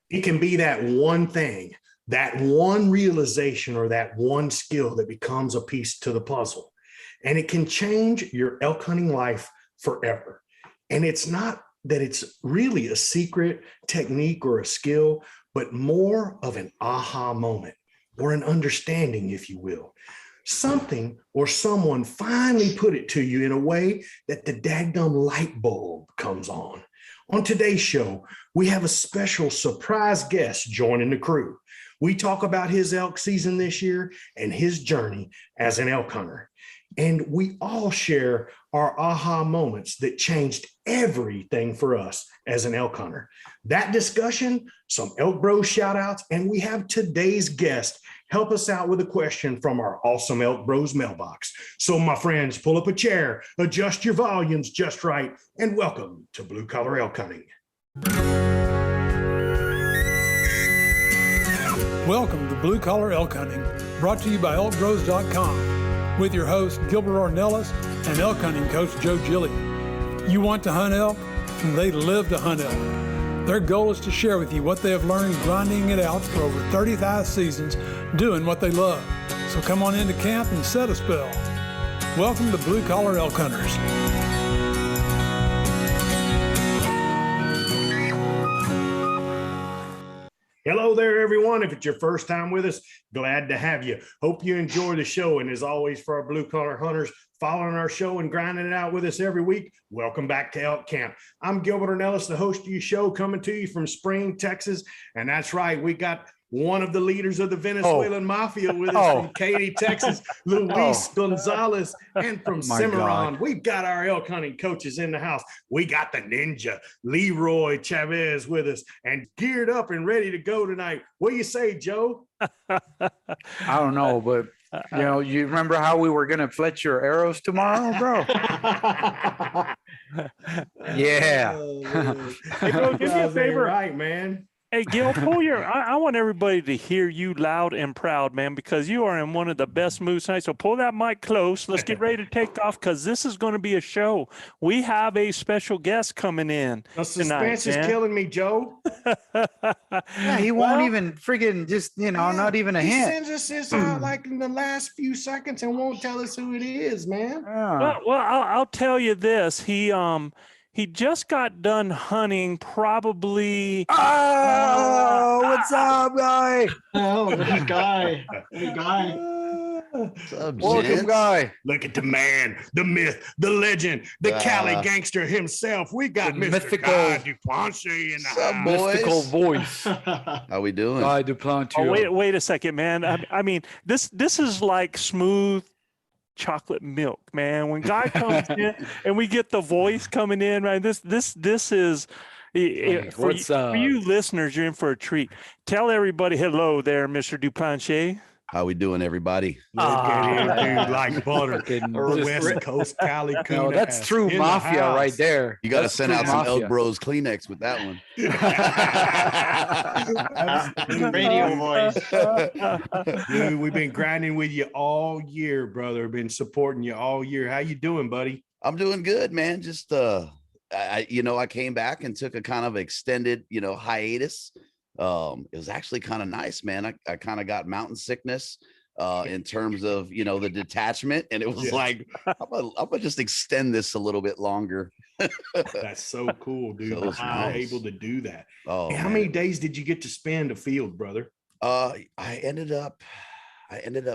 It can be that one thing, that one realization, or that one skill that becomes a piece to the puzzle. And it can change your elk hunting life forever. And it's not that it's really a secret technique or a skill, but more of an aha moment or an understanding, if you will. Something or someone finally put it to you in a way that the daggum light bulb comes on. On today's show, we have a special surprise guest joining the crew. We talk about his elk season this year and his journey as an elk hunter. And we all share our aha moments that changed everything for us as an elk hunter. That discussion, some ElkBros shout outs, and we have today's guest help us out with a question from our awesome ElkBros mailbox. So my friends, pull up a chair, adjust your volumes just right, and welcome to Blue Collar Elk Hunting. Welcome to Blue Collar Elk Hunting, brought to you by ElkBros.com, with your host Gilbert Ornelas and elk hunting coach Joe Gilly. You want to hunt elk, and they live to hunt elk. Their goal is to share with you what they have learned grinding it out for over 35 seasons, doing what they love. So come on into camp and set a spell. Welcome to Blue Collar Elk Hunters. Hello there, everyone. If it's your first time with us, glad to have you. Hope you enjoy the show. And as always, for our blue collar hunters following our show and grinding it out with us every week, welcome back to Elk Camp. I'm Gilbert Ornelas, the host of your show, coming to you from Spring, Texas. And that's right, we got one of the leaders of the Venezuelan mafia with us from Katy, Texas, Luis Gonzalez, and from Cimarron. We've got our elk hunting coaches in the house. We got the ninja, Leroy Chavez, with us and geared up and ready to go tonight. What do you say, Joe? I don't know, but you remember how we were going to fletch your arrows tomorrow, bro? Yeah. Hey, bro, do me a favor. Right, man. Hey, Gil, I want everybody to hear you loud and proud, man, because you are in one of the best moods tonight. So pull that mic close. Let's get ready to take off, because this is going to be a show. We have a special guest coming in. The suspense is killing me, Joe. Yeah, he won't even friggin' just, not even a hint. He sends us this out like in the last few seconds and won't tell us who it is, man. Well, I'll tell you this. He just got done hunting probably. Oh, what's up, guy? Oh, this guy. What's up, welcome, guy. Look at the man, the myth, the legend, the Cali gangster himself. We got Mr. Mythical Duplantier in the house. Mystical voice. How we doing? Guy Duplantier. Oh, wait a second, man. I mean, this is like smooth chocolate milk, man. When guy comes in and we get the voice coming in, right? This is for you listeners, you're in for a treat. Tell everybody hello there, Mr. Duplantier. How we doing, everybody? Look at him, dude, like butter. West Coast Cali. No, that's true mafia right there. You got to send out some ElkBros Kleenex with that one. Radio voice. Dude, we've been grinding with you all year, brother. Been supporting you all year. How you doing, buddy? I'm doing good, man. Just I came back and took a kind of extended, hiatus. It was actually kind of nice, man. I kind of got mountain sickness in terms of, the detachment. And it was like, I'm gonna just extend this a little bit longer. That's so cool, dude. So That you're nice. able to do that. Oh, How many days did you get to spend afield, brother? I ended up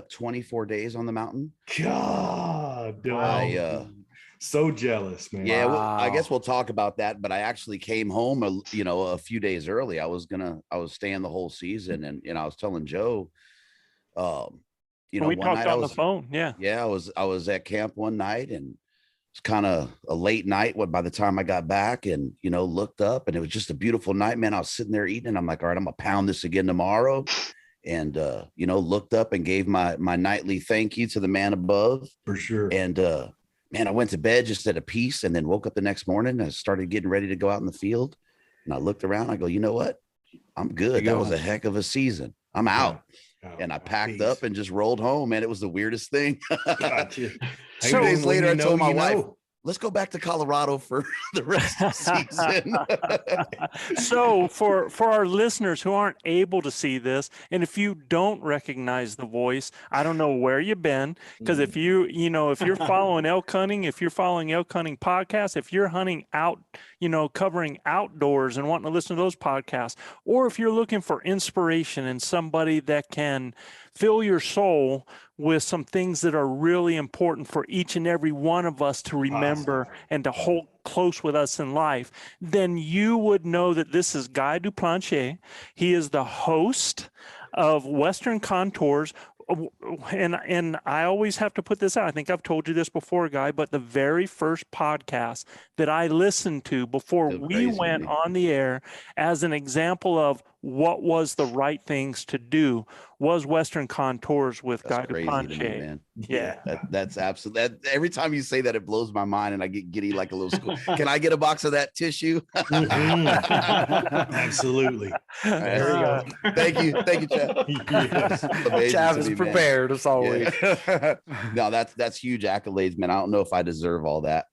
24 days on the mountain. God, dude. So jealous, man. Yeah, well, I guess we'll talk about that. But I actually came home, a few days early. I was staying the whole season, and I was telling Joe, we one talked night on the phone. Yeah. I was at camp one night, and it's kind of a late night. By the time I got back, and looked up, and it was just a beautiful night, man. I was sitting there eating, and I'm like, all right, I'm gonna pound this again tomorrow. And looked up and gave my nightly thank you to the man above, For sure. and man, I went to bed just at a peace, and then woke up the next morning and I started getting ready to go out in the field. And I looked around, I go, you know what? I'm good. That was a heck of a season. I'm out. And I packed up and just rolled home, man. It was the weirdest thing. Gotcha. 2 days later, I told my wife, let's go back to Colorado for the rest of the season. So for our listeners who aren't able to see this, and if you don't recognize the voice, I don't know where you've been, because if you're following elk hunting, if you're following elk hunting podcasts, if you're hunting out, covering outdoors and wanting to listen to those podcasts, or if you're looking for inspiration and somebody that can fill your soul with some things that are really important for each and every one of us to remember and to hold close with us in life, then you would know that this is Guy Duplantier. He is the host of Western Contours. And I always have to put this out. I think I've told you this before, Guy, but the very first podcast that I listened to before we went on the air as an example of what was the right things to do was Western Contours with Guy Duplantier. Man. Yeah. That's absolutely. Every time you say that, it blows my mind, and I get giddy like a little school. Can I get a box of that tissue? Absolutely. There you go. Thank you, Chad. Yes. Chav is prepared as always. Yeah. No, that's huge accolades, man. I don't know if I deserve all that.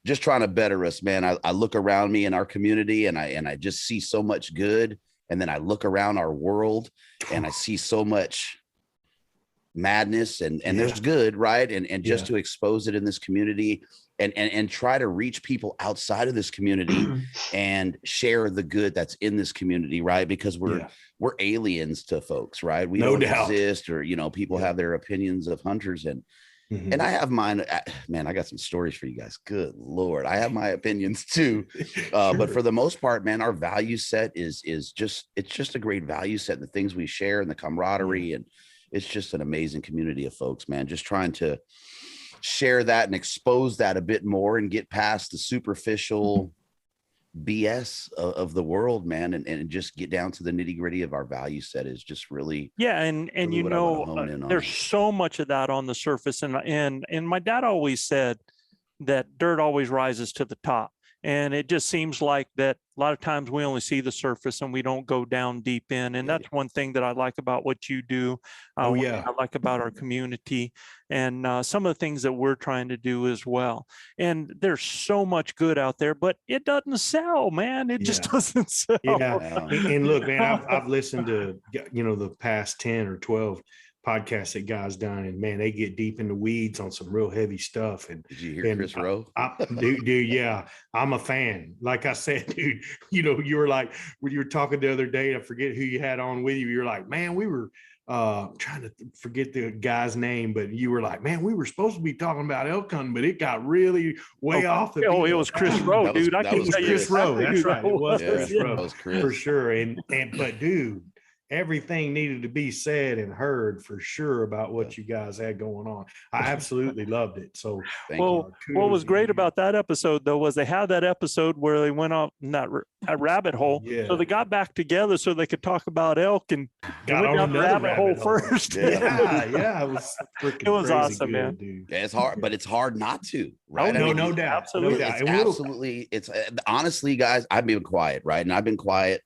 Just trying to better us, man. I look around me in our community, and I just see so much good. And then I look around our world, and I see so much madness, and there's good, right? And just to expose it in this community, and try to reach people outside of this community and share the good that's in this community, right? Because we're aliens to folks, right? We don't exist, or people have their opinions of hunters, and I have mine. Man, I got some stories for you guys. Good Lord. I have my opinions too. But for the most part, man, our value set is just a great value set. The things we share and the camaraderie, and it's just an amazing community of folks, man. Just trying to share that and expose that a bit more and get past the superficial BS of the world, man, and just get down to the nitty gritty of our value set is just really and really there's so much of that on the surface, and my dad always said that dirt always rises to the top, and it just seems like that a lot of times we only see the surface and we don't go down deep in, and that's one thing that I like about what you do. I like about our community, and some of the things that we're trying to do as well. And there's so much good out there, but it doesn't sell, man. It just doesn't sell. And look, man, I've listened to the past 10 or 12 podcasts that Guy's done, and man, they get deep in the weeds on some real heavy stuff. And did you hear Chris Rowe? Dude, yeah, I'm a fan. Like I said, dude, you were like, when you were talking the other day, I forget who you had on with you. You're like, man, we were trying to forget the guy's name, but you were like, man, we were supposed to be talking about elk hunting, but it got really way off the it was Chris Rowe, dude. I can tell you Chris Rowe. That's right. It was Chris Rowe. That was Chris. For sure. But dude, everything needed to be said and heard for sure about what you guys had going on. I absolutely loved it. So what was great about that episode though was they had that episode where they went off in that rabbit hole. So they got back together so they could talk about elk, and got on the rabbit hole first. It was freaking awesome, good, man. Dude. Yeah, it's hard, but it's hard not to, right? No doubt. Absolutely. It's honestly, guys, I've been quiet, right? And I've been quiet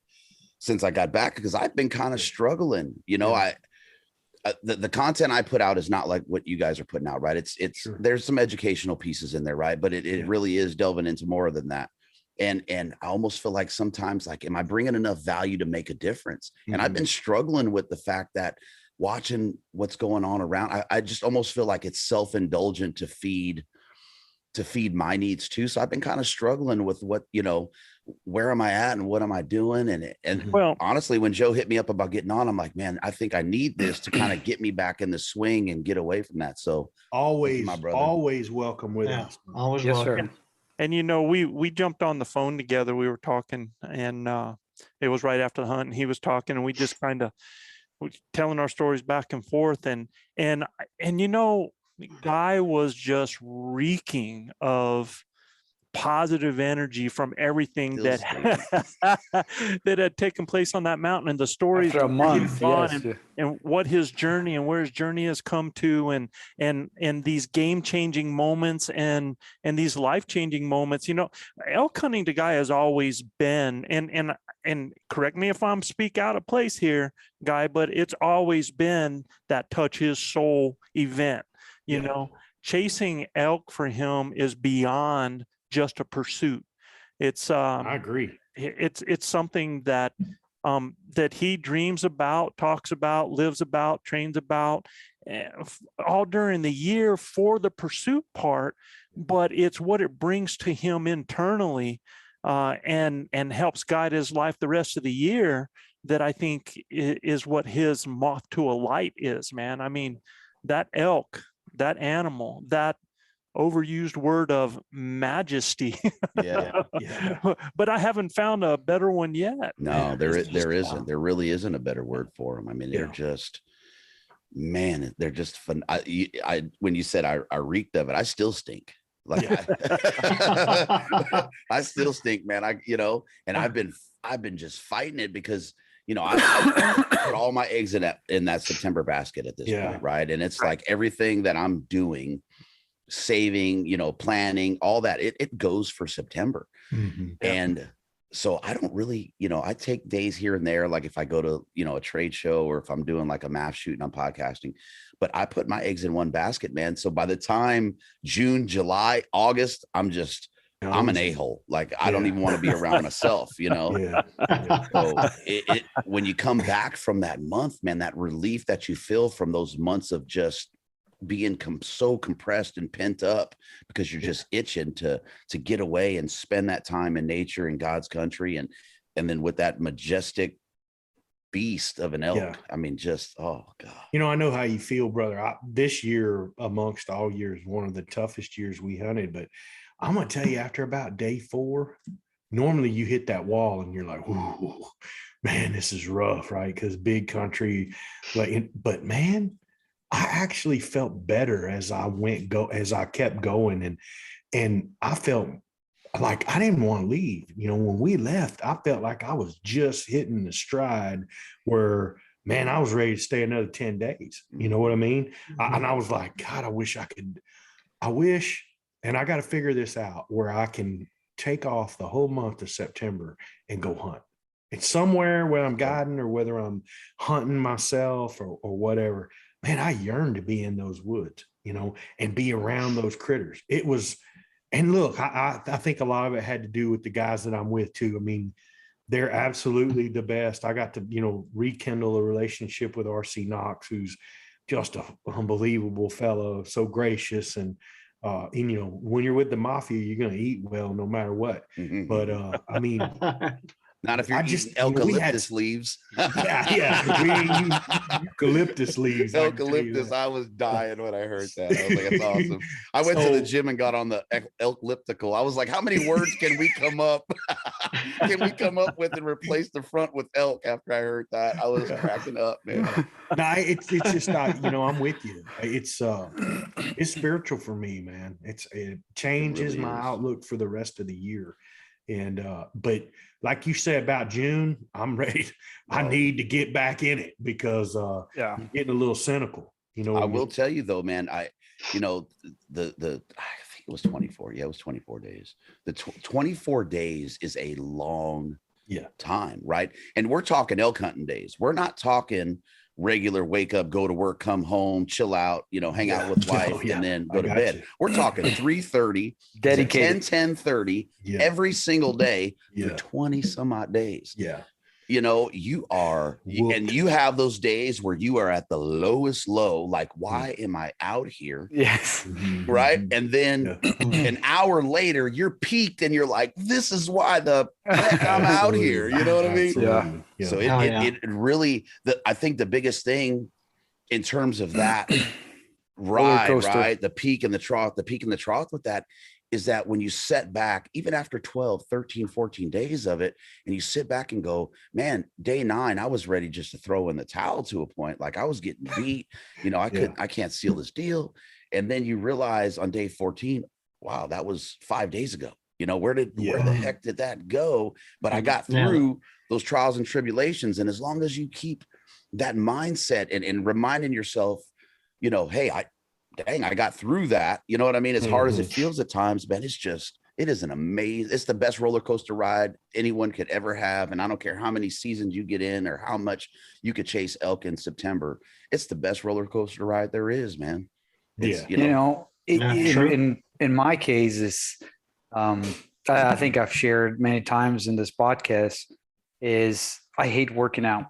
since I got back because I've been kind of struggling. The content I put out is not like what you guys are putting out, right? It's there's some educational pieces in there, right? But it really is delving into more than that. And I almost feel like sometimes, like, am I bringing enough value to make a difference? And I've been struggling with the fact that watching what's going on around, I just almost feel like it's self-indulgent to feed my needs too. So I've been kind of struggling with what, where am I at and what am I doing? And honestly, when Joe hit me up about getting on, I'm like, man, I think I need this to kind of get me back in the swing and get away from that. So always welcome with us. Always Yes, welcome. sir. And we jumped on the phone together. We were talking, and it was right after the hunt, and he was talking, and we just kind of telling our stories back and forth, and Guy was just reeking of positive energy from everything that had taken place on that mountain, and the stories After a month, and what his journey and where his journey has come to, and these game-changing moments and these life-changing moments. Elk hunting to Guy has always been, and correct me if I'm speak out of place here, Guy, but it's always been that touch his soul event. chasing elk for him is beyond just a pursuit. It's I agree. it's something that that he dreams about, talks about, lives about, trains about, all during the year for the pursuit part. But it's what it brings to him internally, and helps guide his life the rest of the year, that I think is what his moth to a light is, man. I mean, that elk, that animal, that overused word of majesty. Yeah. But I haven't found a better one yet. No, man. there It's just, isn't. There really isn't a better word for them. I mean, they're Yeah. just, man, they're just fun. I when you said I reeked of it, I still stink. Like I still stink, man. And I've been just fighting it because I put all my eggs in that September basket at this point, right? And it's like everything that I'm doing, saving, planning, all that, it goes for September. Mm-hmm. And so I don't really, I take days here and there, like if I go to, a trade show, or if I'm doing like a math shoot and I'm podcasting, but I put my eggs in one basket, man. So by the time June, July, August, I'm an a-hole. Like I don't even want to be around myself, Yeah. So when you come back from that month, man, that relief that you feel from those months of just being so compressed and pent up because you're just itching to get away and spend that time in nature and God's country, and then with that majestic beast of an elk. Yeah. I mean, just, oh God. I know how you feel, brother. This year, amongst all years, one of the toughest years we hunted, but I'm going to tell you, after about day 4, normally you hit that wall and you're like, ooh, man, this is rough, right? Because big country, but man, I actually felt better as I kept going, and I felt like I didn't want to leave. When we left, I felt like I was just hitting the stride where, man, I was ready to stay another 10 days. You know what I mean? And I was like, God, I wish, and I got to figure this out where I can take off the whole month of September and go hunt. It's somewhere where I'm guiding, or whether I'm hunting myself or whatever. Man, I yearned to be in those woods, and be around those critters. It was, and look, I think a lot of it had to do with the guys that I'm with too. I mean, they're absolutely the best. I got to, rekindle a relationship with RC Knox, who's just an unbelievable fellow, so gracious. And when you're with the mafia, you're going to eat well, no matter what. But I mean, not if you're eating eucalyptus leaves. Eucalyptus leaves. Eucalyptus. I was dying when I heard that. I was like, that's awesome. I went to the gym and got on the Elklyptical. I was like, how many words can we come up? With and replace the front with elk? After I heard that, I was cracking up, man. No, it's just not. I'm with you. It's spiritual for me, man. It changes my outlook for the rest of the year. And but like you said about June, I'm ready. I need to get back in it because I'm getting a little cynical. I will tell you though, man. I think it was 24. Yeah, it was 24 days. The 24 days is a long time, right? And we're talking elk hunting days. We're not talking regular wake up, go to work, come home, chill out, hang out with wife, and then go to bed. We're talking 3:30 dedicated 10:30 every single day for 20 some odd days. You are, and you have those days where you are at the lowest low, like, why am I out here? Yes. Right. And then an hour later, you're peaked and you're like, this is why the heck I'm out here. You know what I mean? Yeah. So it really, I think the biggest thing in terms of that right, the peak and the trough with that is that when you set back, even after 12, 13, 14 days of it, and you sit back and go, man, day 9, I was ready just to throw in the towel to a point. Like I was getting beat, I can't seal this deal. And then you realize on day 14, wow, that was 5 days ago. Where the heck did that go? But I got through those trials and tribulations. And as long as you keep that mindset and reminding yourself, hey, I got through that. You know what I mean? As hard as it feels at times, man, it is an amazing, it's the best roller coaster ride anyone could ever have. And I don't care how many seasons you get in or how much you could chase elk in September. It's the best roller coaster ride there is, man. Yeah, in, true. in my case, is I think I've shared many times in this podcast, is I hate working out.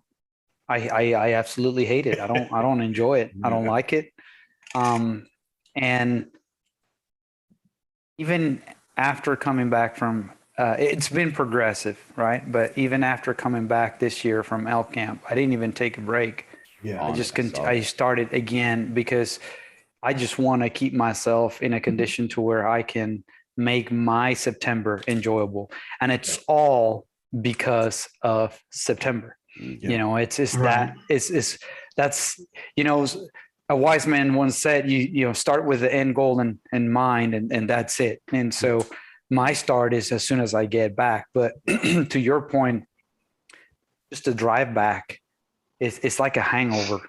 I absolutely hate it. I don't enjoy it. I don't Yeah. like it. And even after coming back from, it's been progressive, right? But even after coming back this year from elk camp, I didn't even take a break. Yeah. I On just it, I saw I that. started again because I just want to keep myself in a condition to where I can make my September enjoyable, and it's all because of September. Mhm. You know, it's Right. that's, you know, a wise man once said, you know, start with the end goal in mind, and that's it. And so my start is as soon as I get back. But to your point, just to drive back, it's like a hangover.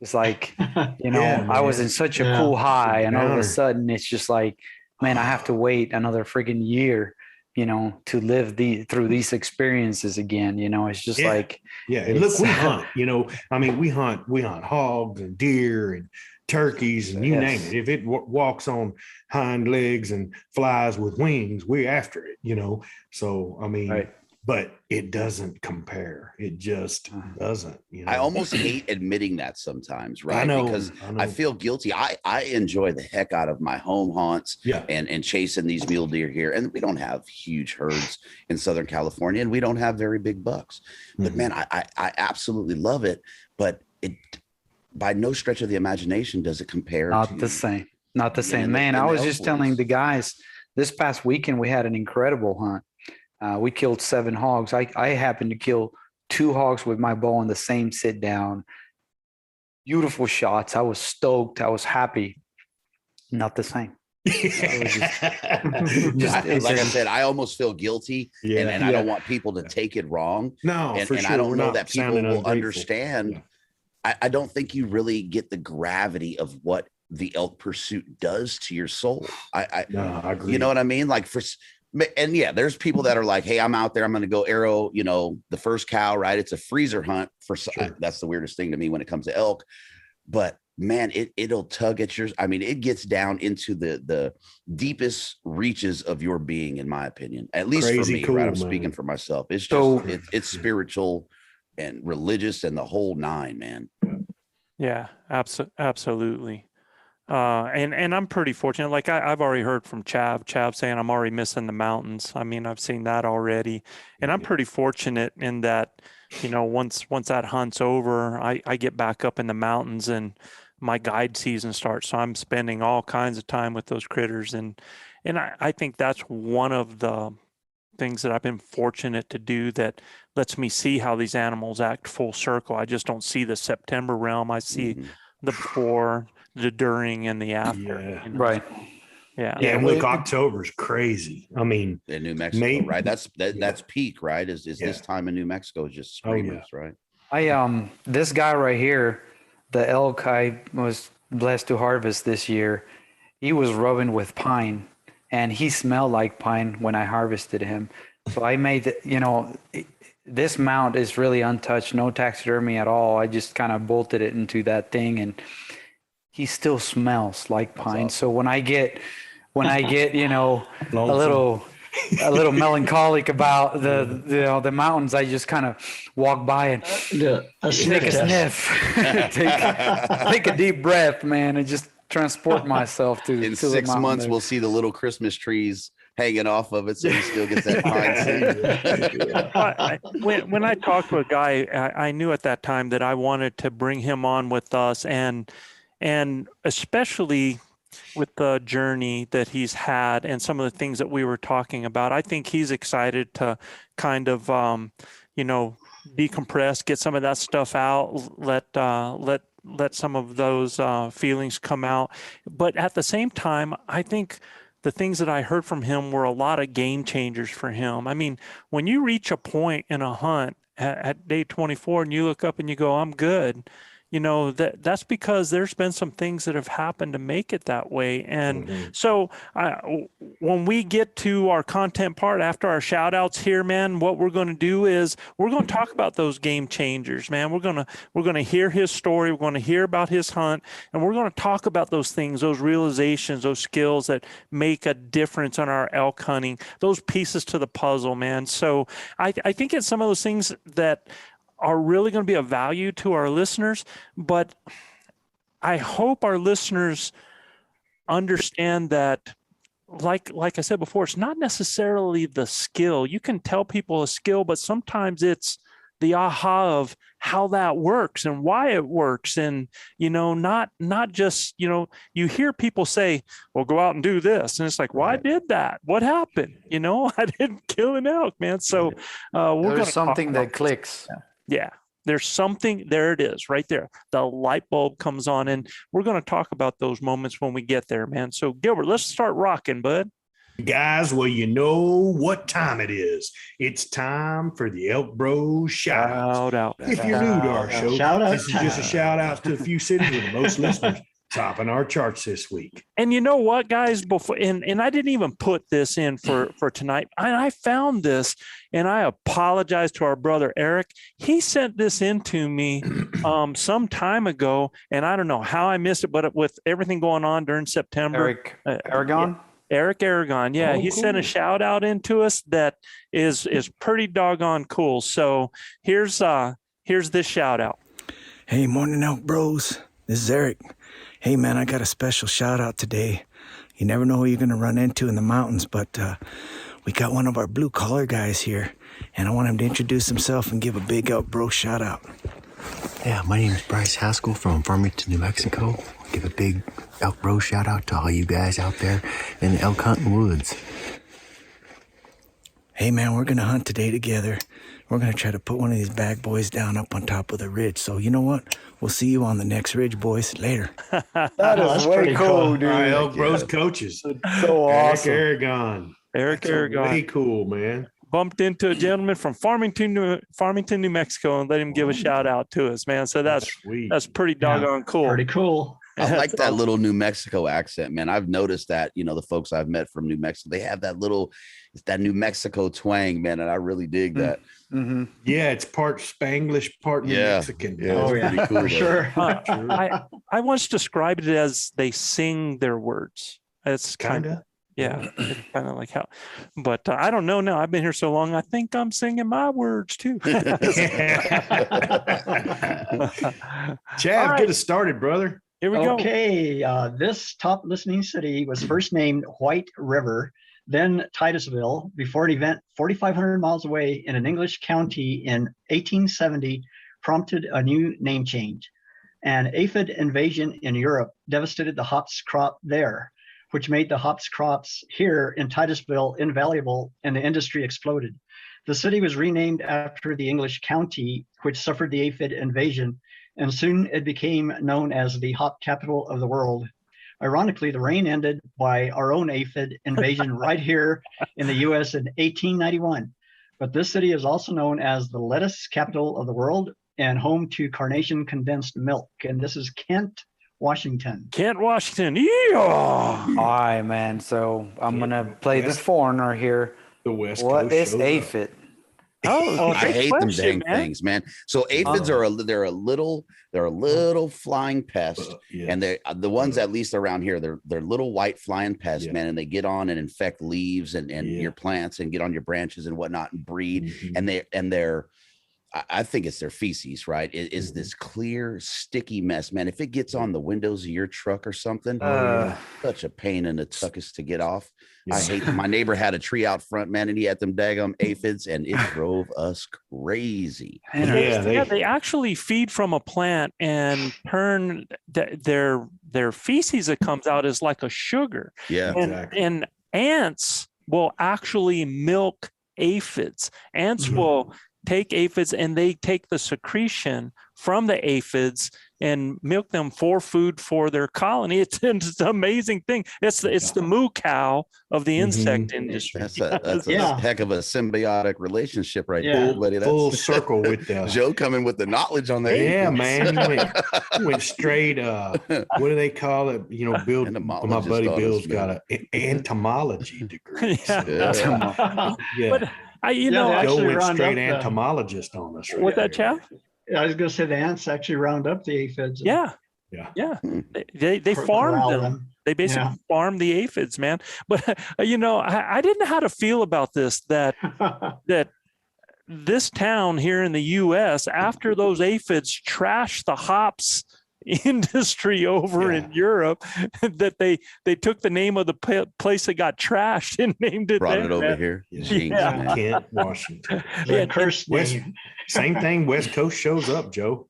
It's like, you know, Yeah, I was man. in such a Yeah. cool high, and all of a Downer. sudden it's just like, man, I have to wait another friggin' year, you know, to live through these experiences again. You know, it's just Yeah. like, Yeah, and look, it's we hunt. You know, I mean, we hunt hogs and deer and turkeys and you name yes. it. If it walks on hind legs and flies with wings, we're after it. You know, so I mean, Right. but it doesn't compare. It just doesn't. You know, I almost hate admitting that sometimes, right? I know. Because I know. I feel guilty. I enjoy the heck out of my home haunts Yeah. and chasing these mule deer here. And we don't have huge herds in Southern California, and we don't have very big bucks. But Mhm. man, I absolutely love it. But it, by no stretch of the imagination does it compare Not to the same. Not the being same. in the- Man, in I the was elk just telling woods. the guys this past weekend we had an incredible hunt. We killed 7 hogs. I happened to kill 2 hogs with my bow on the same sit down. Beautiful shots. I was stoked. I was happy. Not the same. Just Like I it's said, I almost feel guilty, and Yeah. I Yeah. don't want people to take it wrong. No, And, for and sure. I don't We're know not that people sounding will ungrateful. understand. Yeah. I don't think you really get the gravity of what the elk pursuit does to your soul. No, I agree. You know what I mean? Like and yeah, there's people that are like, hey, I'm out there, I'm going to go arrow, you know, the first cow, right? It's a freezer hunt Sure. that's the weirdest thing to me when it comes to elk. But man, it'll tug at your, I mean, it gets down into the deepest reaches of your being, in my opinion, at least for Crazy me, cool, right? I'm man. speaking for myself. It's just, So- it's spiritual and religious and the whole nine, man. Yeah, absolutely. And I'm pretty fortunate. Like I've already heard from Chav saying I'm already missing the mountains. I mean, I've seen that already, and I'm pretty fortunate in that, you know, once that hunt's over, I get back up in the mountains and my guide season starts. So I'm spending all kinds of time with those critters, and I think that's one of the things that I've been fortunate to do that lets me see how these animals act full circle. I just don't see the September realm. I see Mhm. the before, the during, and the after. Yeah. You know? Right. Yeah. Yeah, and well, look, October's crazy. I mean, In New Mexico, May- right? That's peak, right? Is Yeah. this time in New Mexico is just Oh, yeah. screamers, right? This guy right here, the elk I was blessed to harvest this year, he was rubbing with pine, and he smelled like pine when I harvested him. So I made the, you know, this mount is really untouched, no taxidermy at all. I just kind of bolted it into that thing, and he still smells like pine. So when I get, you know, a Lonesome. little melancholic about the, you know, the mountains, I just kind of walk by and A sniff take a test. sniff, take a deep breath, man, and just transport myself to In the 6 mountain months, there. we'll see the little Christmas trees hanging off of it, so he still gets that pine scent. When I talked to a guy, I knew at that time that I wanted to bring him on with us, and especially with the journey that he's had and some of the things that we were talking about. I think he's excited to kind of, you know, decompress, get some of that stuff out, let some of those feelings come out. But at the same time, I think the things that I heard from him were a lot of game changers for him. I mean, when you reach a point in a hunt at day 24 and you look up and you go, I'm good, that's because there's been some things that have happened to make it that way. And so when we get to our content part after our shout outs here, man, what we're going to do is we're going to talk about those game changers, man. We're going to hear his story. We're going to hear about his hunt, and we're going to talk about those things, those realizations, those skills that make a difference on our elk hunting, those pieces to the puzzle, man. So I think it's some of those things that are really going to be of value to our listeners, but I hope our listeners understand that, like I said before, it's not necessarily the skill. You can tell people a skill, but sometimes it's the aha of how that works and why it works. And, not just, you hear people say, well, go out and do this. And it's like, well, I did that. What happened? I didn't kill an elk, man. So there's something that clicks. Yeah, there's something, there it is right there. The light bulb comes on, and we're going to talk about those moments when we get there, man. So Gilbert, let's start rocking, bud. Guys, well, you know what time it is. It's time for the ElkBros shout out. If you're new to our show, this is just a shout out to a few cities with the most listeners topping our charts this week. And you know what, guys, before and I didn't even put this in for tonight. I found this, and I apologize to our brother Eric. He sent this in to me some time ago, and I don't know how I missed it, but with everything going on during September. Eric Aragon? Eric Aragon. Yeah, he sent a shout out into us that is pretty doggone cool. So here's this shout out. Hey, morning ElkBros. This is Eric. Hey, man, I got a special shout out today. You never know who you're going to run into in the mountains, but we got one of our blue collar guys here, and I want him to introduce himself and give a big ElkBros shout out. Yeah, my name is Bryce Haskell from Farmington, New Mexico. Give a big ElkBros shout out to all you guys out there in the elk hunting woods. Hey, man, we're going to hunt today together. We're going to try to put one of these bag boys down up on top of the ridge. So you know what? We'll see you on the next ridge, boys. Later. That is way cool, dude. All right, ElkBros coaches. So awesome. Eric Aragon. Way cool, man. Bumped into a gentleman from Farmington, New Mexico, and let him give a shout out to us, man. So that's pretty doggone cool. Pretty cool. I like that little New Mexico accent, man. I've noticed that, the folks I've met from New Mexico, they have that New Mexico twang, man. And I really dig that. Mm-hmm. Yeah. It's part Spanglish, part New Mexican. Yeah, pretty cool. For sure. I once described it as they sing their words. It's kind of, it's kind of like how, but I don't know now. I've been here so long. I think I'm singing my words too. Chav, right. Get us started, brother. Here we go. Okay, this top listening city was first named White River, then Titusville, before an event 4,500 miles away in an English county in 1870 prompted a new name change. An aphid invasion in Europe devastated the hops crop there, which made the hops crops here in Titusville invaluable, and the industry exploded. The city was renamed after the English county, which suffered the aphid invasion, and soon it became known as the hop capital of the world. Ironically, the reign ended by our own aphid invasion right here in the U.S. in 1891. But this city is also known as the lettuce capital of the world and home to carnation condensed milk. And this is Kent, Washington. Kent, Washington. Yeah. All right, man. So I'm going to play this foreigner here. The West What Coast is shows up. aphid? I hate them dang man. things, man. So aphids are a little flying pest, and they're the ones at least around here. They're little white flying pests, man, and they get on and infect leaves and your plants and get on your branches and whatnot and breed. And they're I think it's their feces, right? It is this clear, sticky mess, man. If it gets on the windows of your truck or something, such a pain in the tuchus to get off. I hate them. My neighbor had a tree out front, man, and he had them daggum aphids, and it drove us crazy. They actually feed from a plant and turn their feces that comes out is like a sugar. Yeah, and ants will actually milk aphids. Ants will take aphids and they take the secretion from the aphids and milk them for food for their colony. It's an amazing thing. It's the moo cow of the insect industry. That's a Yeah. heck of a symbiotic relationship right Yeah. there, buddy. Full That's circle with the Joe coming with the knowledge on that. yeah, man. He went straight. What do they call it? You know, Bill. My Entomologist buddy on us, Bill's got man. an entomology degree. Yeah. Yeah. Yeah. But Yeah, know, they Joe actually went round straight up the- entomologist on us. what that chap? I was going to say the ants actually round up the aphids. and Yeah. Yeah. Yeah. Hmm. They farmed corral them. They basically Yeah. farmed the aphids, man. But I didn't know how to feel about this, that this town here in the US, after those aphids trashed the hops industry over in Europe, that they took the name of the place that got trashed and named it Brought there, it over man. here. Yeah. Jinx, Yeah. man. Kent, Washington. The cursed West, name. same thing. West Coast shows up, Joe.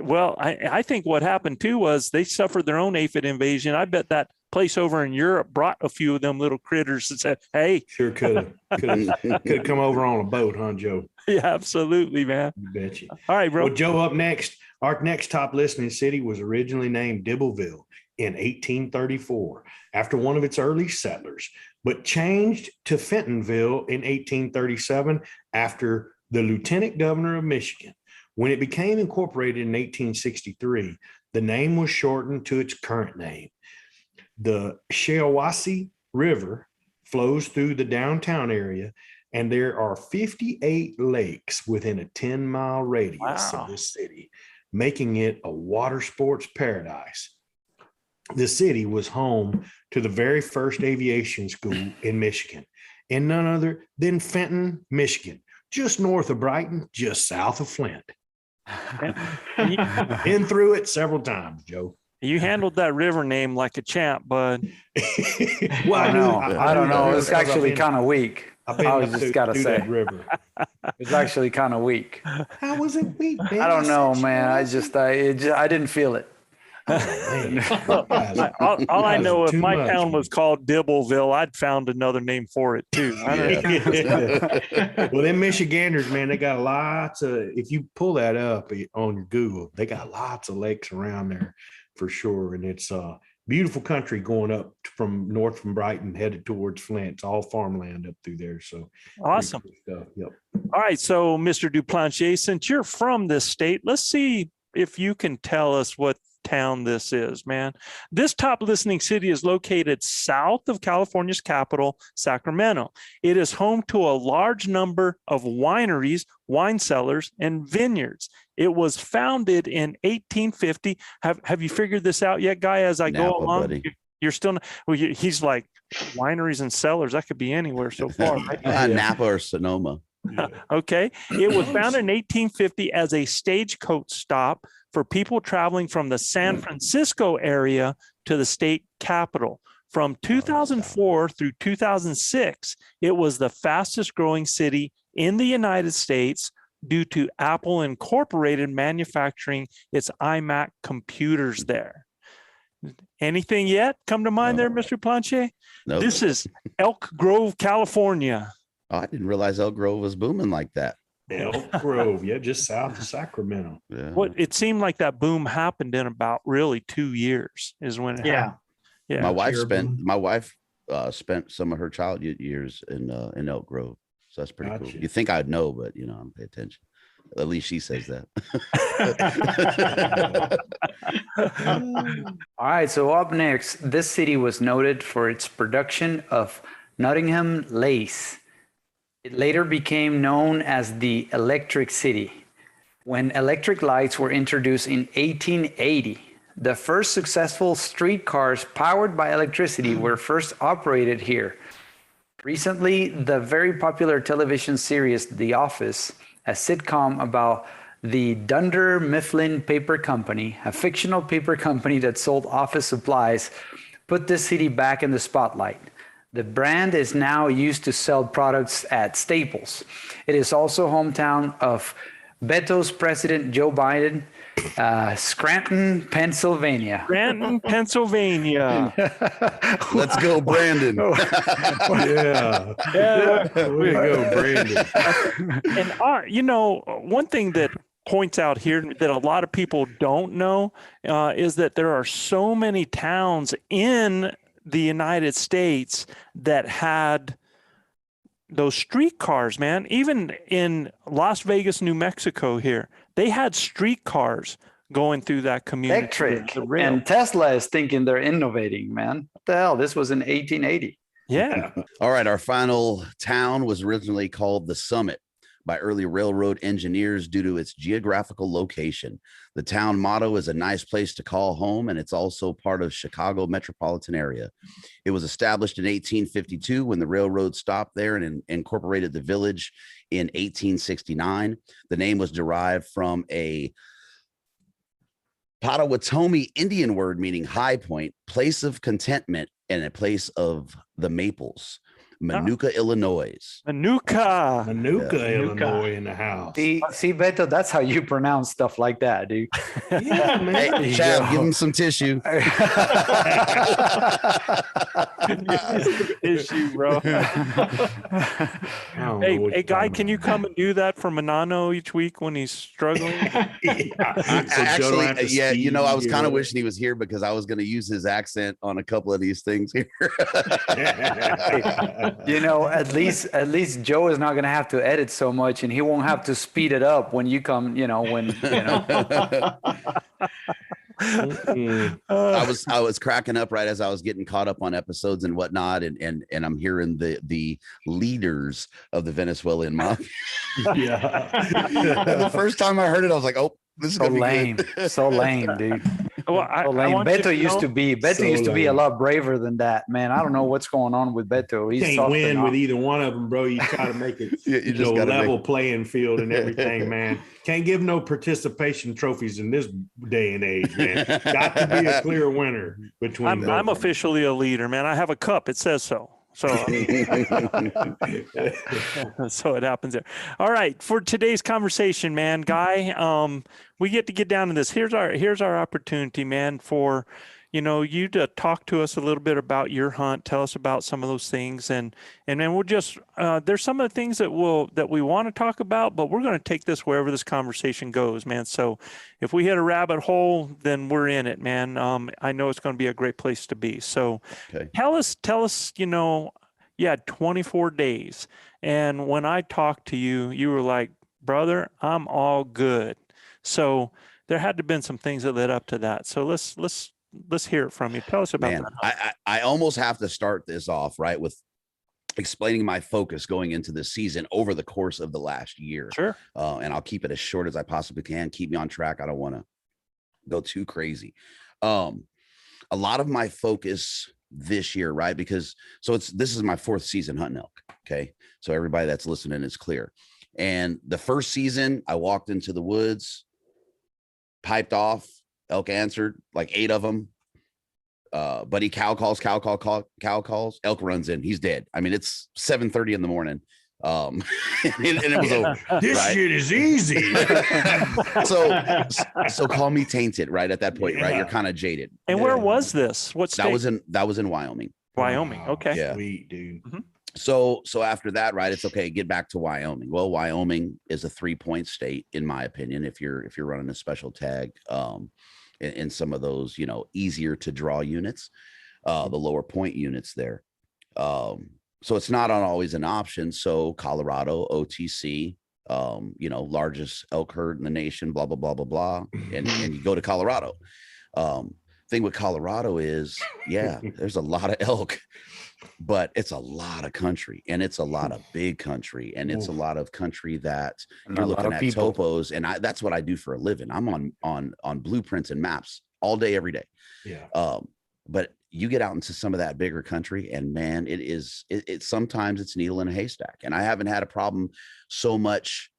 Well, I think what happened too was they suffered their own aphid invasion. I bet that place over in Europe brought a few of them little critters and said, "Hey, Sure could have come over on a boat, huh, Joe? yeah, absolutely, man." You bet you. All right, bro. Well, Joe, up next, our next top listening city was originally named Dibbleville in 1834 after one of its early settlers, but changed to Fentonville in 1837 after the lieutenant governor of Michigan. When it became incorporated in 1863, the name was shortened to its current name. The Shiawassee River flows through the downtown area, and there are 58 lakes within a 10-mile radius Wow. of this city, making it a water sports paradise. The city was home to the very first aviation school in Michigan, and none other than Fenton, Michigan, just north of Brighton, just south of Flint. Been through it several times, Joe. You handled that river name like a champ, bud. Well, I don't know. I don't know. that It's because I've actually been- kind of weak. I've been I up was just to- gotta through say. that river. It's actually kind of weak. How was it weak, man? I don't know, said man. I didn't feel it. man. All I know, if Too my much, town man. was called Dibbleville, I'd found another name for it too. I don't know. Well, them Michiganders, man, they got lots of, if you pull that up on your Google, they got lots of lakes around there for sure. And it's a beautiful country going up from north from Brighton, headed towards Flint. It's all farmland up through there. So Awesome. pretty cool stuff. Yep. All right. So, Mr. Duplantier, since you're from this state, let's see if you can tell us what town this is, man. This top listening city is located south of California's capital, Sacramento. It is home to a large number of wineries, wine cellars, and vineyards. It was founded in 1850. Have you figured this out yet, Guy? As I go Napa, along, buddy. you're still not, well, he's like wineries and cellars. That could be anywhere so far, right? Napa or Sonoma. Okay. It was founded in 1850 as a stagecoach stop for people traveling from the San Francisco area to the state capital. From 2004 through 2006, it was the fastest growing city in the United States due to Apple Incorporated manufacturing its iMac computers there. Anything yet come to mind there, Mr. Planche? No, This is Elk Grove, California. I didn't realize Elk Grove was booming like that. Elk Grove, yeah, just south of Sacramento. Yeah. What it seemed like that boom happened in about really 2 years is when it Yeah. happened. Yeah. My wife spent some of her childhood years in Elk Grove. So that's pretty cool. Gotcha. You think I'd know, but I don't pay attention. At least she says that. All right, so up next, this city was noted for its production of Nottingham lace. It later became known as the Electric City. When electric lights were introduced in 1880, the first successful streetcars powered by electricity were first operated here. Recently, the very popular television series The Office, a sitcom about the Dunder Mifflin Paper Company, a fictional paper company that sold office supplies, put this city back in the spotlight. The brand is now used to sell products at Staples. It is also hometown of Beto's president Joe Biden, Scranton, Pennsylvania. Scranton, Pennsylvania. Let's go, Brandon. Yeah. Yeah. Way to go, Brandon. And one thing that points out here that a lot of people don't know is that there are so many towns in the United States that had those streetcars, man. Even in Las Vegas, New Mexico here, they had streetcars going through that community. Electric. The rail. And Tesla is thinking they're innovating, man. What the hell? This was in 1880. Yeah. All right. Our final town was originally called the Summit by early railroad engineers due to its geographical location. The town motto is a nice place to call home, and it's also part of Chicago metropolitan area. It was established in 1852 when the railroad stopped there and incorporated the village in 1869. The name was derived from a Potawatomi Indian word meaning high point, place of contentment, and a place of the maples. Manuka, Illinois. Manuka. Manuka, Illinois in the house. See, Beto, that's how you pronounce stuff like that, dude. Yeah, man. Hey, Chad, give him some tissue. Issue, bro. Hey, Guy, can you come and do that for Manano each week when he's struggling? Actually, yeah, you know, I was kind of wishing he was here because I was going to use his accent on a couple of these things here. You know, at least Joe is not going to have to edit so much, and he won't have to speed it up when you come. You know, when you know. I was cracking up right as I was getting caught up on episodes and whatnot, and I'm hearing the leaders of the Venezuelan mafia. Yeah. And the first time I heard it, I was like, "Oh, this is So gonna be lame, good." so lame, dude. Well, So lame. Beto used to be a lame. lot braver than that, man. I don't know what's going on with Beto. He's Can't softer win now. with either one of them, bro. You try to make it You just gotta level make- playing field and everything, man. Can't give no participation trophies in this day and age, man. Got to be a clear winner between I'm both of them. officially a leader, man. I have a cup. It says so. So, so it happens there. All right, for today's conversation, man, Guy, we get down to this. Here's our opportunity, man, for you to talk to us a little bit about your hunt. Tell us about some of those things, and then we'll just there's some of the things that we want to talk about, but we're going to take this wherever this conversation goes, man. So if we hit a rabbit hole, then we're in it, man. I know it's going to be a great place to be. So Okay. tell us, you had 24 days. And when I talked to you, you were like, brother, I'm all good. So there had to have been some things that led up to that. So let's hear it from you. Tell us about Man, that. I almost have to start this off right with explaining my focus going into this season over the course of the last year. Sure. And I'll keep it as short as I possibly can. Keep me on track. I don't want to go too crazy. A lot of my focus this year, right? Because this is my 4th season hunting elk. Okay. So everybody that's listening is clear. And the first season I walked into the woods, piped off, elk answered, like 8 of them. Buddy cow calls, elk runs in, he's dead. I mean, it's 7:30 in the morning. And it was over. This right? shit is easy. so call me tainted, right? At that point, right? Yeah. You're kind of jaded. And where was this? What state? That was in Wyoming. Wyoming. Okay. Yeah. Sweet, dude. So after that, right, it's okay, get back to Wyoming. Well, Wyoming is a 3-point state, in my opinion, if you're running a special tag in some of those, easier to draw units, the lower point units there. So it's not always an option. So Colorado, OTC, largest elk herd in the nation, blah, blah, blah, blah, blah. And you go to Colorado. Thing with Colorado is, yeah, there's a lot of elk, but it's a lot of country, and it's a lot of big country, and it's a lot of country that you're looking at topos. And that's what I do for a living. I'm on blueprints and maps all day, every day. Yeah. But you get out into some of that bigger country, and man, it sometimes it's needle in a haystack. And I haven't had a problem so much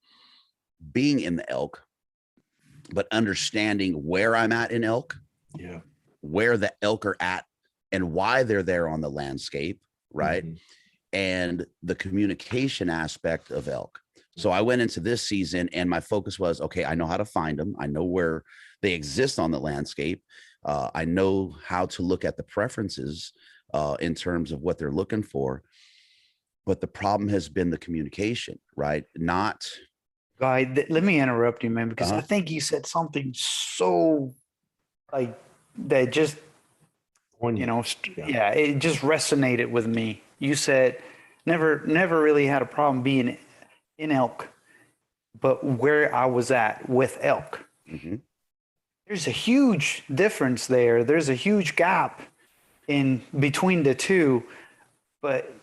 being in the elk, but understanding where I'm at in elk, Yeah. where the elk are at and why they're there on the landscape, right? Mhm. And the communication aspect of elk. So I went into this season and my focus was, okay, I know how to find them. I know where they exist on the landscape. I know how to look at the preferences in terms of what they're looking for. But the problem has been the communication, right? Not Guy, let me interrupt you, man, because I Uh-huh. think you said something so like that just, yeah, it just resonated with me. You said never really had a problem being in elk, but where I was at with elk. Mm-hmm. There's a huge difference there. There's a huge gap in between the two. But,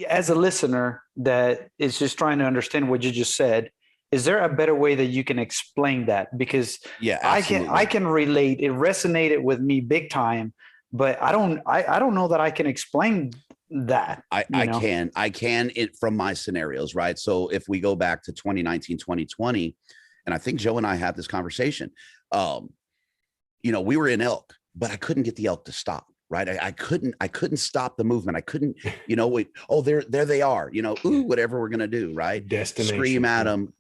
as a listener that is just trying to understand what you just said, is there a better way that you can explain that? Because Yeah, I absolutely. can relate. It resonated with me big time, but I don't know that I can explain that. I can it from my scenarios, right? So if we go back to 2019, 2020, and I think Joe and I had this conversation, we were in elk, but I couldn't get the elk to stop. Right. I couldn't stop the movement. I couldn't, wait. Oh, there they are, whatever we're going to do. Right. Destination. Scream at them,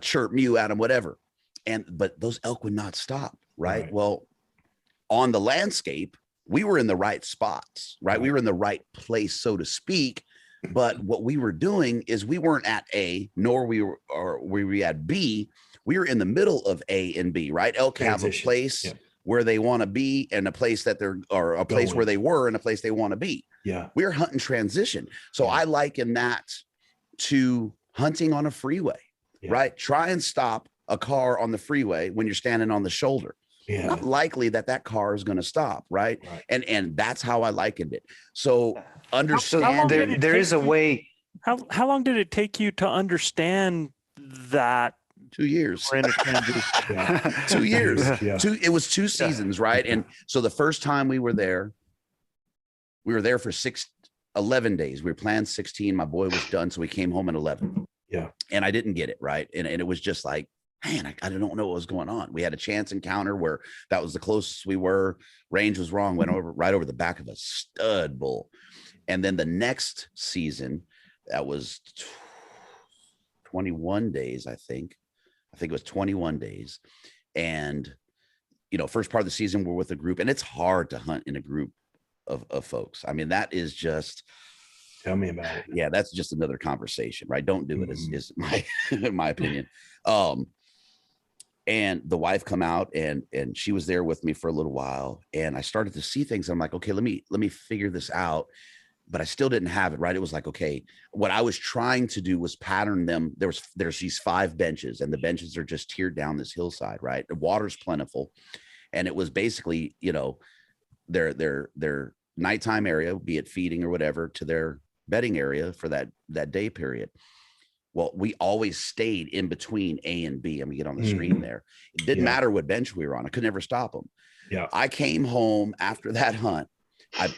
chirp, mew at them, whatever. But those elk would not stop. Right. Well, on the landscape, we were in the right spots, right? We were in the right place, so to speak. But what we were doing is we weren't at A, nor were we at B. We were in the middle of A and B, right? Elk have a place where they want to be, and a place that or a place where they were, and a place they want to be. Yeah. We're hunting transition. So I liken that to hunting on a freeway, right? Try and stop a car on the freeway when you're standing on the shoulder. Yeah. Not likely that car is going to stop, right? And that's how I likened it. So understand there is a way. How long did it take you to understand that? 2 years. We're in a transition. 2 years. Yeah. It was 2 seasons, right? And so the first time we were there for 11 days. We were planned 16. My boy was done, so we came home at 11. Yeah. And I didn't get it, right? And it was just like, man, I don't know what was going on. We had a chance encounter where that was the closest we were. Range was wrong, went right over the back of a stud bull. And then the next season, that was 21 days, I think it was 21 days. And, first part of the season, we're with a group, and it's hard to hunt in a group of folks. I mean, that is just, tell me about it. Yeah, that's just another conversation, right? Don't do it is my opinion. And the wife come out and she was there with me for a little while, and I started to see things. I'm like, okay, let me figure this out. But I still didn't have it, right? It was like, okay, what I was trying to do was pattern them. There's these 5 benches, and the benches are just tiered down this hillside, right? The water's plentiful. And it was basically, their nighttime area, be it feeding or whatever, to their bedding area for that day period. Well, we always stayed in between A and B. I'm gonna get on the screen there. It didn't matter what bench we were on. I could never stop them. Yeah. I came home after that hunt.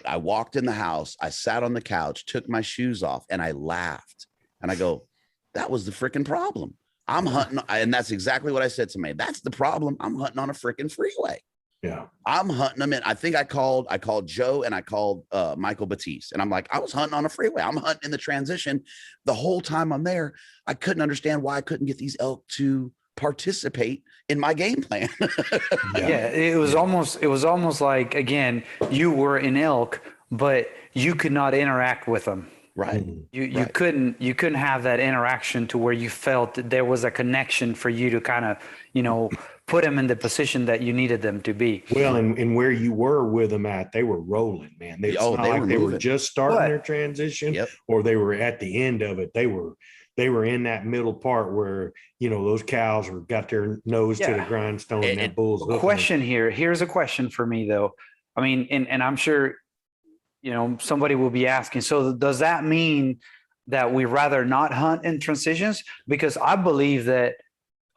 I walked in the house. I sat on the couch, took my shoes off, and I laughed. And I go, that was the freaking problem. I'm hunting. And that's exactly what I said to me. That's the problem. I'm hunting on a freaking freeway. Yeah. I'm hunting them in. I think I called Joe, and I called Michael Batiste, and I'm like, I was hunting on a freeway. I'm hunting in the transition. The whole time I'm there, I couldn't understand why I couldn't get these elk to participate in my game plan. It was almost like, again, you were in elk, but you could not interact with them. Right. You couldn't have that interaction to where you felt that there was a connection for you to kind of, put them in the position that you needed them to be. Well, and where you were with them at, they were rolling, man. They were just starting their transition, or they were at the end of it. They were in that middle part where, those cows got their nose to the grindstone, and that bull's question here. Here's a question for me, though. I mean, and I'm sure, somebody will be asking, so does that mean that we rather not hunt in transitions? Because I believe that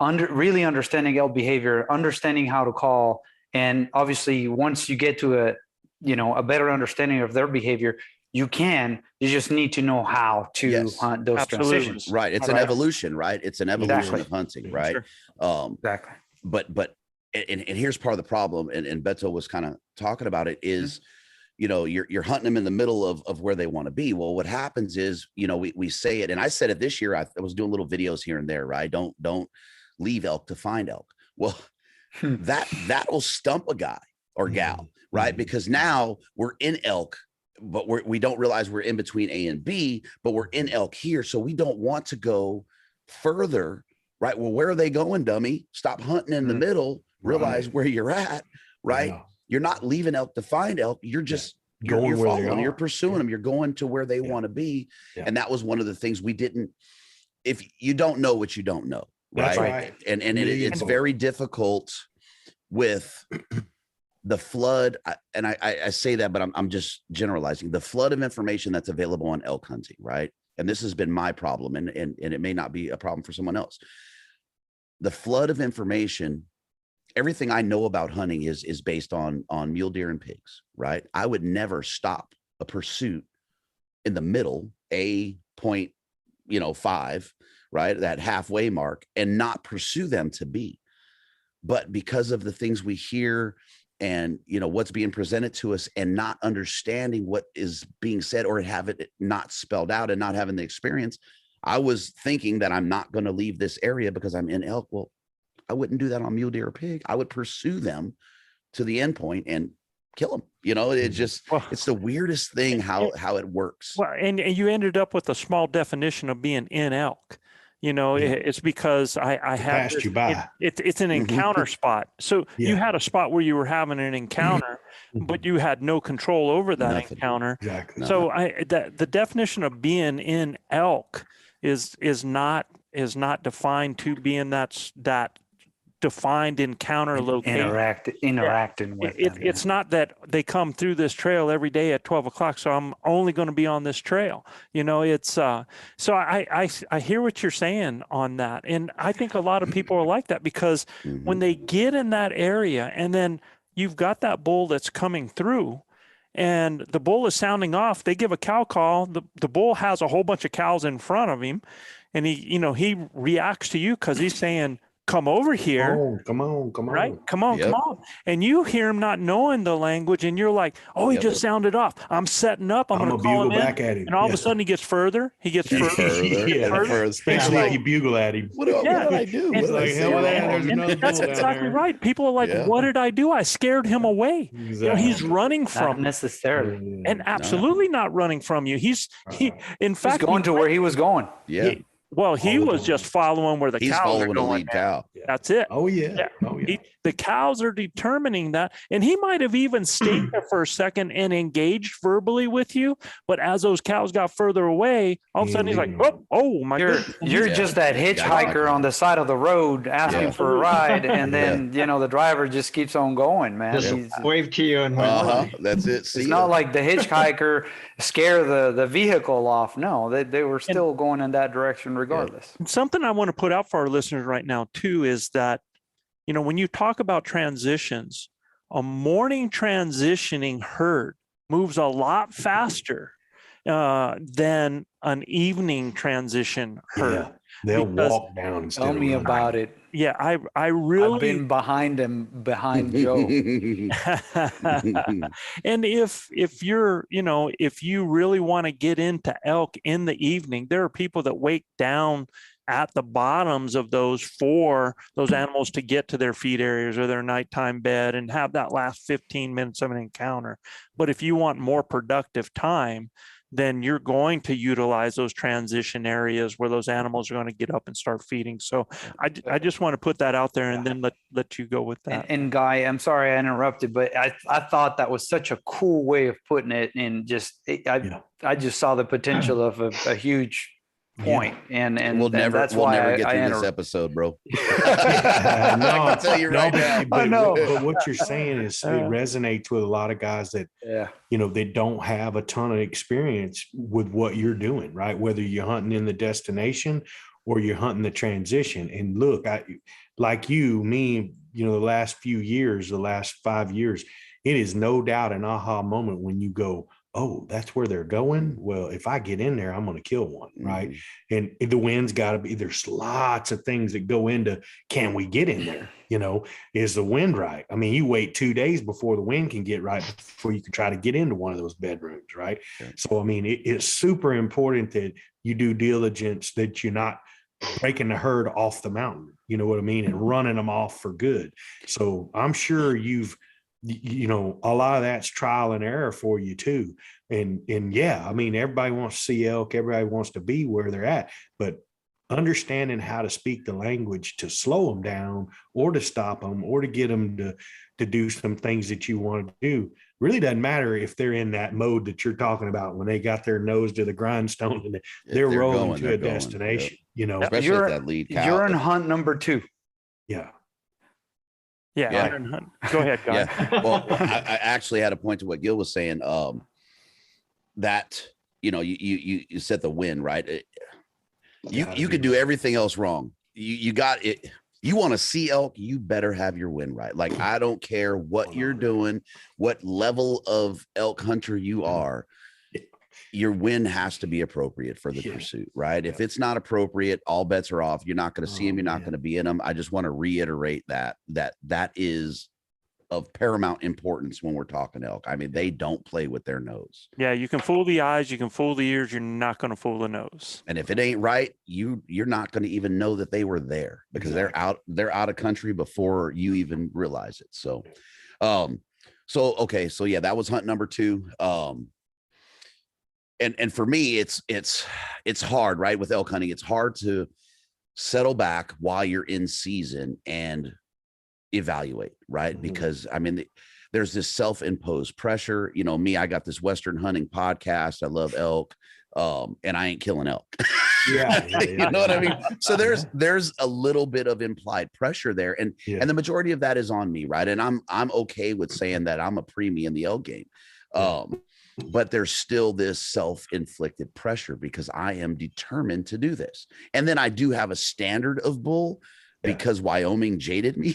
really understanding elk behavior, understanding how to call, and obviously once you get to a better understanding of their behavior, you just need to know how to hunt those transitions. Right. It's an evolution, right? It's an evolution of hunting, right? Sure. Exactly. But here's part of the problem, and Beto was kind of talking about it, is you're hunting them in the middle of where they want to be. Well, what happens is, we say it, and I said it this year. I was doing little videos here and there, right? Don't leave elk to find elk. Well, that will stump a guy or gal, right? Because now we're in elk but we don't realize we're in between A and B, but we're in elk here. So we don't want to go further, right? Well, where are they going, dummy? Stop hunting in the middle, realize where you're at, right? Yeah. You're not leaving elk to find elk. You're just Going you're where they following them, you're are. pursuing Yeah. them, you're going to where they Yeah. want to be. Yeah. And that was one of the things we didn't, if you don't know what you don't know, That's right? right. And Really it's important. very difficult with the flood. And I say that, but I'm just generalizing the flood of information that's available on elk hunting, right? And this has been my problem, and it may not be a problem for someone else. The flood of information, everything I know about hunting is based on mule deer and pigs, right? I would never stop a pursuit in the middle, a point, 5, right? That halfway mark, and not pursue them to B. But because of the things we hear and, what's being presented to us and not understanding what is being said or have it not spelled out and not having the experience, I was thinking that I'm not going to leave this area because I'm in elk. Well, I wouldn't do that on mule deer or pig. I would pursue them to the end point and kill them. It just, it's the weirdest thing how it works. Well, and you ended up with a small definition of being in elk. It's because I had passed you by. It's an encounter spot. So you Yeah. had a spot where you were having an encounter, but you had no control over that Nothing. encounter. Exactly. So the definition of being in elk is not defined to being that defined encounter location. Interacting with them. It's not that they come through this trail every day at 12 o'clock, so I'm only going to be on this trail. It's so I hear what you're saying on that, and I think a lot of people are like that because when they get in that area, and then you've got that bull that's coming through, and the bull is sounding off. They give a cow call. The bull has a whole bunch of cows in front of him, and he reacts to you because he's saying, come over here. Come on. Right? Come on. Yep. And you hear him not knowing the language, and you're like, oh, he just sounded off. I'm setting up. I'm going to call him bugle in. back at him. And all of a sudden he gets further. Yeah. Especially if you bugle at him. What did I do? And- What did I like, say hell with that, wrong? there's another That's bull down exactly there. right. People are like, Yeah. what did I do? I scared him away. Exactly. He's running Not from me. necessarily. And absolutely not running from you. He in He's fact, going to where he was going. Yeah. he All the was time. just following where the He's cows are following a going. lead cow. That's it. Oh yeah. Yeah. Oh yeah. The cows are determining that, and he might have even stayed there for a second and engaged verbally with you. But as those cows got further away, all of a sudden he's like, "Oh my You're goodness!" you're Yeah. just that hitchhiker on the side of the road asking Yeah. for a ride, and then the driver just keeps on going, man. Just He's- wave to you and went. That's it. See It's ya. not like the hitchhiker scare the vehicle off. No, they were still going in that direction regardless. Something I want to put out for our listeners right now too is that, when you talk about transitions, a morning transitioning herd moves a lot faster than an evening transition herd. Yeah. They'll Because- walk down instead Tell of me running. about it. Yeah, I I've really been behind him, behind Joe. and if you're if you really want to get into elk in the evening, there are people that wake down at the bottoms of those for those animals to get to their feed areas or their nighttime bed and have that last 15 minutes of an encounter. But if you want more productive time, then you're going to utilize those transition areas where those animals are going to get up and start feeding. So I just want to put that out there and then let you go with that. And Guy, I'm sorry I interrupted, but I thought that was such a cool way of putting it, and I just saw the potential of a huge point, and we'll never that's we'll why never get I through this interrupted. episode, bro. I can tell you right now. But what you're saying is it resonates with a lot of guys that Yeah. they don't have a ton of experience with what you're doing, right? Whether you're hunting in the destination or you're hunting the transition. And look, me, the last few years, the last 5 years, it is no doubt an aha moment when you go, oh, that's where they're going. Well, if I get in there, I'm going to kill one, right? And the wind's got to be, there's lots of things that go into, can we get in there? Is the wind right? I mean, you wait 2 days before the wind can get right before you can try to get into one of those bedrooms, right? Sure. So, I mean, it's super important that you do diligence, that you're not breaking the herd off the mountain, you know what I mean? And running them off for good. So I'm sure you've you know, a lot of that's trial and error for you too. And yeah, I mean, everybody wants to see elk, everybody wants to be where they're at, but understanding how to speak the language to slow them down or to stop them or to get them to do some things that you want to do really doesn't matter if they're in that mode that you're talking about when they got their nose to the grindstone and they're rolling going, to they're a going. destination, you know. Especially if that lead cow. You're in hunt number 2. Yeah. Yeah. Yeah. Go ahead, guys. Yeah. Well, I actually had a point to what Gil was saying. That, you know, you set the win, right? You could do everything else wrong. You got it. You want to see elk, you better have your win right. Like, I don't care what you're doing, what level of elk hunter you are, your win has to be appropriate for the pursuit, right? If it's not appropriate, all bets are off. You're not going to see them. You're not going to be in them. I just want to reiterate that is of paramount importance when we're talking elk. I mean, they don't play with their nose. Yeah, you can fool the eyes, you can fool the ears, you're not going to fool the nose. And if it ain't right, you're not going to even know that they were there because they're out of country before you even realize it. So okay, so yeah, that was hunt number 2. And for me, it's hard, right? With elk hunting, it's hard to settle back while you're in season and evaluate, right? Because I mean, there's this self-imposed pressure. You know, me, I got this Western hunting podcast. I love elk, and I ain't killing elk. Yeah. You know what I mean? So there's a little bit of implied pressure there, and the majority of that is on me, right? And I'm okay with saying that I'm a preemie in the elk game. But there's still this self-inflicted pressure because I am determined to do this. And then I do have a standard of bull because Wyoming jaded me.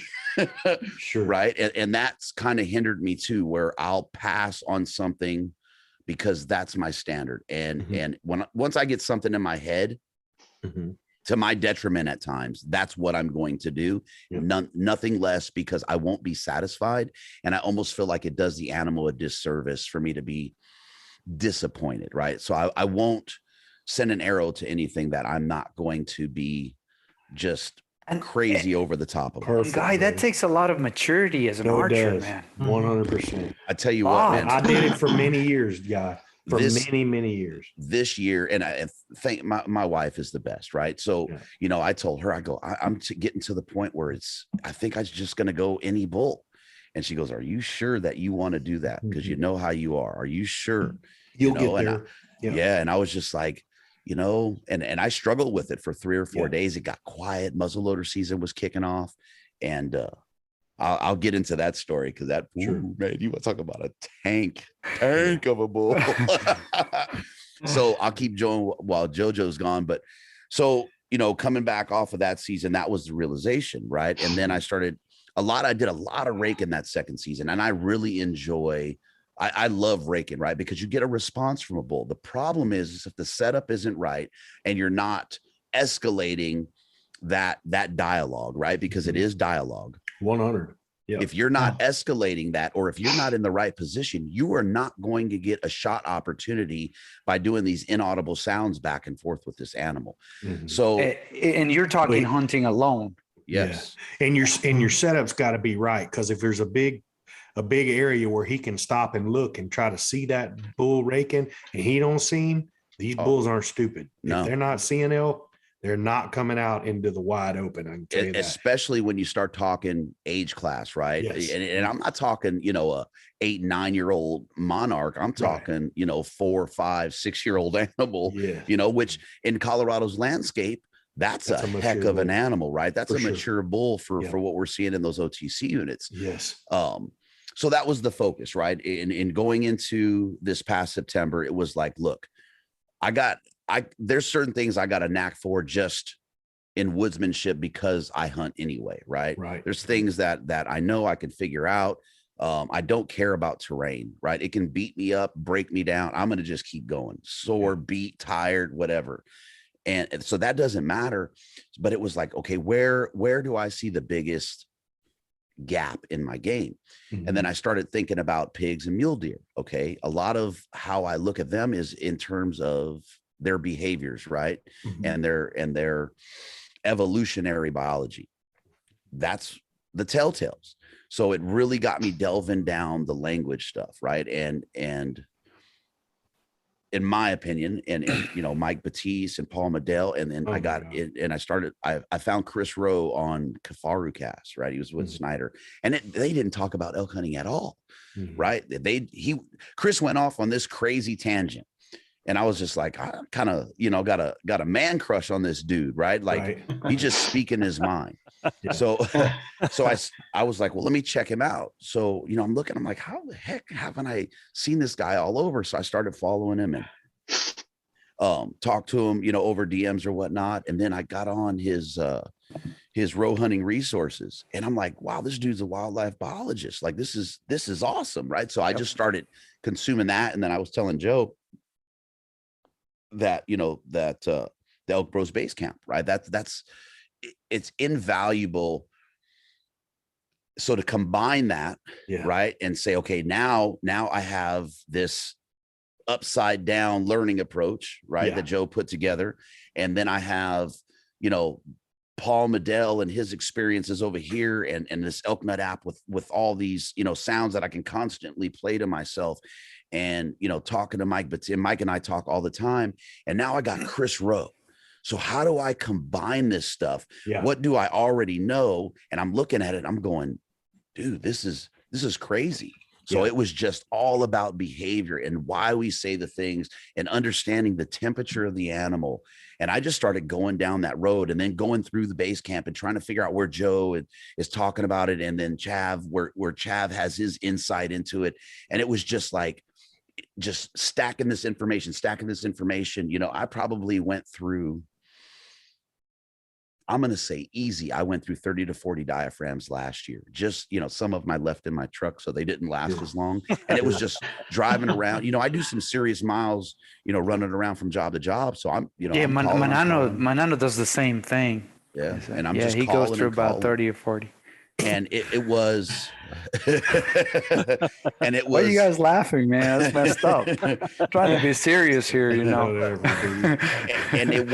Sure. Right. And that's kind of hindered me too, where I'll pass on something because that's my standard. And once I get something in my head, to my detriment at times, that's what I'm going to do. Nothing less, because I won't be satisfied. And I almost feel like it does the animal a disservice for me to be disappointed. Right. So I won't send an arrow to anything that I'm not going to be just crazy over the top of. Perfect, Guy, that takes a lot of maturity as an archer, man. 100%. I tell you what, man. I did it for many years, guy. For many years. This year, and I think my wife is the best, right? So, you know, I told her, I go, I'm getting to the point where I think I'm just going to go any bull. And she goes, are you sure that you want to do that? Because you know how you are. Are you sure? You'll get there. Yeah. And I was just like, you know, and I struggled with it for 3 or 4 days. It got quiet. Muzzleloader season was kicking off. And I'll get into that story because man, you want to talk about a tank of a bull. So I'll keep going while JoJo's gone. But so, you know, coming back off of that season, that was the realization, right? And then I did a lot of raking that second season, and I really enjoy. I love raking, right? Because you get a response from a bull. The problem is if the setup isn't right and you're not escalating that dialogue, right? Because it is dialogue. 100. Yeah. If you're not escalating that, or if you're not in the right position, you are not going to get a shot opportunity by doing these inaudible sounds back and forth with this animal. So, and you're talking hunting alone. Yes. Yeah. And your setup's got to be right. Cause if there's a big area where he can stop and look and try to see that bull raking and he don't see him, these bulls aren't stupid. No. If they're not seeing elk, they're not coming out into the wide open. I can tell you that. Especially when you start talking age class, right? Yes. And I'm not talking, you know, a 8-9-year-old monarch. I'm talking, you know, 4, 5, 6-year-old animal, you know, which in Colorado's landscape, that's a heck of an animal, right? That's a mature bull for what we're seeing in those OTC units. Yes. So that was the focus, right? In going into this past September, it was like, look, there's certain things I got a knack for just in woodsmanship because I hunt anyway, right? Right. There's things that I know I can figure out. I don't care about terrain, right? It can beat me up, break me down. I'm going to just keep going, sore, beat, tired, whatever. And so that doesn't matter. But it was like, okay, where do I see the biggest gap in my game? And then I started thinking about pigs and mule deer. Okay. A lot of how I look at them is in terms of their behaviors, right? And their evolutionary biology. That's the telltales. So it really got me delving down the language stuff, right? And in my opinion, and you know, Mike Batiste and Paul Medell, and then I got it, and I found Chris Rowe on Kafaru Cast, right? He was with Snyder, and they didn't talk about elk hunting at all, right? Chris went off on this crazy tangent. And I was just like, I kind of, you know, got a man crush on this dude, right? Like he just speaking his mind. Yeah. So I was like, well, let me check him out. So, you know, I'm looking, I'm like, how the heck haven't I seen this guy all over? So I started following him and talked to him, you know, over DMs or whatnot. And then I got on his row hunting resources, and I'm like, wow, this dude's a wildlife biologist. Like this is awesome, right? So I just started consuming that. And then I was telling Joe that, you know, that the ElkBros base camp, right? It's invaluable. So to combine that, right, and say, okay, now I have this upside down learning approach, right, that Joe put together, and then I have, you know, Paul Medell and his experiences over here, and this Elk Nut app with all these, you know, sounds that I can constantly play to myself. And, you know, talking to Mike, but Mike and I talk all the time. And now I got Chris Rowe. So how do I combine this stuff? Yeah. What do I already know? And I'm looking at it, I'm going, dude, this is crazy. So it was just all about behavior and why we say the things and understanding the temperature of the animal. And I just started going down that road, and then going through the base camp and trying to figure out where Joe is talking about it. And then Chav, where Chav has his insight into it. And it was just like, just stacking this information. You know, I probably went through, I'm going to say easy, I went through 30 to 40 diaphragms last year. Just, you know, some of them I left in my truck, so they didn't last as long. And it was just driving around. You know, I do some serious miles, you know, running around from job to job. So I'm, you know, Manano does the same thing. Yeah. And I'm just he goes through about 30 or 40. And it was and it was. Why are you guys laughing, man? That's messed up. I'm trying to be serious here, you know. And it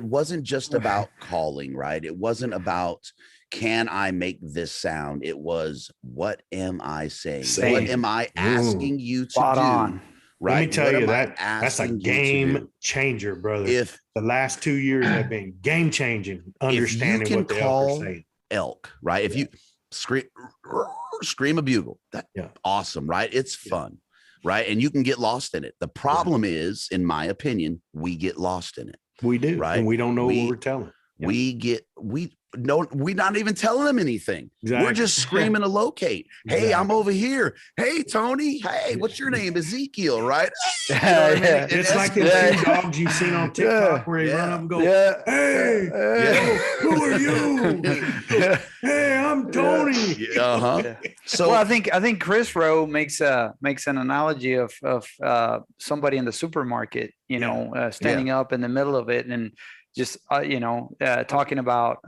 wasn't just about calling, right? It wasn't about, can I make this sound? It was, what am I saying? What am I asking you to do? On. Right. Let me tell you, that's a game changer, brother. If the last 2 years have been game changing, understanding what the elk are saying. Elk, right? If you scream a bugle, that's awesome, right? It's fun, right? And you can get lost in it. The problem is, in my opinion, we get lost in it. We do, right? And we don't know what we're telling. We're not even telling them anything. Exactly. We're just screaming to locate. Hey, I'm over here. Hey, Tony. Hey, what's your name? Ezekiel, right? You know what I mean? It's like the two dogs you've seen on TikTok where they run up and go, hey, who are you? Hey, I'm Tony. So I think Chris Rowe makes an analogy of somebody in the supermarket, you know, standing up in the middle of it and just talking about talking about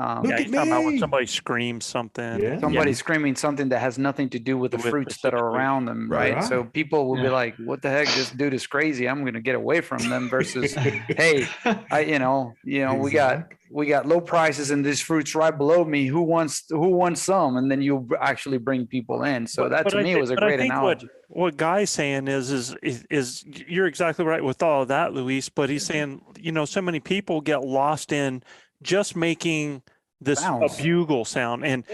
when somebody screams something, screaming something that has nothing to do with the fruits that are around them, right? So people will be like, what the heck, this dude is crazy, I'm going to get away from them, versus hey, we got low prices and these fruits right below me, who wants some? And then you actually bring people in. So that to me was a great analogy. What Guy's saying is you're exactly right with all of that, Luis, but he's saying, you know, so many people get lost in just making this a bugle sound, and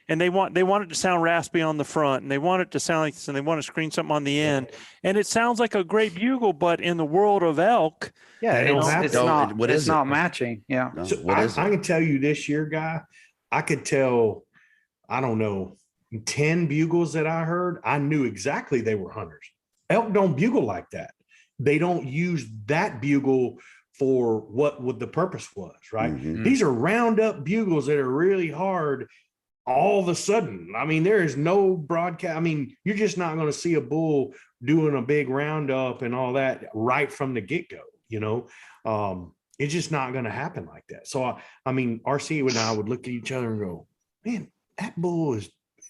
they want it to sound raspy on the front, and they want it to sound like this, and they want to scream something on the end, and it sounds like a great bugle, but in the world of elk, it's not matching. So I can tell you this year, Guy, I could tell, I don't know, 10 bugles that I heard, I knew exactly they were hunters. Elk don't bugle like that. They don't use that bugle for what the purpose was, right? Mm-hmm. These are roundup bugles that are really hard all of a sudden. I mean, there is no broadcast. I mean, you're just not going to see a bull doing a big roundup and all that right from the get-go, you know? It's just not going to happen like that. So, I mean, RC and I would look at each other and go, man, that bull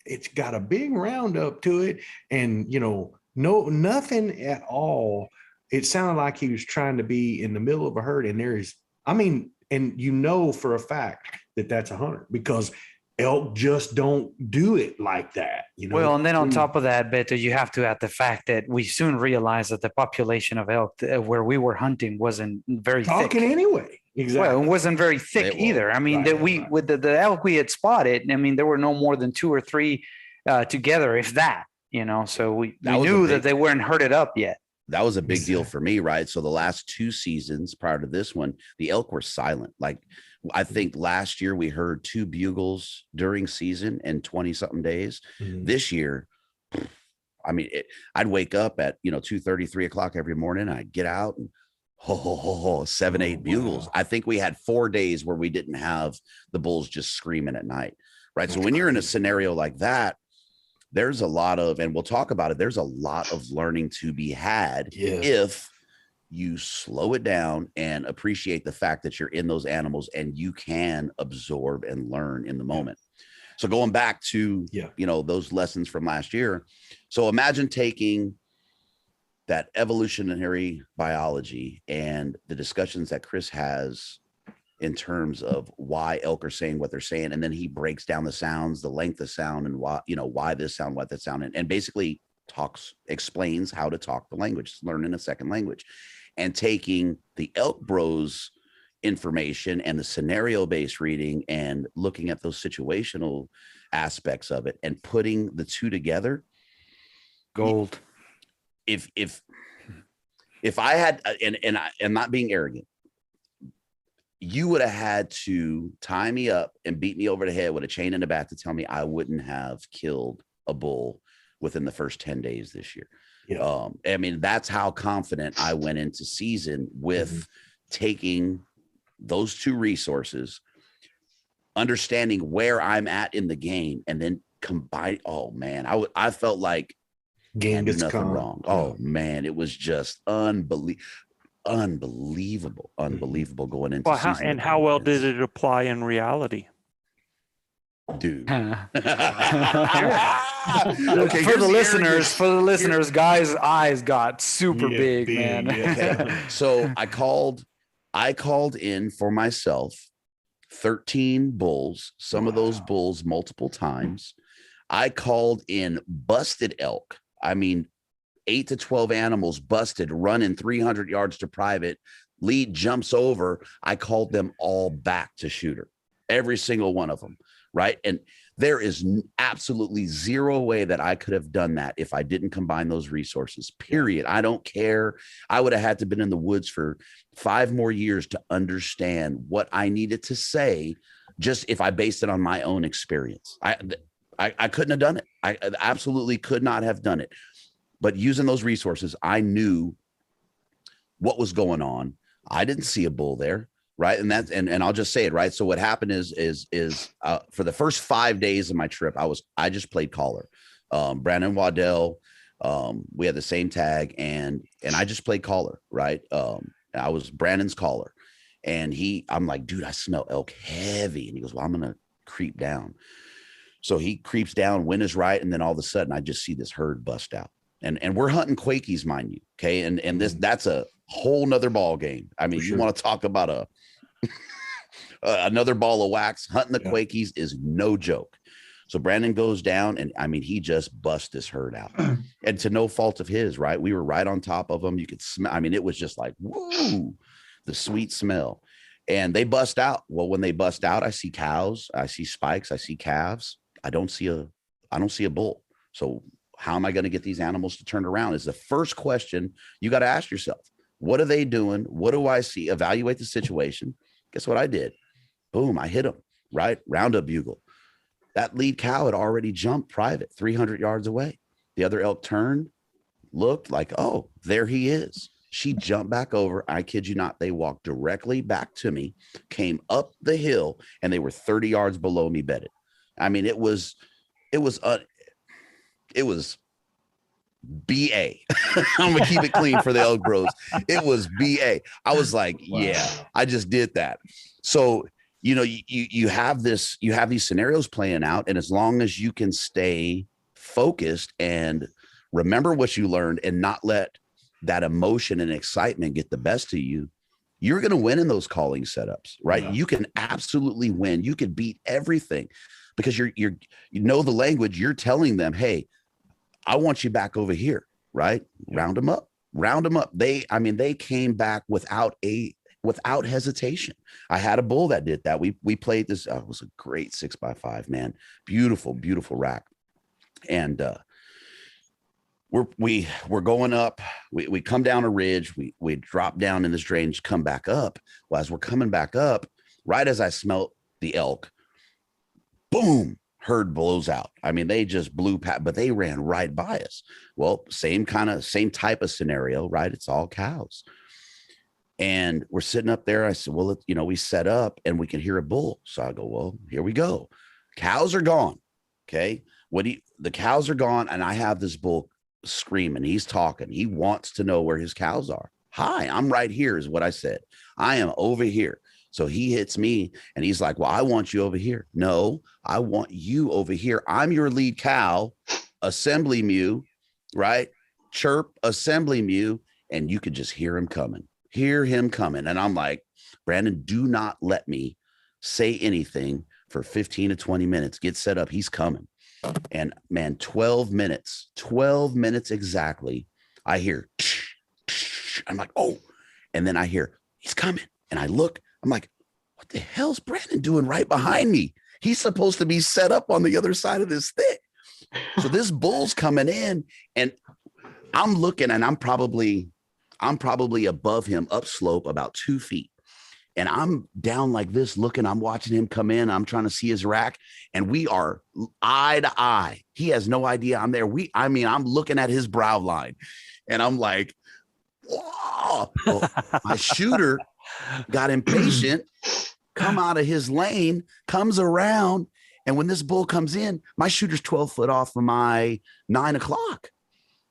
it's got a big roundup to it, and, you know, nothing at all. It sounded like he was trying to be in the middle of a herd, and and you know for a fact that that's a hunter, because elk just don't do it like that. Well, and then on top of that, Beto, you have to add the fact that we soon realized that the population of elk where we were hunting wasn't very talking thick. anyway. Exactly. Well, it wasn't very thick either. I mean, with the elk we had spotted, I mean, there were no more than 2 or 3 together, if that, so we knew that they weren't herded up yet. That was a big deal for me, right? So the last 2 seasons prior to this one, the elk were silent. Like, I think last year we heard 2 bugles during season and 20 something days. Mhm. This year, I mean, I'd wake up at 2:30, 3 o'clock every morning. I'd get out and 7, 8 bugles. Wow. I think we had 4 days where we didn't have the bulls just screaming at night, right? So when you're in a scenario like that, there's a lot of, and we'll talk about it, there's a lot of learning to be had if you slow it down and appreciate the fact that you're in those animals and you can absorb and learn in the moment. So going back to, those lessons from last year. So imagine taking that evolutionary biology and the discussions that Chris has in terms of why elk are saying what they're saying. And then he breaks down the sounds, the length of sound, and why this sound, what that sound, and basically explains how to talk the language, learning a second language. And taking the ElkBros information and the scenario-based reading and looking at those situational aspects of it and putting the two together. Gold. If I had, and I'm not being arrogant, you would have had to tie me up and beat me over the head with a chain and a bat to tell me I wouldn't have killed a bull within the first 10 days this year. Yeah. I mean, that's how confident I went into season with taking those 2 resources, understanding where I'm at in the game, and then combine. Oh man, I felt like game gets nothing calm. wrong. Oh man, it was just unbelievable going into season. How well did it apply in reality? Dude. Okay, For the listeners, guys' eyes got super big, man. Okay. So I called in for myself 13 bulls, some of those bulls multiple times. I called in busted elk. I mean, 8 to 12 animals busted, running 300 yards to private. Lead jumps over. I called them all back to shooter, every single one of them. Right. And there is absolutely zero way that I could have done that if I didn't combine those resources, period. I don't care. I would have had to been in the woods for 5 more years to understand what I needed to say, just if I based it on my own experience. I couldn't have done it. I absolutely could not have done it. But using those resources, I knew what was going on. I didn't see a bull there. Right. And that's, and I'll just say it, right. So what happened is for the first 5 days of my trip, I just played caller. Brandon Waddell, we had the same tag and I just played caller. Right. I was Brandon's caller and I'm like, dude, I smell elk heavy. And he goes, well, I'm going to creep down. So he creeps down, wind is right. And then all of a sudden I just see this herd bust out and we're hunting Quakies, mind you. Okay. And that's a whole nother ball game. I mean, you want to talk about another ball of wax. Hunting the Quakies is no joke. So Brandon goes down and I mean, he just bust this herd out and to no fault of his, right? We were right on top of them. You could smell, I mean, it was just like, woo, the sweet smell. And they bust out. Well, when they bust out, I see cows, I see spikes, I see calves. I don't see a bull. So how am I going to get these animals to turn around is the first question you got to ask yourself. What are they doing? What do I see? Evaluate the situation. Guess what I did? Boom, I hit them, right? Roundup bugle. That lead cow had already jumped private 300 yards away. The other elk turned, looked like, oh, there he is. She jumped back over. I kid you not. They walked directly back to me, came up the hill, and they were 30 yards below me bedded. I mean, it was BA. I'm gonna keep it clean for the ElkBros. It was BA. I was like, yeah, I just did that. So, you have these scenarios playing out, and as long as you can stay focused and remember what you learned and not let that emotion and excitement get the best of you, you're going to win in those calling setups, right? Yeah. You can absolutely win. You could beat everything because you know the language. You're telling them, hey, I want you back over here, right? Yeah. Round them up. They came back without hesitation. I had a bull that did that. We played this. It was a great 6x5, man. Beautiful, beautiful rack. And we're going up. We come down a ridge. We drop down in this drainage, come back up. Well, as we're coming back up, right as I smelt the elk, boom, herd blows out. I mean, they just blew past, but they ran right by us. Well, same type of scenario, right? It's all cows. And we're sitting up there. I said, well, we set up and we can hear a bull. So I go, well, here we go. Cows are gone. Okay. The cows are gone. And I have this bull screaming. He's talking. He wants to know where his cows are. Hi, I'm right here is what I said. I am over here. So he hits me and he's like, well, I want you over here. No, I want you over here. I'm your lead cow, assembly mew, right? Chirp, assembly mew. And you could just hear him coming. And I'm like, Brandon, do not let me say anything for 15 to 20 minutes. Get set up. He's coming. And man, 12 minutes exactly. I hear, I'm like, oh, and then I hear he's coming. And I look, I'm like, what the hell's Brandon doing right behind me? He's supposed to be set up on the other side of this thing. So this bull's coming in and I'm looking and I'm probably above him upslope about 2 feet. And I'm down like this looking, I'm watching him come in. I'm trying to see his rack and we are eye to eye. He has no idea I'm there. I'm looking at his brow line and I'm like, whoa. Well, my shooter got impatient, come out of his lane, comes around. And when this bull comes in, my shooter's 12 foot off of my 9 o'clock.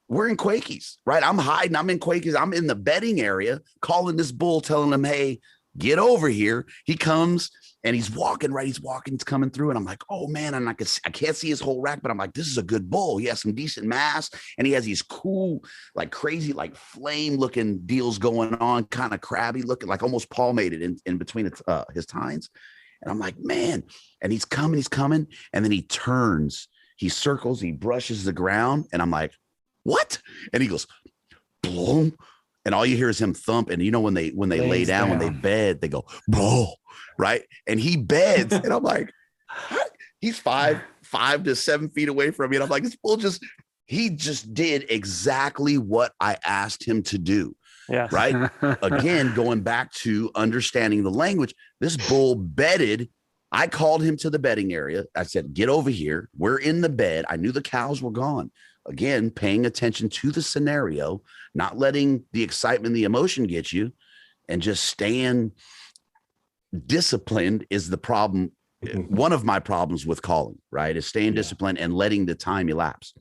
We're in Quakies, right? I'm hiding. I'm in Quakies. I'm in the bedding area calling this bull, telling him, hey, get over here. He comes and he's walking, right? He's coming through. And I'm like, oh man. And I can't see his whole rack, but I'm like, this is a good bull. He has some decent mass and he has these cool, like crazy, like flame looking deals going on, kind of crabby looking, like almost palmated in between his tines. And I'm like, man, and he's coming. And then he turns, he circles, he brushes the ground. And I'm like, what? And he goes, boom. And all you hear is him thump. And when they lay down, when they bed, they go, boom, right? And he beds. And I'm like, what? He's 5 to 7 feet away from me. And I'm like, this bull he just did exactly what I asked him to do. Yeah. Right. Again, going back to understanding the language, this bull bedded. I called him to the bedding area. I said, get over here. We're in the bed. I knew the cows were gone. Again, paying attention to the scenario, not letting the excitement, the emotion get you, and just staying disciplined is the problem. One of my problems with calling, right, is staying disciplined and letting the time elapse.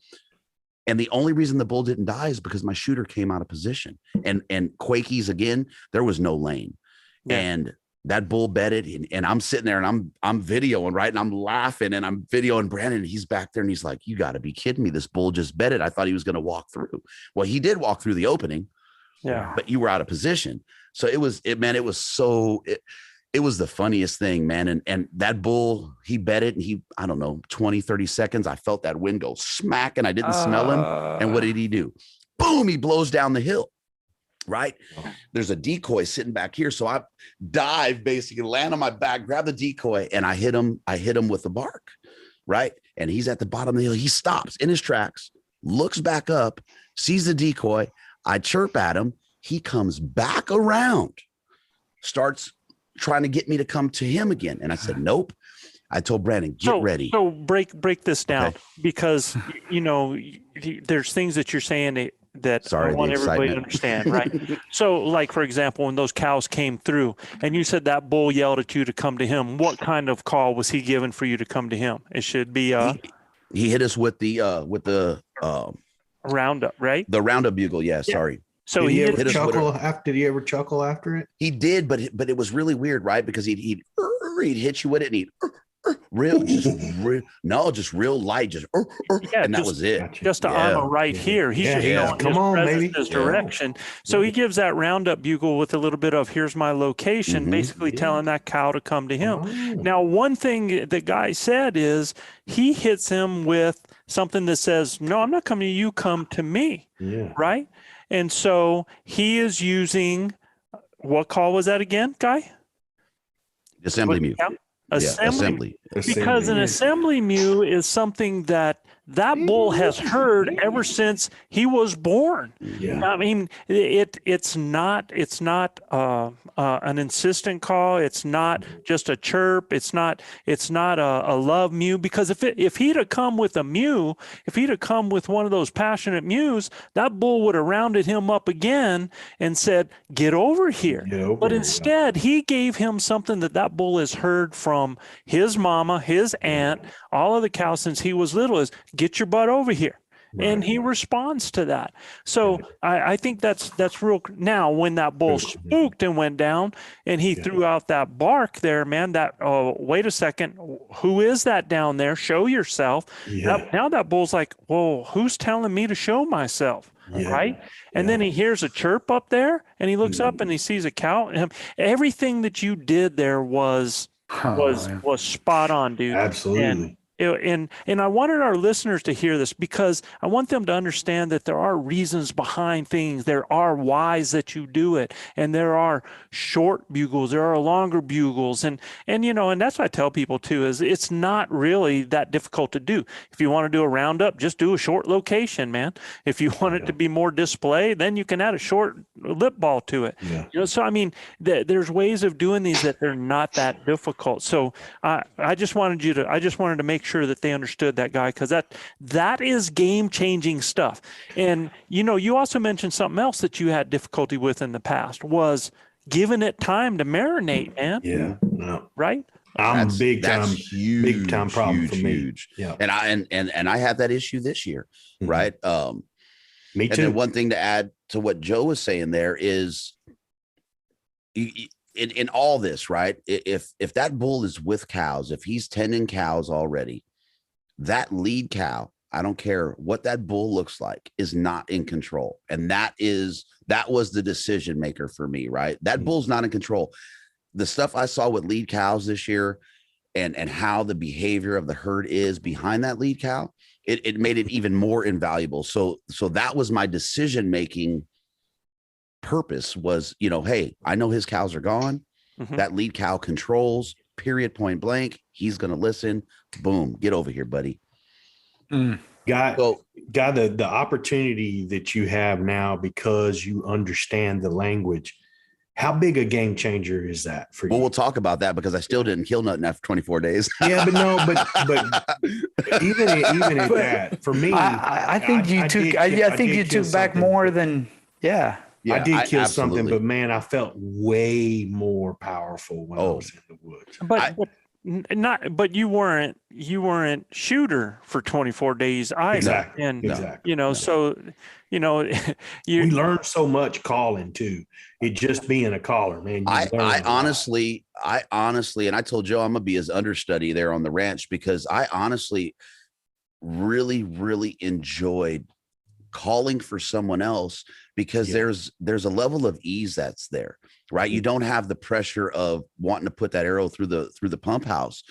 And the only reason the bull didn't die is because my shooter came out of position. And Quakies, again, there was no lane. Yeah. And that bull bedded and I'm sitting there and I'm videoing, right? And I'm laughing and I'm videoing Brandon. And he's back there and he's like, you got to be kidding me. This bull just bedded. I thought he was going to walk through. Well, he did walk through the opening, but you were out of position. So it was the funniest thing, man. And that bull, he bedded and I don't know, 20, 30 seconds. I felt that wind go smack and I didn't smell him. And what did he do? Boom, he blows down the hill. Right. There's a decoy sitting back here. So I dive, basically land on my back, grab the decoy and I hit him with the bark. Right. And he's at the bottom of the hill. He stops in his tracks, looks back up, sees the decoy. I chirp at him. He comes back around, starts trying to get me to come to him again. And I said, nope. I told Brandon, get ready. So break this down because, there's things that you're saying that I want everybody to understand, right? So like, for example, when those cows came through and you said that bull yelled at you to come to him, what kind of call was he given for you to come to him? It should be, he hit us with the roundup, right? The roundup bugle. Yeah. Sorry. So did he ever chuckle after it? He did, but it was really weird, right? Because he'd hit you with it and real, just real light, Yeah, and that just was it. Gotcha. just a, Yeah. I'm a right here. He's just Yeah. showing Come his on, presence, baby. his Yeah. direction. So he gives that roundup bugle with a little bit of "here's my location," Mhm. basically telling that cow to come to him. Oh. Now, one thing the guy said is he hits him with something that says, "No, I'm not coming to you. Come to me." Yeah. Right? And so he is using what call was that again, Guy? Assembly mew. Yeah. Assembly. Because an assembly mew is something that bull has heard ever since he was born. Yeah. I mean, it's not an insistent call. It's not just a chirp. It's not a love mew. Because if he'd have come with a mew, if he'd have come with one of those passionate mews, that bull would have rounded him up again and said, "Get over here." Get over But here, instead, he gave him something that bull has heard from his mama, his aunt, all of the cows since he was little is, "Get your butt over here." And he responds to that. So I think that's real. Now, when that bull spooked and went down and he threw out that bark there, man, wait a second, who is that down there? Show yourself. Yeah. Now that bull's like, whoa, who's telling me to show myself? Yeah. Right. And then he hears a chirp up there and he looks up and he sees a cow. And everything that you did there was spot on, dude. Absolutely. And I wanted our listeners to hear this because I want them to understand that there are reasons behind things. There are whys that you do it, and there are short bugles, there are longer bugles, and that's what I tell people too, is it's not really that difficult to do. If you want to do a roundup, just do a short location, man. If you want it to be more display, then you can add a short lip ball to it. Yeah. So I mean, there's ways of doing these that they're not that difficult. So I just wanted to make sure that they understood that, guy, because that is game-changing stuff. And you also mentioned something else that you had difficulty with in the past was giving it time to marinate, man. Yeah. No. Right? I'm big time problem for me. Huge. Yeah. And I had that issue this year, right? Me and too. then one thing to add to what Joe was saying there is in all this, right? If that bull is with cows, if he's tending cows already, that lead cow, I don't care what that bull looks like, is not in control. And that was the decision maker for me, right? That bull's not in control. The stuff I saw with lead cows this year and how the behavior of the herd is behind that lead cow, it made it even more invaluable. So that was my decision making purpose was, hey, I know his cows are gone. That lead cow controls, period, point blank. He's going to listen. Boom. Get over here, buddy. Got the opportunity that you have now because you understand the language. How big a game changer is that for you? Well, we'll talk about that because I still didn't kill nothing after 24 days. Yeah, but even at that, for me, I think you took back more than I did kill something, absolutely. but man, I felt way more powerful when I was in the woods. But you weren't shooter for 24 days either. Exactly. And exactly. so we learned so much calling too. It just being a caller, man. I honestly, and I told Joe I'm gonna be his understudy there on the ranch because I honestly really, really enjoyed calling for someone else because there's a level of ease that's there, right? You don't have the pressure of wanting to put that arrow through the pump house.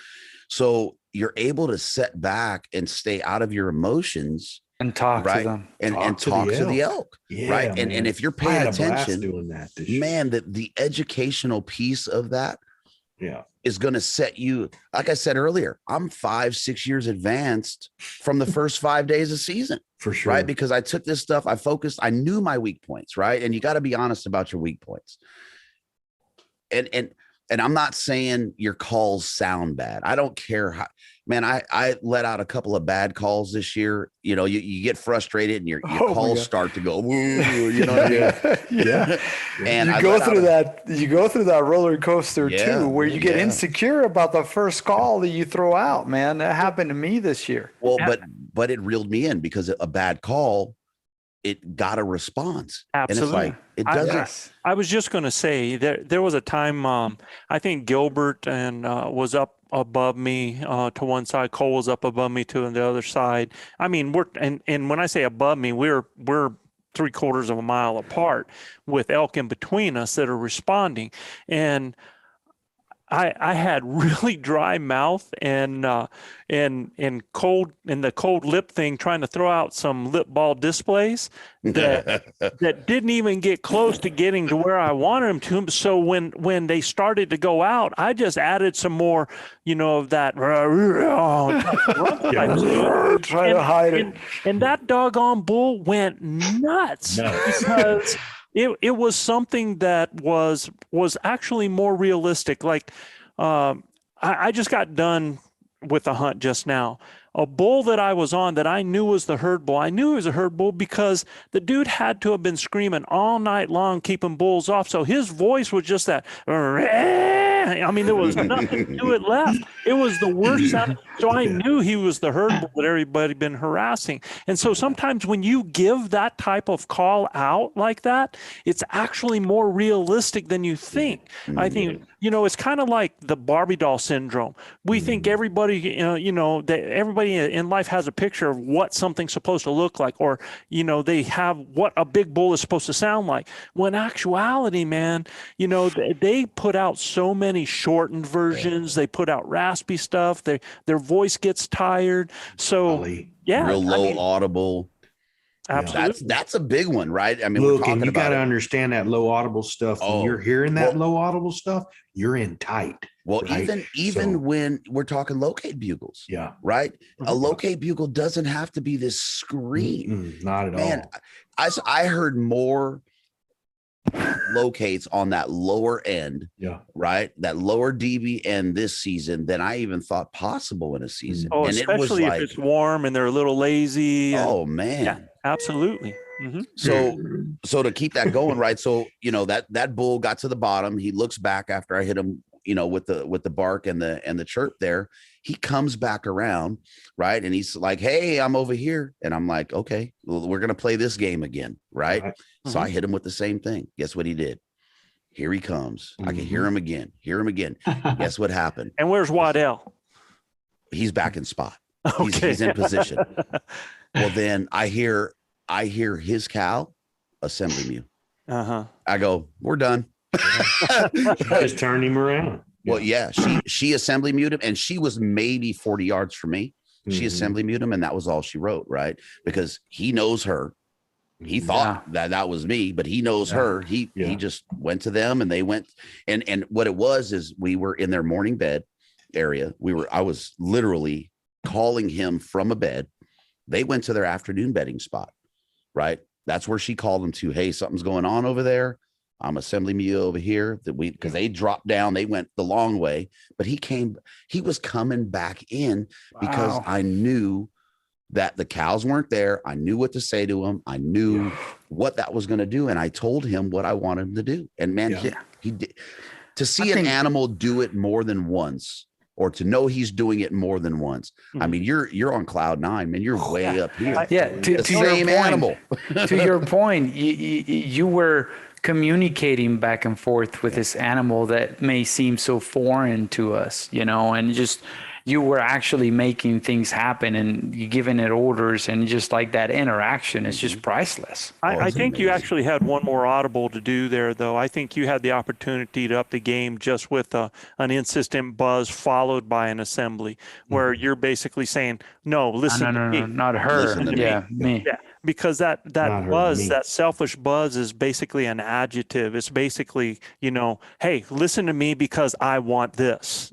So you're able to set back and stay out of your emotions and talk to them and talk to the elk. Yeah, right. And if you're paying attention, doing that man, the educational piece of that is going to set you, like I said earlier, I'm 5-6 years advanced from the first 5 days of season. For sure. Right. Because I took this stuff, I focused, I knew my weak points, right? And you got to be honest about your weak points. And I'm not saying your calls sound bad. I don't care how, man, I let out a couple of bad calls this year. You get frustrated and your calls start to go, woo, you know what I mean? Yeah. And you go through that roller coaster too, where you get insecure about the first call that you throw out, man. That happened to me this year. Well, but it reeled me in because a bad call, it got a response. Absolutely. And it's like, it doesn't. I was just going to say there was a time, I think Gilbert and was up above me to one side. Cole was up above me to the other side. I mean, and when I say above me, we're 3/4 of a mile apart with elk in between us that are responding. And I had really dry mouth and cold and the cold lip thing, trying to throw out some lip ball displays that didn't even get close to getting to where I wanted them to. So when they started to go out, I just added some more, of that. Try to hide it. And that doggone bull went nuts because it was something that was actually more realistic. Like I just got done with a hunt just now. A bull that I was on that I knew was the herd bull. I knew he was a herd bull because the dude had to have been screaming all night long, keeping bulls off. So his voice was just that. I mean, there was nothing to it left. It was the worst sound. So I knew he was the herd bull that everybody had been harassing. And so sometimes when you give that type of call out like that, it's actually more realistic than you think. I think, it's kind of like the Barbie doll syndrome. We think everybody, that everybody in life has a picture of what something's supposed to look like, or, they have what a big bull is supposed to sound like. When in actuality, man, they put out so many shortened versions. They put out raspy stuff. Their voice gets tired. So yeah, real low audible. Absolutely. That's a big one, right? I mean, Look, we're talking and you about got to understand that low audible stuff. When you're hearing that low audible stuff, you're in tight. Well, right? even when we're talking locate bugles, right? A locate bugle doesn't have to be this scream. Not at Man, all. I heard more locates on that lower end, right? That lower dB end this season than I even thought possible in a season. Oh, and especially if it's warm and they're a little lazy. Oh man. Yeah, absolutely. So to keep that going, right? So, that bull got to the bottom. He looks back after I hit him, with the bark and the chirp there. He comes back around, right? And he's like, "Hey, I'm over here." And I'm like, "Okay, well, we're going to play this game again." Right. So I hit him with the same thing. Guess what he did? Here he comes. I can hear him again. Guess what happened? And where's Waddell? He's back in spot. Okay. He's in position. Well, then I hear his cow assembly mew. I go, "We're done." Just turned him around. Well, yeah, she assembly mewed him, and she was maybe 40 yards from me. She assembly mewed him, and that was all she wrote, right? Because he knows her. He thought that was me, but he knows her. He just went to them, and they went. And what it was is we were in their morning bed area. I was literally calling him from a bed. They went to their afternoon bedding spot, right? That's where she called them to. "Hey, something's going on over there. I'm assembly mew over here." Because they dropped down, they went the long way, but he was coming back in because I knew that the cows weren't there. I knew what to say to him. I knew what that was going to do. And I told him what I wanted him to do. And man, he did. To see an animal do it more than once, or to know he's doing it more than once. I mean, you're on cloud nine, man. You're way up here. To your point, animal. To your point, you were communicating back and forth with this animal that may seem so foreign to us, and just you were actually making things happen and you giving it orders, and just like that interaction is just priceless. I think you actually had one more audible to do there, though. I think you had the opportunity to up the game just with an insistent buzz followed by an assembly, where you're basically saying, "No, listen to me." Not her. Me. Yeah. Because that buzz, that selfish buzz, is basically an adjective. It's basically, "Hey, listen to me because I want this,"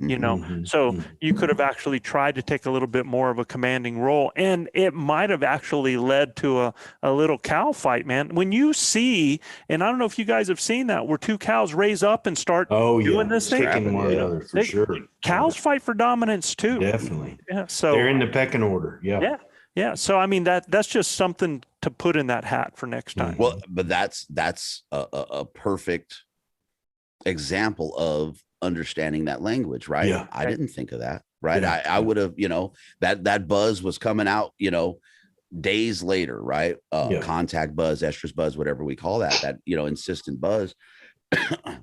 So you could have actually tried to take a little bit more of a commanding role, and it might have actually led to a little cow fight, man. When you see, and I don't know if you guys have seen that, where two cows raise up and start doing this thing. Sticking one another, for sure. Cows fight for dominance too. Definitely. Yeah. So they're in the pecking order. Yeah. Yeah. So, I mean, that's just something to put in that hat for next time. Well, but that's a perfect example of understanding that language, right? Yeah. I didn't think of that, right? Yeah. I would have, that buzz was coming out, days later, right? Contact buzz, estrus buzz, whatever we call that, insistent buzz.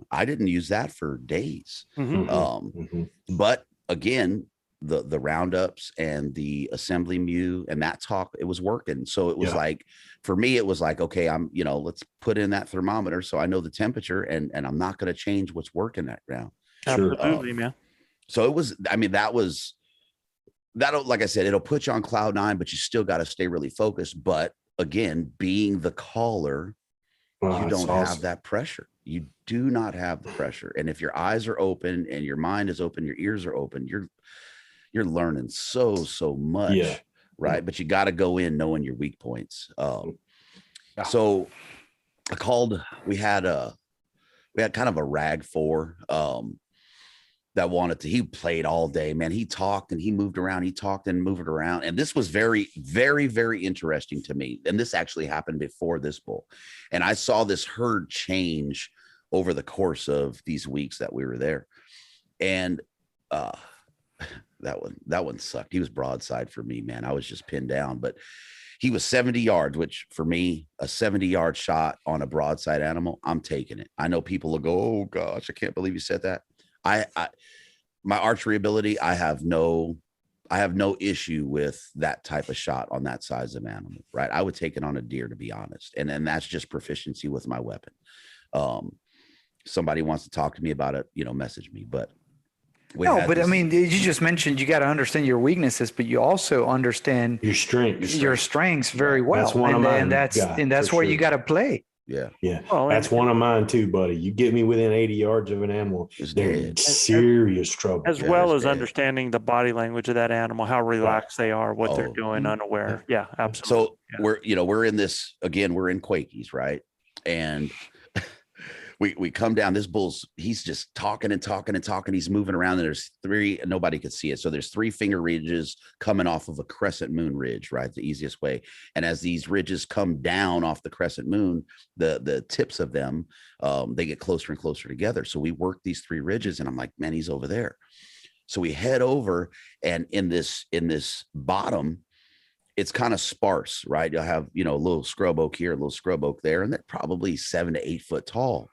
I didn't use that for days. But again, the roundups and the assembly mew and that talk, it was working. So it was like, for me, it was like, okay, let's put in that thermometer so I know the temperature, and I'm not going to change what's working right now. Sure. Absolutely, man. So it was, that'll, like I said, it'll put you on cloud nine, but you still got to stay really focused. But again, being the caller, you don't have that pressure. You do not have the pressure. And if your eyes are open and your mind is open, your ears are open, you're learning so much, right? But you got to go in knowing your weak points. So I called. We had kind of a rag 4 that wanted to. He played all day, man. He talked and he moved around. He talked and moved around, and this was very, very, very interesting to me. And this actually happened before this bull, and I saw this herd change over the course of these weeks that we were there, and that one sucked. He was broadside for me, man. I was just pinned down, but he was 70 yards, which for me, a 70-yard shot on a broadside animal, I'm taking it. I know people will go, oh gosh, I can't believe you said that. My archery ability, I have no issue with that type of shot on that size of animal, right? I would take it on a deer, to be honest. And then that's just proficiency with my weapon. Somebody wants to talk to me about it, message me, but no, but I mean, you just mentioned you got to understand your weaknesses, but you also understand your strengths very well. That's one of mine. And that's where you got to play. Yeah. Well, that's one of mine too, buddy. You get me within 80 yards of an animal, they're in serious trouble. As well as understanding the body language of that animal, how relaxed they are, what they're doing, unaware. Yeah, absolutely. So we're in this, again, we're in Quakies, right? And we come down, this bull's, he's just talking and talking and talking. He's moving around, and there's 3, and nobody could see it. So there's 3 finger ridges coming off of a crescent moon ridge, right? The easiest way. And as these ridges come down off the crescent moon, the tips of them, they get closer and closer together. So we work these 3 ridges, and I'm like, man, he's over there. So we head over, and in this bottom, it's kind of sparse, right? You'll have, a little scrub oak here, a little scrub oak there, and they're probably 7 to 8 foot tall.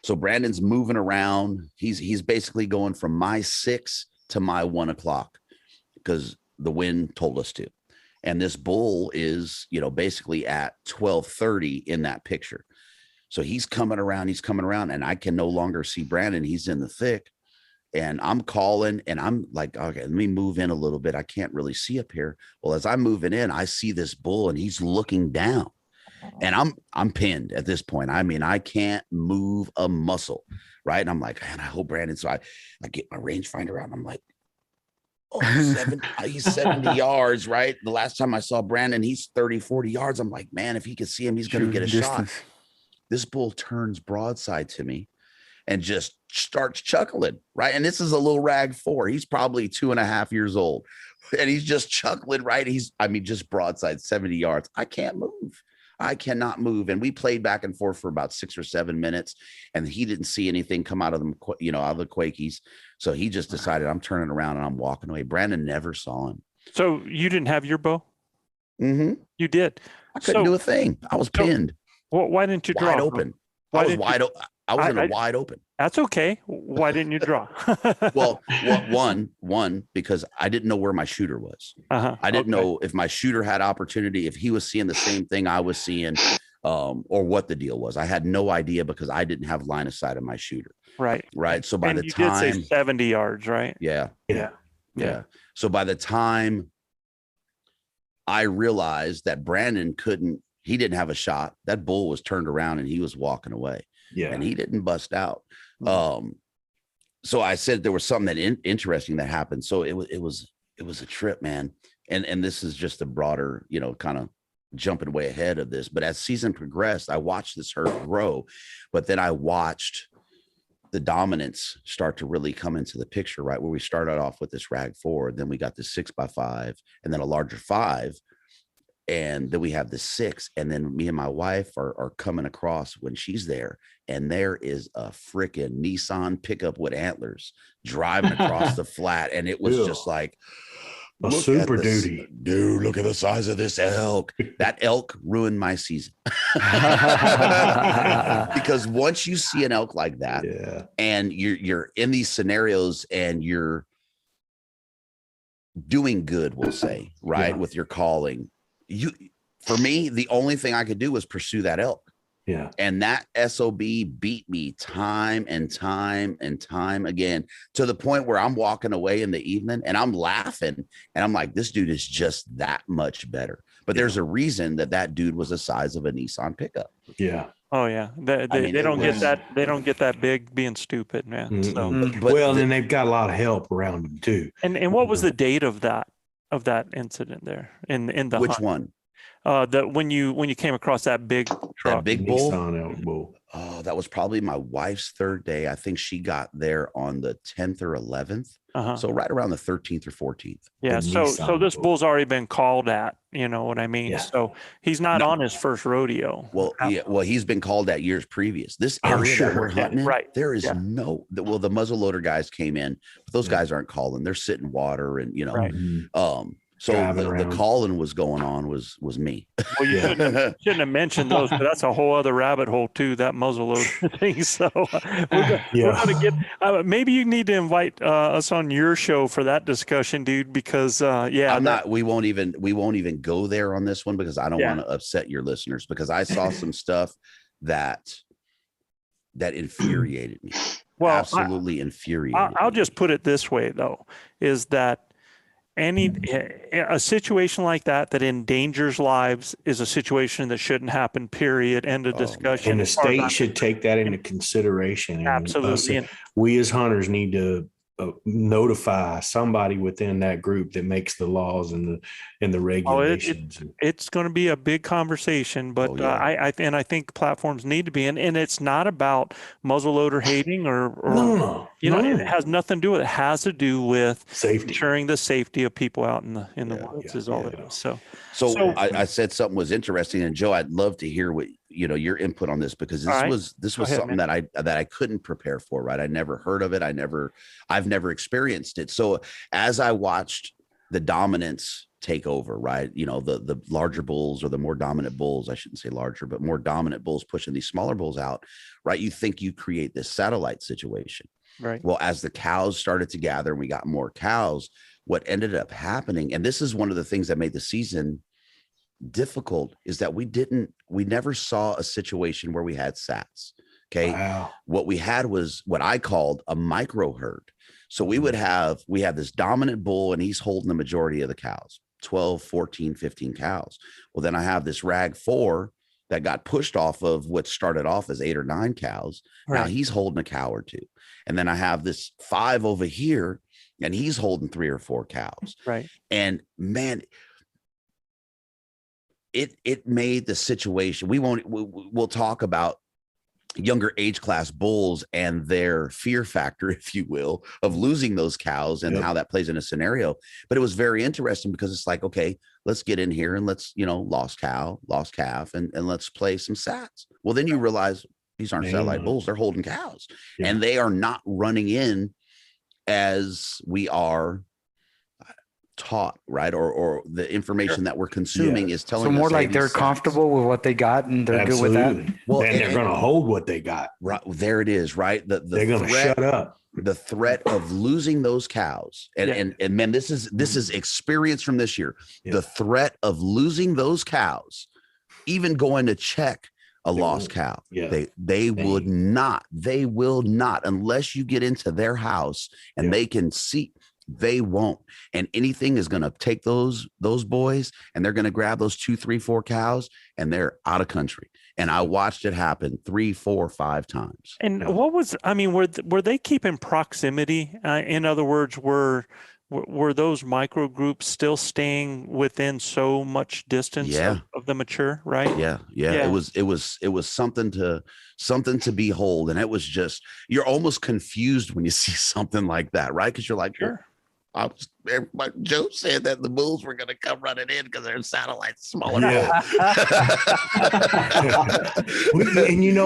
So Brandon's moving around. He's basically going from my 6 to my 1 o'clock because the wind told us to. And this bull is, basically at 12:30 in that picture. So he's coming around, and I can no longer see Brandon. He's in the thick, and I'm calling, and I'm like, okay, let me move in a little bit. I can't really see up here. Well, as I'm moving in, I see this bull, and he's looking down. And I'm pinned at this point. I mean, I can't move a muscle, right? And I'm like, man, I hope Brandon. So I get my rangefinder out, and I'm like, he's 70 yards, right? The last time I saw Brandon, he's 30, 40 yards. I'm like, man, if he could see him, he's going to get a shot. This bull turns broadside to me and just starts chuckling, right? And this is a little rag 4. He's probably 2.5 years old, and he's just chuckling, right? Just broadside 70 yards. I can't move. I cannot move. And we played back and forth for about 6 or 7 minutes, and he didn't see anything come out of them, out of the Quakies. So he just decided, I'm turning around and I'm walking away. Brandon never saw him. So you didn't have your bow? Mm-hmm. You did. I couldn't do a thing. I was pinned. Well, why didn't you draw? Wide open. I was wide open. That's okay. Why didn't you draw? Well, one, because I didn't know where my shooter was. I didn't know if my shooter had opportunity, if he was seeing the same thing I was seeing, or what the deal was. I had no idea because I didn't have line of sight of my shooter. Right. So by the you time, did say 70 yards, right? Yeah. So by the time I realized that Brandon he didn't have a shot, that bull was turned around and he was walking away. Yeah. And he didn't bust out. So I said there was something interesting that happened. So it was a trip, man. And this is just a broader, kind of jumping way ahead of this. But as season progressed, I watched this herd grow, but then I watched the dominance start to really come into the picture, right? Where we started off with this rag 4, then we got the 6x5, and then a larger 5. And then we have the 6, and then me and my wife are coming across when she's there, and there is a freaking Nissan pickup with antlers driving across the flat, and it was just like, A Look super at this, duty. dude. Look at the size of this elk. That elk ruined my season. Because once you see an elk like that, Yeah. and you're in these scenarios and you're doing good, we'll say, right, Yeah. with your calling, for me, the only thing I could do was pursue that elk. Yeah. And that SOB beat me time and time and time again, to the point where I'm walking away in the evening and I'm laughing and I'm like, this dude is just that much better. But there's a reason that dude was the size of a Nissan pickup. Yeah. Oh yeah, they don't get that. They don't get that big being stupid, man. Mm-mm. So But and then they've got a lot of help around them too. and what was the date of that incident there in the which hunt? one? That when you came across that big truck, That big bull? Nissan Elk bull. Oh, that was probably my wife's third day. I think she got there on the 10th or 11th. So right around the 13th or 14th. Yeah. The So Nissan this bull. bull's already been called at. You know what I mean? Yeah. So he's not on his first rodeo. Well, yeah. Well, he's been called at years previous. This I'm area that we're sure. hunting in, Right. there is Yeah. the muzzleloader guys came in, but those guys aren't calling. They're sitting water and, Right. So Driving the around. calling was going on was me. Well, you shouldn't have mentioned those, but that's a whole other rabbit hole too. That muzzleloader thing. So we're gonna get. Maybe you need to invite us on your show for that discussion, dude. Because I'm not. We won't even go there on this one because I don't want to upset your listeners, because I saw some stuff that infuriated me. Well, absolutely infuriated. I'll me. just put it this way though, is that a situation like that endangers lives is a situation that shouldn't happen, period. End of discussion. And the state should take that into consideration. And Absolutely. We as hunters need to notify somebody within that group that makes the laws and the regulations. It's going to be a big conversation, but I think platforms need to be, and it's not about muzzleloader hating or No. it has nothing to do with it. It has to do with Safety. ensuring the safety of people out in the woods is all it is. So I said something was interesting, and Joe, I'd love to hear what your input on this, because this was something that I couldn't prepare for. Right, I never heard of it. I've never experienced it. So as I watched the dominance take over, right, the larger bulls, or the more dominant bulls, I shouldn't say larger, but more dominant bulls pushing these smaller bulls out, right? You think you create this satellite situation. Right. Well, as the cows started to gather and we got more cows, what ended up happening, and this is one of the things that made the season difficult, is that we never saw a situation where we had sats. Okay. Wow. What we had was what I called a micro herd. So we have this dominant bull and he's holding the majority of the cows, 12, 14, 15 cows. Well, then I have this rag 4 that got pushed off of what started off as 8 or 9 cows. Now he's holding a cow or 2. And then I have this 5 over here and he's holding 3 or 4 cows. Right. And man, it made the situation, we'll talk about younger age class bulls and their fear factor, if you will, of losing those cows and how that plays in a scenario. But it was very interesting because it's like, okay, let's get in here and let's, lost cow, lost calf, and let's play some sats. Well, then you realize these aren't satellite bulls, they're holding cows, and they are not running in as we are taught, right? Or the information that we're consuming is telling us. So more like hey, they're sats. comfortable with what they got and they're good with that. Well, and they're going to hold what they got. Right there it is, right? They're going to shut up. The threat of losing those cows, and man, this is experience from this year. The threat of losing those cows, even going to check a lost cow. They will not, unless you get into their house and they can see. They won't. And anything is going to take those boys and they're going to grab those 2, 3, 4 cows and they're out of country. And I watched it happen 3, 4, 5 times. And were they keeping proximity? In other words, were those micro groups still staying within so much distance of the mature, right? Yeah. It was something to behold. And it was just, you're almost confused when you see something like that, right? Because you're like, sure. Joe said that the bulls were going to come running in because they're satellites smaller. And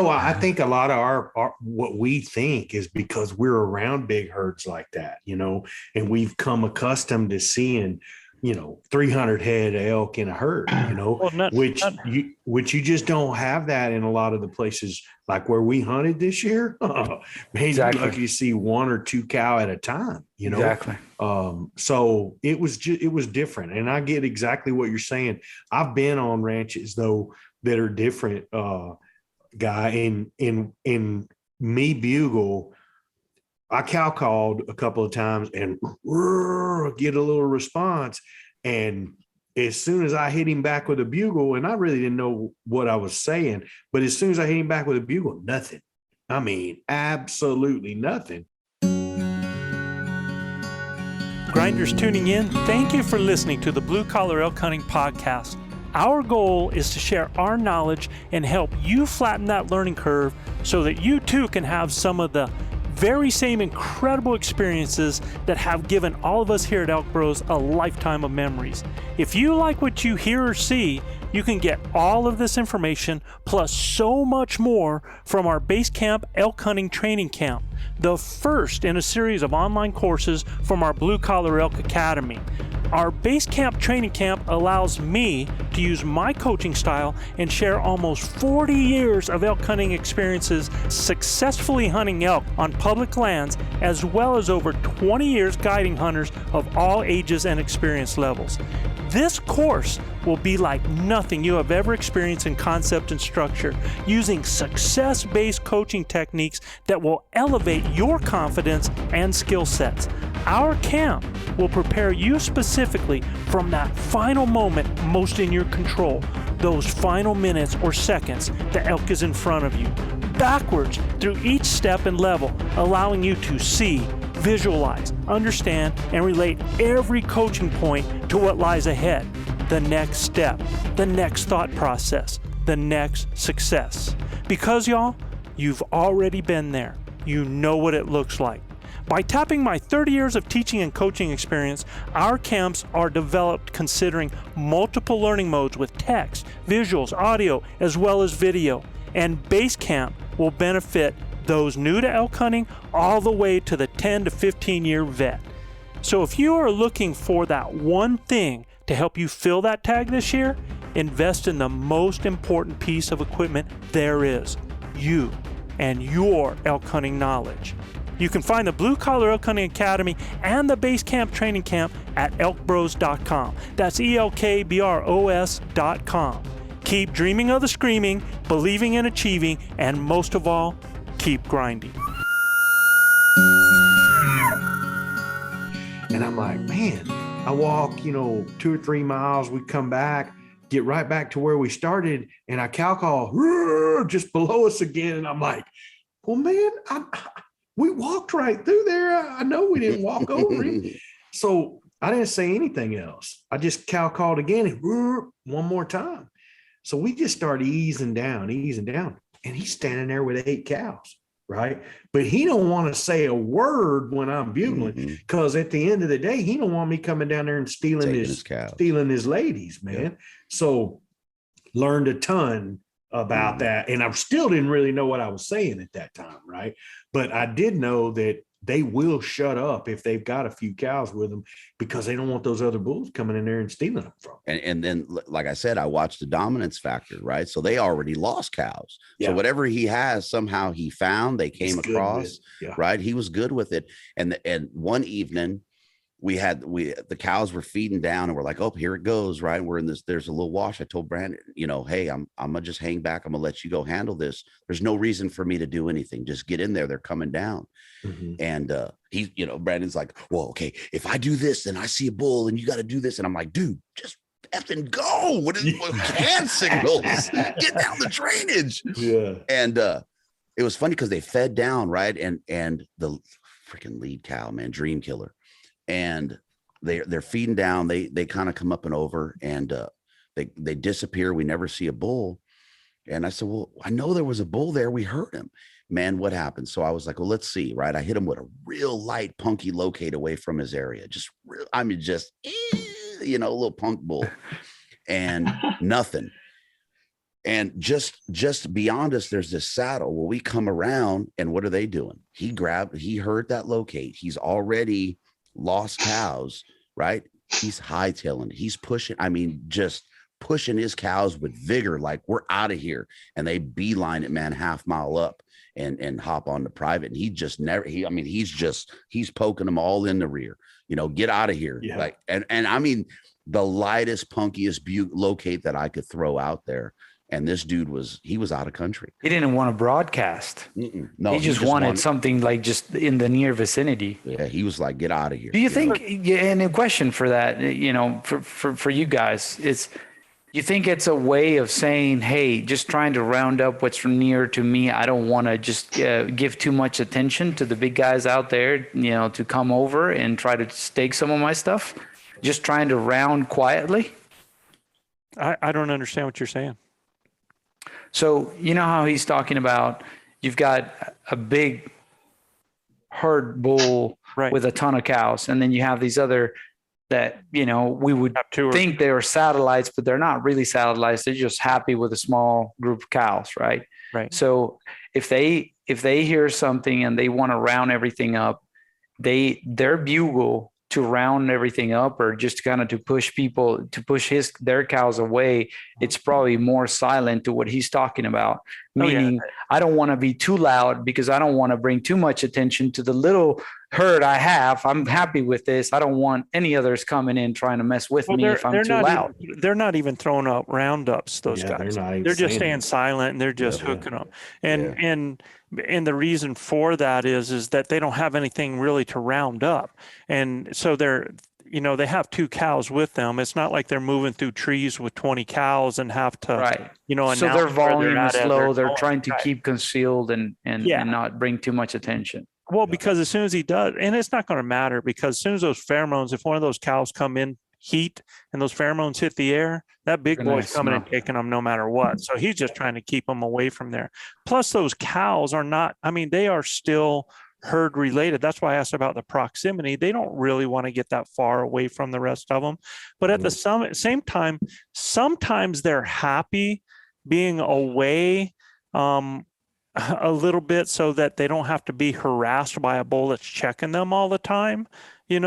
I think a lot of our what we think is because we're around big herds like that, and we've come accustomed to seeing 300 head of elk in a herd, Well, which you just don't have that in a lot of the places like where we hunted this year. Man, Exactly. you're lucky to see 1 or 2 cow at a time, Exactly. So it was different. And I get exactly what you're saying. I've been on ranches though that are different, guy. In me bugle, I cow called a couple of times and get a little response. And as soon as I hit him back with a bugle, and I really didn't know what I was saying, but as soon as I hit him back with a bugle, nothing. I mean, absolutely nothing. Grinders tuning in, thank you for listening to the Blue Collar Elk Hunting Podcast. Our goal is to share our knowledge and help you flatten that learning curve so that you too can have some of the very same incredible experiences that have given all of us here at ElkBros a lifetime of memories. If you like what you hear or see, you can get all of this information plus so much more from our Base Camp Elk Hunting Training Camp, the first in a series of online courses from our Blue Collar Elk Academy. Our Base Camp Training Camp allows me to use my coaching style and share almost 40 years of elk hunting experiences successfully hunting elk on public lands, as well as over 20 years guiding hunters of all ages and experience levels. This course will be like nothing you have ever experienced in concept and structure, using success-based coaching techniques that will elevate your confidence and skill sets. Our camp will prepare you specifically from that final moment most in your control, those final minutes or seconds the elk is in front of you, backwards through each step and level, allowing you to see, visualize, understand, and relate every coaching point to what lies ahead, the next step, the next thought process, the next success. Because y'all, you've already been there. You know what it looks like. By tapping my 30 years of teaching and coaching experience, our camps are developed considering multiple learning modes with text, visuals, audio, as well as video. And Base Camp will benefit those new to elk hunting all the way to the 10 to 15 year vet. So if you are looking for that one thing to help you fill that tag this year, invest in the most important piece of equipment there is, you and your elk hunting knowledge. You can find the Blue Collar Elk Hunting Academy and the Base Camp Training Camp at ElkBros.com. That's ElkBros.com. Keep dreaming of the screaming, believing in achieving, and most of all, keep grinding. And I'm like, man, I walk, 2 or 3 miles. We come back, get right back to where we started, and I cow call just below us again. And I'm like, well, man, we walked right through there. I know we didn't walk over it. So I didn't say anything else. I just cow called again and one more time. So we just started easing down. And he's standing there with 8 cows, right? But he don't want to say a word when I'm bugling, because at the end of the day, he don't want me coming down there and stealing his ladies, man. Yeah. So learned a ton about that. And I still didn't really know what I was saying at that time, right? But I did know that they will shut up if they've got a few cows with them, because they don't want those other bulls coming in there and stealing them from them. And then, like I said, I watched the dominance factor, right? So they already lost cows. Yeah. So whatever he has, somehow he found, they came across, right? He was good with it. And one evening the cows were feeding down and we're like, oh, here it goes, right? We're in this, there's a little wash. I told Brandon, hey, I'm gonna just hang back. I'm gonna let you go handle this. There's no reason for me to do anything. Just get in there. They're coming down. And he, Brandon's like, well, okay, if I do this, then I see a bull and you got to do this. And I'm like, dude, just effing go. What hand signals? Get down the drainage. Yeah. And it was funny because they fed down, right? And the freaking lead cow, man, dream killer. And they're feeding down. They kind of come up and over, and they disappear. We never see a bull. And I said, well, I know there was a bull there. We heard him. Man, what happened? So I was like, well, let's see, right? I hit him with a real light punky locate away from his area. A little punk bull, and nothing. And just beyond us, there's this saddle. Well, we come around, and what are they doing? He heard that locate. He's already lost cows, right? he's hightailing, he's pushing, I mean, just pushing his cows with vigor, like we're out of here. And they beeline it, man, half mile up and hop on the private. And he just never, he's poking them all in the rear, get out of here. Yeah. Like, and I mean, the lightest, punkiest locate that I could throw out there. And this dude he was out of country. He didn't want to broadcast. No, he just wanted something like just in the near vicinity. Yeah, he was like, get out of here. Do you think, and a question for that, for you guys, you think it's a way of saying, hey, just trying to round up what's near to me. I don't want to just give too much attention to the big guys out there, to come over and try to stake some of my stuff. Just trying to round quietly. I don't understand what you're saying. So you know how he's talking about you've got a big herd bull with a ton of cows, and then you have these other that, we would think they are satellites, but they're not really satellites. They're just happy with a small group of cows, right? Right. So if they hear something and they want to round everything up, their bugle to round everything up, or just kind of to push their cows away, it's probably more silent to what he's talking about. Meaning, I don't want to be too loud because I don't want to bring too much attention to the little herd I have. I'm happy with this. I don't want any others coming in trying to mess with me if I'm too loud. They're not even throwing up roundups, those guys. They're just staying silent and they're just hooking them. And the reason for that is that they don't have anything really to round up. And so they have 2 cows with them. It's not like they're moving through trees with 20 cows and have to, so their volume is low. They're trying to keep concealed and not bring too much attention. Well, because as soon as he does, and it's not going to matter, because as soon as those pheromones, if one of those cows come in heat and those pheromones hit the air, that big boy's coming and taking them no matter what. So he's just trying to keep them away from there. Plus those cows are not, they are still herd related. That's why I asked about the proximity. They don't really want to get that far away from the rest of them. But at the same time, sometimes they're happy being away a little bit so that they don't have to be harassed by a bull that's checking them all the time.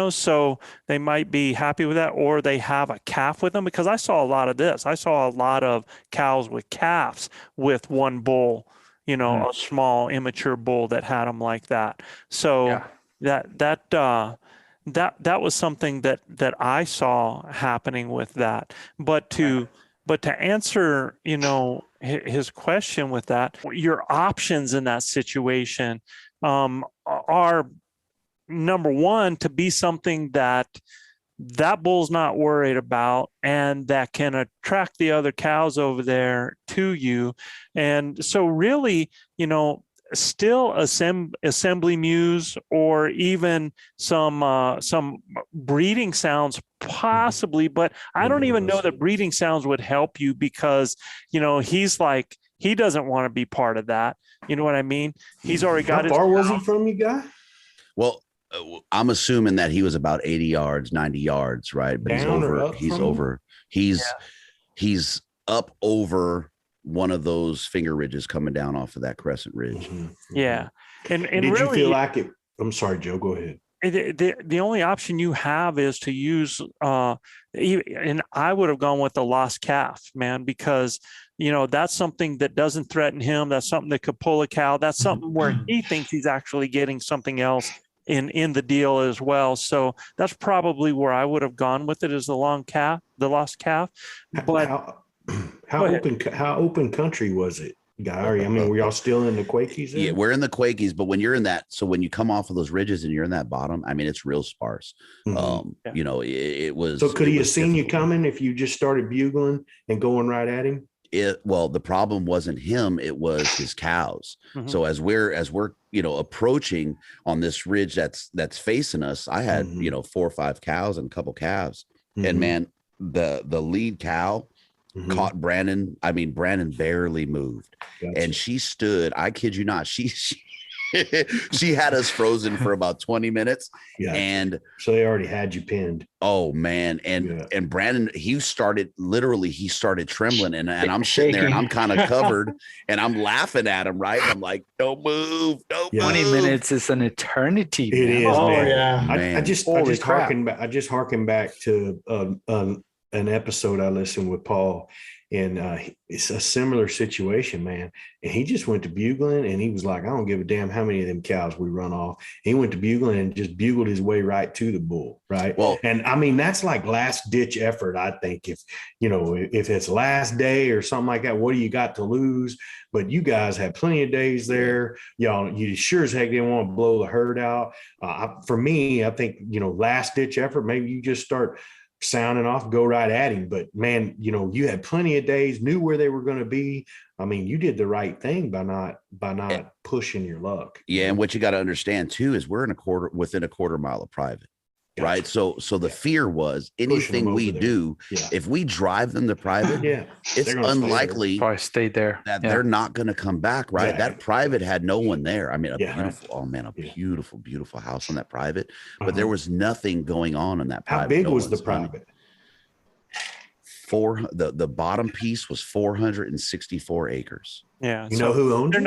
So they might be happy with that, or they have a calf with them, because I saw a lot of this. I saw a lot of cows with calves with one bull, a small immature bull that had them like that. So that was something that I saw happening with that. But to answer, his question with that, your options in that situation are, number one, to be something that bull's not worried about and that can attract the other cows over there to you. And so really, still assembly mews, or even some breeding sounds possibly, but I don't even know that breeding sounds would help you, because he's like, he doesn't want to be part of that. You know what I mean? He's already got How far was he from you, guy? Well, I'm assuming that he was about 80 yards, 90 yards, right? But he's up over one of those finger ridges coming down off of that crescent ridge. Yeah. And did really, you feel like it? I'm sorry, Joe, go ahead. The only option you have is to use, and I would have gone with the lost calf, man, because, that's something that doesn't threaten him. That's something that could pull a cow. That's something where he thinks he's actually getting something else in the deal as well. So that's probably where I would have gone with it, is the lost calf. But how open country was it, guy? Were y'all still in the Quakies? Yeah, we're in the Quakies, but when you're in that, so when you come off of those ridges and you're in that bottom, it's real sparse. It was. So could he have seen you coming if you just started bugling and going right at him? Well, the problem wasn't him, it was his cows. So as we're approaching on this ridge that's facing us, I had 4 or 5 cows and a couple calves, and man, the lead cow caught Brandon. Brandon barely moved. Gotcha. And she stood, I kid you not, she She had us frozen for about 20 minutes. Yeah. And so they already had you pinned. oh man. And Brandon, he started trembling and I'm sitting there and I'm kind of covered and I'm laughing at him. Right. I'm like, don't move. Don't move. 20 minutes is an eternity. It is, Oh, man. yeah. I just harken back to an episode I listened with Paul, and it's a similar situation, man. And he just went to bugling, and he was like, I don't give a damn how many of them cows we run off. He went to bugling and just bugled his way right to the bull, right? Well, and I mean, that's like last ditch effort, I think. If it's last day or something like that, what do you got to lose? But you guys had plenty of days there. Y'all, you sure as heck didn't want to blow the herd out. For me, I think, last ditch effort, maybe you just start sounding off, go right at him. But man, you had plenty of days, knew where they were going to be. I mean, you did the right thing by not pushing your luck. Yeah. And what you got to understand too, is we're within a quarter mile of private. Gotcha. Right. So the fear was anything we do, if we drive them to private, it's unlikely probably stayed there that they're not going to come back. Right. Yeah. That private had no one there. I mean, beautiful, beautiful house on that private, but there was nothing going on in that private. How big was the private? The bottom piece was 464 acres. Yeah. You know who owns it?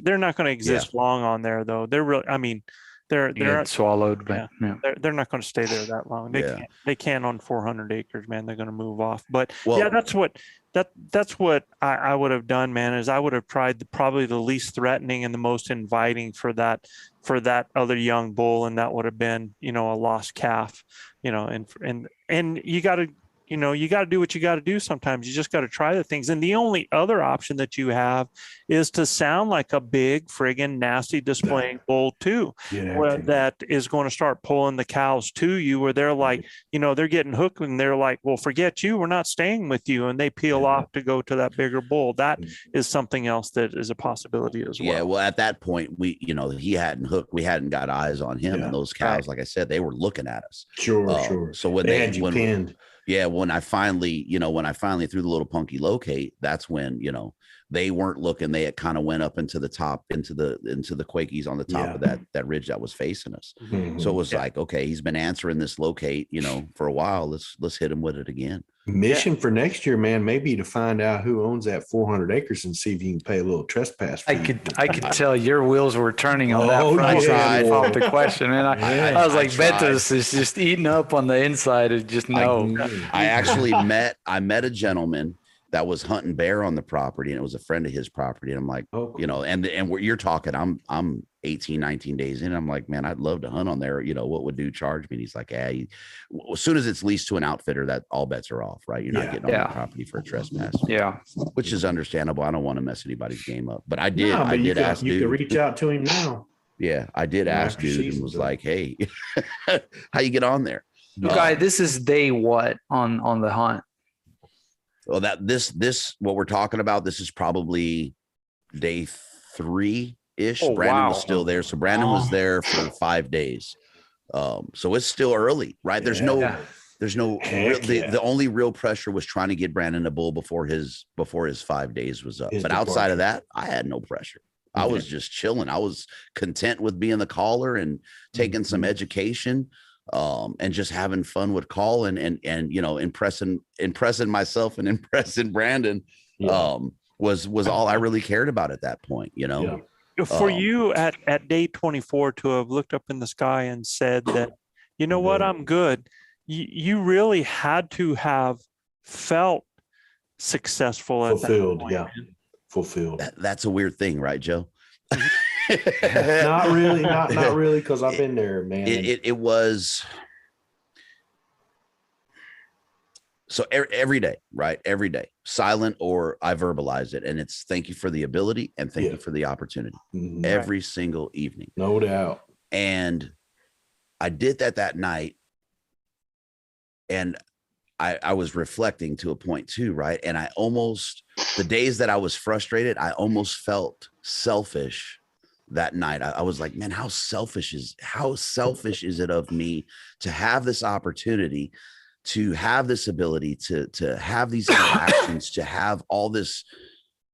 They're not going to exist long on there though. They're really, I mean, they're swallowed, but they're not going to stay there that long. They can't on 400 acres, man. They're going to move off. But that's what I would have done, man. Is I would have tried probably the least threatening and the most inviting for that other young bull, and that would have been a lost calf, and you got to. You got to do what you got to do. Sometimes you just got to try the things. And the only other option that you have is to sound like a big friggin' nasty displaying bull too, that is going to start pulling the cows to you, where they're like, they're getting hooked and they're like, well, forget you. We're not staying with you. And they peel off to go to that bigger bull. That is something else that is a possibility as well. Yeah. Well, at that point, he hadn't hooked. We hadn't got eyes on him. And those cows, like I said, they were looking at us. Sure. So when they had you pinned. Yeah, when I finally threw the little punky locate, that's when, they weren't looking. They had kind of went up into the top, into the Quakies on the top of that ridge that was facing us. Mm-hmm. So it was like, okay, he's been answering this locate, for a while. Let's hit him with it again. Mission for next year, man, maybe to find out who owns that 400 acres and see if you can pay a little trespass fee. I could tell your wheels were turning on that front off the question, and I was like, Betos is just eating up on the inside of just no. I actually met a gentleman that was hunting bear on the property, and it was a friend of his property. And I'm like, and what you're talking, I'm 18, 19 days in. I'm like, man, I'd love to hunt on there. What would dude charge me? And he's like, as soon as it's leased to an outfitter, that all bets are off, right? You're not getting on the property for a trespass. Yeah. Which is understandable. I don't want to mess anybody's game up, but I did. You can reach out to him now. Yeah. I did ask dude and was like, hey, how you get on there? Guy, this is day what on the hunt? Well, what we're talking about, this is probably day 3-ish. Brandon was still there. So Brandon was there for 5 days. So it's still early, right? There's no the only real pressure was trying to get Brandon a bull before his 5 days was up. But outside of that, I had no pressure. I was just chilling. I was content with being the caller and taking some education. And just having fun with call and impressing myself and impressing Brandon was all I really cared about at that point, For you at day 24 to have looked up in the sky and said that, what, I'm good. You really had to have felt successful at fulfilled, that point. Fulfilled. That's a weird thing, right, Joe? Not really, because I've been there, man. It was so every day, right? Every day, silent or I verbalize it, and it's thank you for the ability and thank you for the opportunity. Mm-hmm. Every single evening, no doubt. And I did that night, and I was reflecting to a point too, right? And the days that I was frustrated, I almost felt selfish. That night, I was like, man, how selfish is it of me to have this opportunity, to have this ability, to have these interactions, to have all this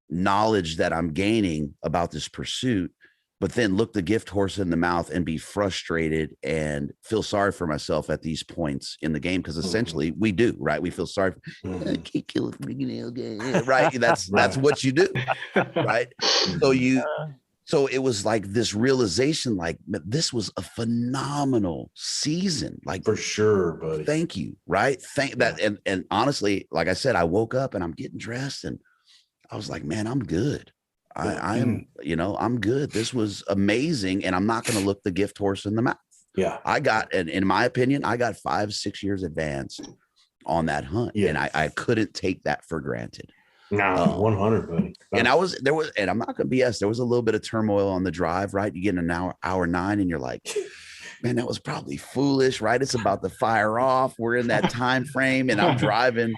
knowledge that I'm gaining about this pursuit, but then look the gift horse in the mouth and be frustrated and feel sorry for myself at these points in the game. Because essentially we do, right? We feel sorry. I can't kill it, right? That's what you do, right? So it was like this realization, like this was a phenomenal season, like For sure, buddy. thank you, right? Thank that. And honestly, like I said, I woke up and I'm getting dressed and I was like, man, I'm good. I am, I'm good. This was amazing. And I'm not going to look the gift horse in the mouth. Yeah. I got, and in my opinion, I got 5-6 years advanced on that hunt. Yeah. And I couldn't take that for granted. Nah, 100, buddy. And and I'm not going to BS. There was a little bit of turmoil on the drive, right? You get in an hour 9 and you're like, man, that was probably foolish, right? It's about to fire off. We're in that time frame and I'm driving,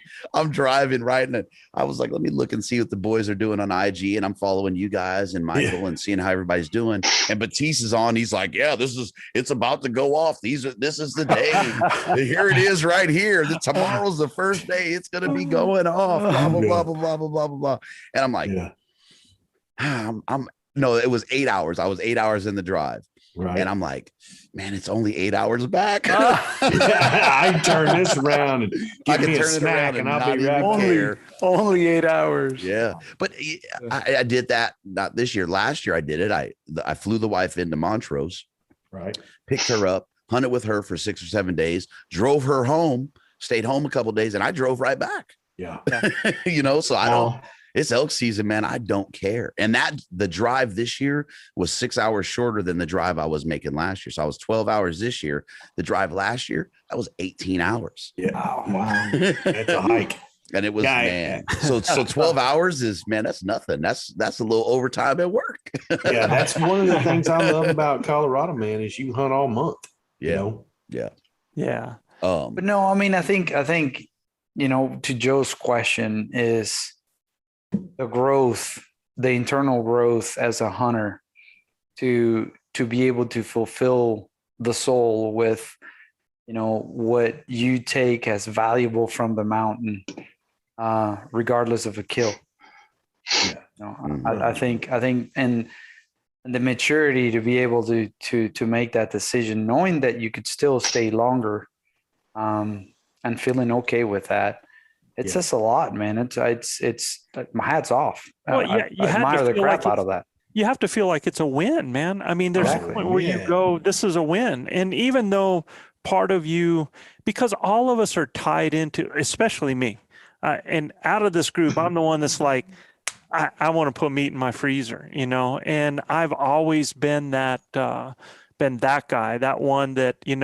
right? And I was like, let me look and see what the boys are doing on IG. And I'm following you guys and Michael and seeing how everybody's doing. And Batiste is on. He's like, yeah, it's about to go off. This is the day. Here it is right here. Tomorrow's the first day. It's going to be going off. Blah, blah, blah, blah, blah, blah, blah, blah, blah. And I'm like, no, it was 8 hours. I was 8 hours in the drive. Right. And I'm like, man, it's only 8 hours back. I can turn this around and give me a snack and I'll be right there. Only 8 hours. Yeah. But I did that not this year. Last year I did it. I flew the wife into Montrose, right? Picked her up, hunted with her for 6 or 7 days, drove her home, stayed home a couple of days, and I drove right back. Yeah. So I don't. It's elk season, man. I don't care. And the drive this year was 6 hours shorter than the drive I was making last year. So I was 12 hours this year. The drive last year, that was 18 hours. Yeah. Oh, wow. That's a hike. And it was, man. So 12 hours is, man, that's nothing. That's a little overtime at work. Yeah. That's one of the things I love about Colorado, man, is you can hunt all month. Yeah. Yeah. But no, I mean, I think, to Joe's question is, the growth, the internal growth as a hunter to be able to fulfill the soul with, what you take as valuable from the mountain, regardless of a kill. I think, and the maturity to be able to make that decision, knowing that you could still stay longer, and feeling okay with that. It says a lot, man. It's my hat's off. Well, I admire the crap out of that. You have to feel like it's a win, man. I mean, there's a point where you go, this is a win. And even though part of you, because all of us are tied into, especially me, and out of this group, I'm the one that's like, I want to put meat in my freezer, and I've always been that guy, that one that, you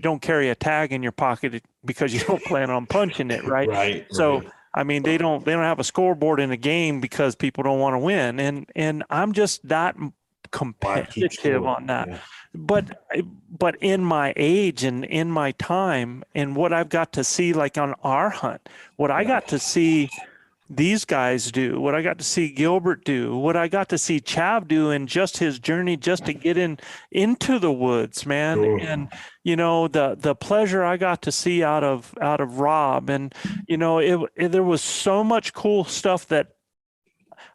don't carry a tag in your pocket because you don't plan on punching it. Right. So, I mean, they don't have a scoreboard in a game because people don't want to win. And I'm just that competitive on that. Yeah. But in my age and in my time and what I've got to see, like on our hunt, what I got to see these guys do, what I got to see Gilbert do, what I got to see Chav do in just his journey just to get into the woods, man. Sure. And the pleasure I got to see out of Rob, and there was so much cool stuff that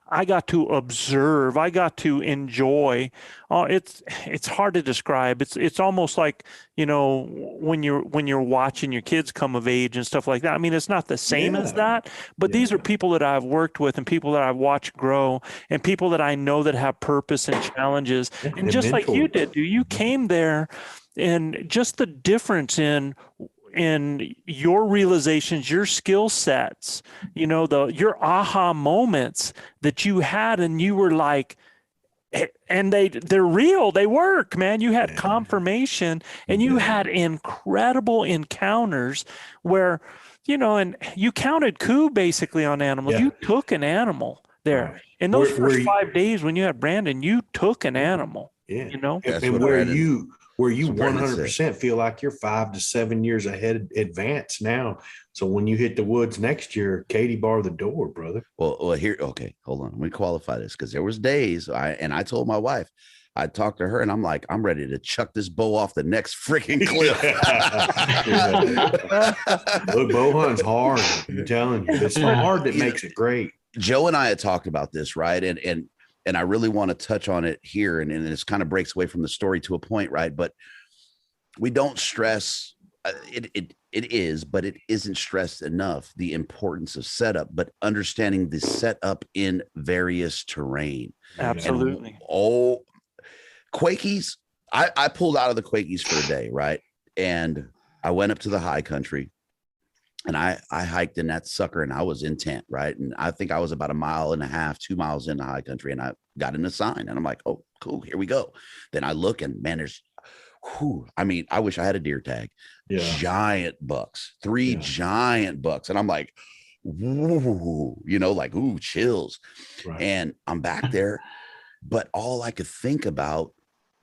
I got to observe, I got to enjoy. It's hard to describe. It's almost like, when you're watching your kids come of age and stuff like that. I mean, it's not the same as that, but these are people that I've worked with and people that I've watched grow and people that I know that have purpose and challenges. And just like you did, you came there, and just the difference in your realizations, your skill sets, your aha moments that you had, and you were like, and they're real, they work, man. You had confirmation, and you had incredible encounters where, and you counted coup basically on animals. You took an animal there. In those first 5 days when you had Brandon, you took an animal. Yeah. And where you 100% feel like you're 5 to 7 years ahead advanced now. So when you hit the woods next year, Katie bar the door, brother. Well, here, okay, hold on. Let me qualify this, because there was days I told my wife, I talked to her and I'm like, I'm ready to chuck this bow off the next freaking cliff. Look, bow hunting's hard. I'm telling you, it's hard that makes it great. Joe and I had talked about this, right? And and I really want to touch on it here, and this kind of breaks away from the story to a point, right? But we don't stress it is, but it isn't stressed enough, the importance of setup, but understanding the setup in various terrain. Absolutely. And, oh, Quakies, I pulled out of the Quakies for a day, right? And I went up to the high country, and I hiked in that sucker, and I was intent, right? And I think I was about 1.5 miles, 2 miles in the high country, and I got in a sign, and I'm like, oh, cool, here we go. Then I look, and man, there's, I mean, I wish I had a deer tag. Giant bucks, 3 giant bucks. And I'm like, ooh, you know, like, ooh, chills. Right. And I'm back there, but all I could think about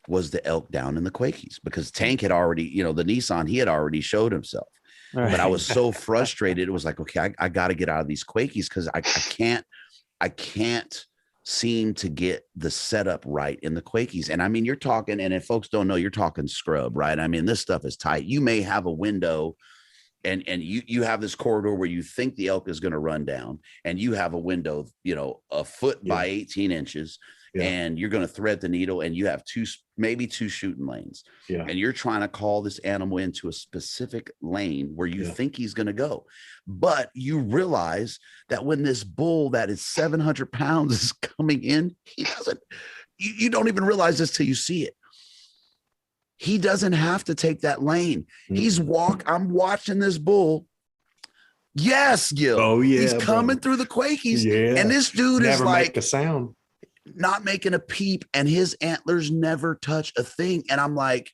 was the elk down in the Quakies, because Tank had already, you know, the Nissan, he had already showed himself. Right. But I was so frustrated. It was like, okay, I got to get out of these Quakies, because I can't seem to get the setup right in the Quakies. And I mean, you're talking, and if folks don't know, you're talking scrub, right? I mean, this stuff is tight. You may have a window, and you have this corridor where you think the elk is going to run down, and you have a window, you know, 1 foot by 18 inches. And you're going to thread the needle, and you have maybe two shooting lanes. And you're trying to call this animal into a specific lane where you think he's going to go. But you realize that when this bull that is 700 pounds is coming in, he doesn't, you don't even realize this till you see it. He doesn't have to take that lane. I'm watching this bull. Yes, Gil. Oh, yeah. He's coming through the Quakies. And this dude is like, make a sound, not making a peep, and his antlers never touch a thing. And I'm like,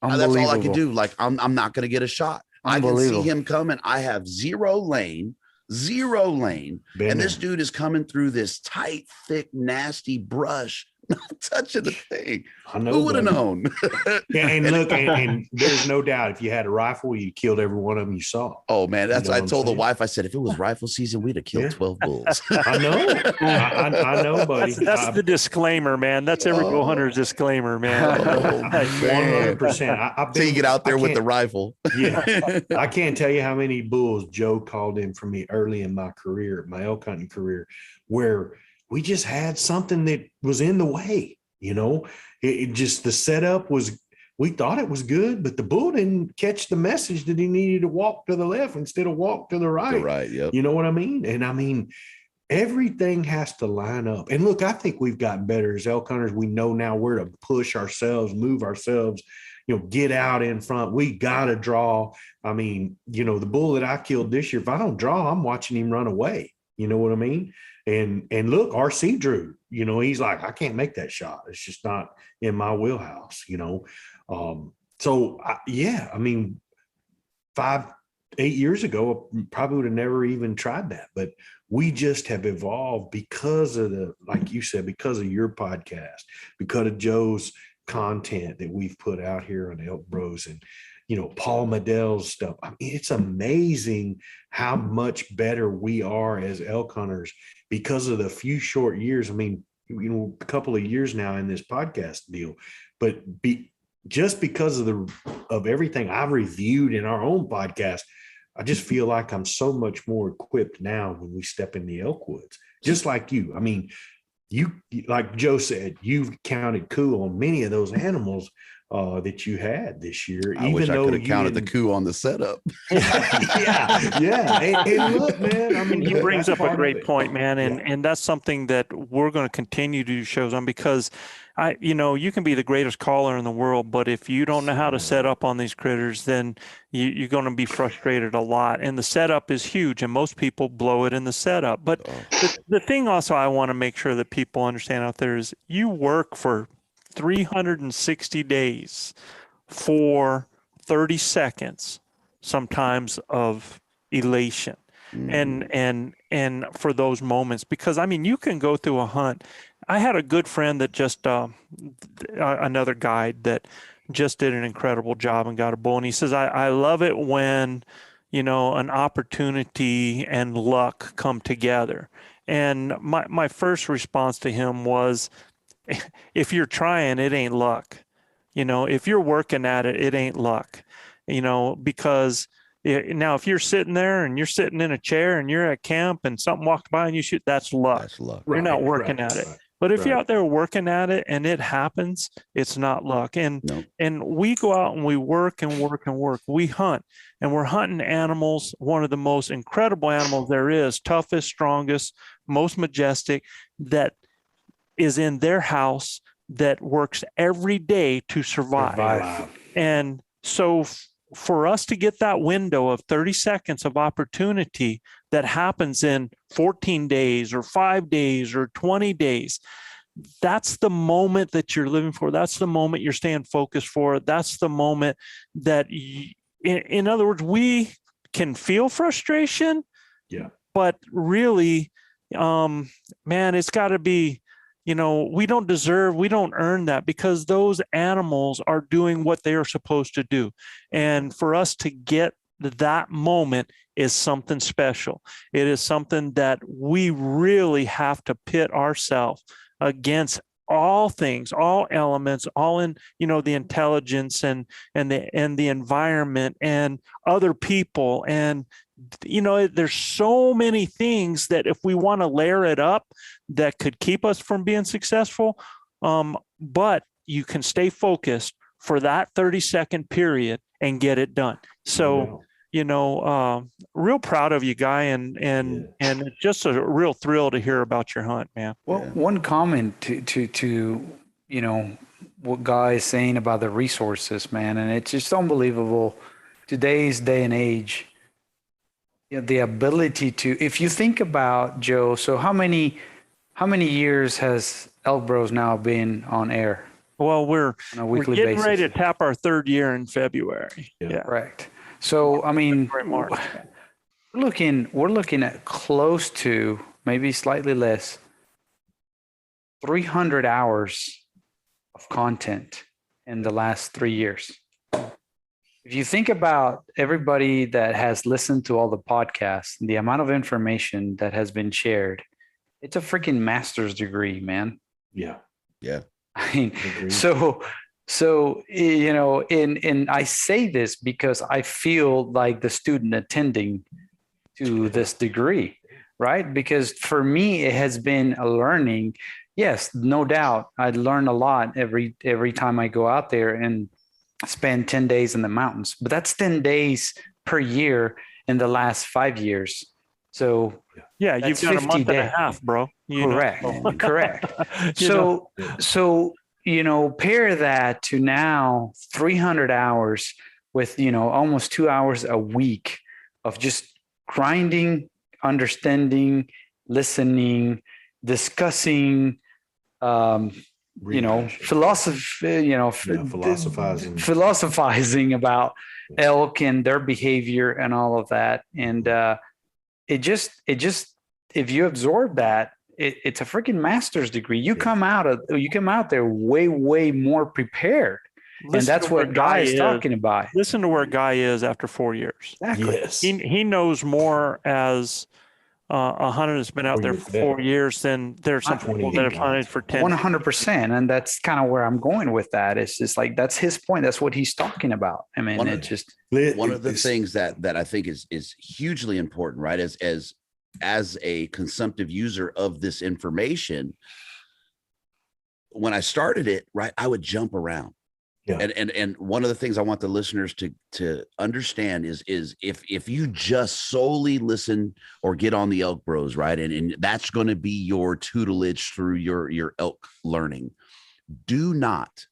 that's all I can do. Like, I'm not going to get a shot. I can see him coming. I have zero lane. And this dude is coming through this tight, thick, nasty brush, not touching a thing. I know. Who would have known? And look, and there's no doubt, if you had a rifle, you killed every one of them you saw. Oh man, that's, I told the wife, I said, if it was rifle season, we'd have killed 12 bulls. I know. I know, buddy. That's the disclaimer, man. That's every bow hunter's disclaimer, man. 100%. Until you get out there with the rifle. I can't tell you how many bulls Joe called in for me early in my career, my elk hunting career, where we just had something that was in the way, you know. It just, the setup was, we thought it was good, but the bull didn't catch the message that he needed to walk to the left instead of walk to the right. Right. Yep. You know what I mean? And I mean, everything has to line up. And look, I think we've gotten better as elk hunters. We know now where to push ourselves, move ourselves, you know, get out in front. We got to draw. I mean, you know, the bull that I killed this year, if I don't draw, I'm watching him run away. You know what I mean? And look, RC drew, you know, he's like, I can't make that shot. It's just not in my wheelhouse, you know? I mean, 5-8 years ago, I probably would have never even tried that, but we just have evolved because of like you said, because of your podcast, because of Joe's content that we've put out here on ElkBros, and, you know, Paul Medell's stuff. I mean, it's amazing how much better we are as elk hunters because of the few short years. I mean, you know, a couple of years now in this podcast deal, but just because of everything I've reviewed in our own podcast, I just feel like I'm so much more equipped now when we step in the elk woods, just like you. I mean, you, like Joe said, you've counted coup on many of those animals that you had this year. I wish I could have counted the coup on the setup. yeah. And look, man, I mean, he brings up a great point, man, and that's something that we're going to continue to do shows on, because you know, you can be the greatest caller in the world, but if you don't know how to set up on these critters, then you're going to be frustrated a lot. And the setup is huge, and most people blow it in the setup. But the thing also I want to make sure that people understand out there is, you work for 360 days for 30 seconds, sometimes, of elation. And for those moments, because I mean, you can go through a hunt. I had a good friend that just another guide that just did an incredible job and got a bull, and he says, I love it when, you know, an opportunity and luck come together. And my first response to him was, if you're trying, it ain't luck. You know, if you're working at it, it ain't luck. You know, because now if you're sitting there and you're sitting in a chair and you're at camp and something walked by and you shoot, that's luck. That's luck. You're not working at it. But if you're Right. out there working at it and it happens, it's not luck. And No. and we go out and we work and work and work. We hunt, and we're hunting animals, one of the most incredible animals there is, toughest, strongest, most majestic, that is in their house, that works every day to survive. And so for us to get that window of 30 seconds of opportunity that happens in 14 days or 5 days or 20 days, that's the moment that you're living for. That's the moment you're staying focused for. That's the moment that, in other words, we can feel frustration. Yeah. But really, man, it's got to be, we don't earn that, because those animals are doing what they are supposed to do. And for us to get that moment is something special. It is something that we really have to pit ourselves against all things, all elements, all in, the intelligence and the environment and other people. And there's so many things that if we want to layer it up, that could keep us from being successful. But you can stay focused for that 30-second period and get it done. So, real proud of you, Guy, and it's just a real thrill to hear about your hunt, man. Well, one comment to what Guy is saying about the resources, man, and it's just unbelievable. Today's day and age, the ability to, if you think about, Joe, so how many years has ElkBros now been on air? Well, we're weekly getting basis? ready to tap our 3rd year in February. Yeah. Correct. So, I mean, March. we're looking at close to, maybe slightly less, 300 hours of content in the last 3 years. If you think about everybody that has listened to all the podcasts, the amount of information that has been shared, it's a freaking master's degree, man. Yeah. Yeah. I mean, Agreed. so and I say this because I feel like the student attending to this degree, right? Because for me, it has been a learning. Yes, no doubt, I learn a lot every time I go out there and spend 10 days in the mountains, but that's 10 days per year in the last 5 years. So yeah, you've done a month and a days. half, bro. Correct. So, pair that to now 300 hours with, almost 2 hours a week of just grinding, understanding, listening, discussing, philosophizing about elk and their behavior and all of that. And it just if you absorb that, it's a freaking master's degree. You come out there way more prepared. And that's what Guy is talking about. Listen to where Guy is after 4 years. Exactly. Yes. He knows more as a hunter that's been out there for 4 years than there's some people that have hunted for 10. 100%. And that's kind of where I'm going with that. It's just like, that's his point. That's what he's talking about. I mean, one of the things that I think is hugely important, right? As a consumptive user of this information, when I started it, right, I would jump around. Yeah. And one of the things I want the listeners to understand is if you just solely listen or get on the ElkBros, right, and that's going to be your tutelage through your elk learning, do not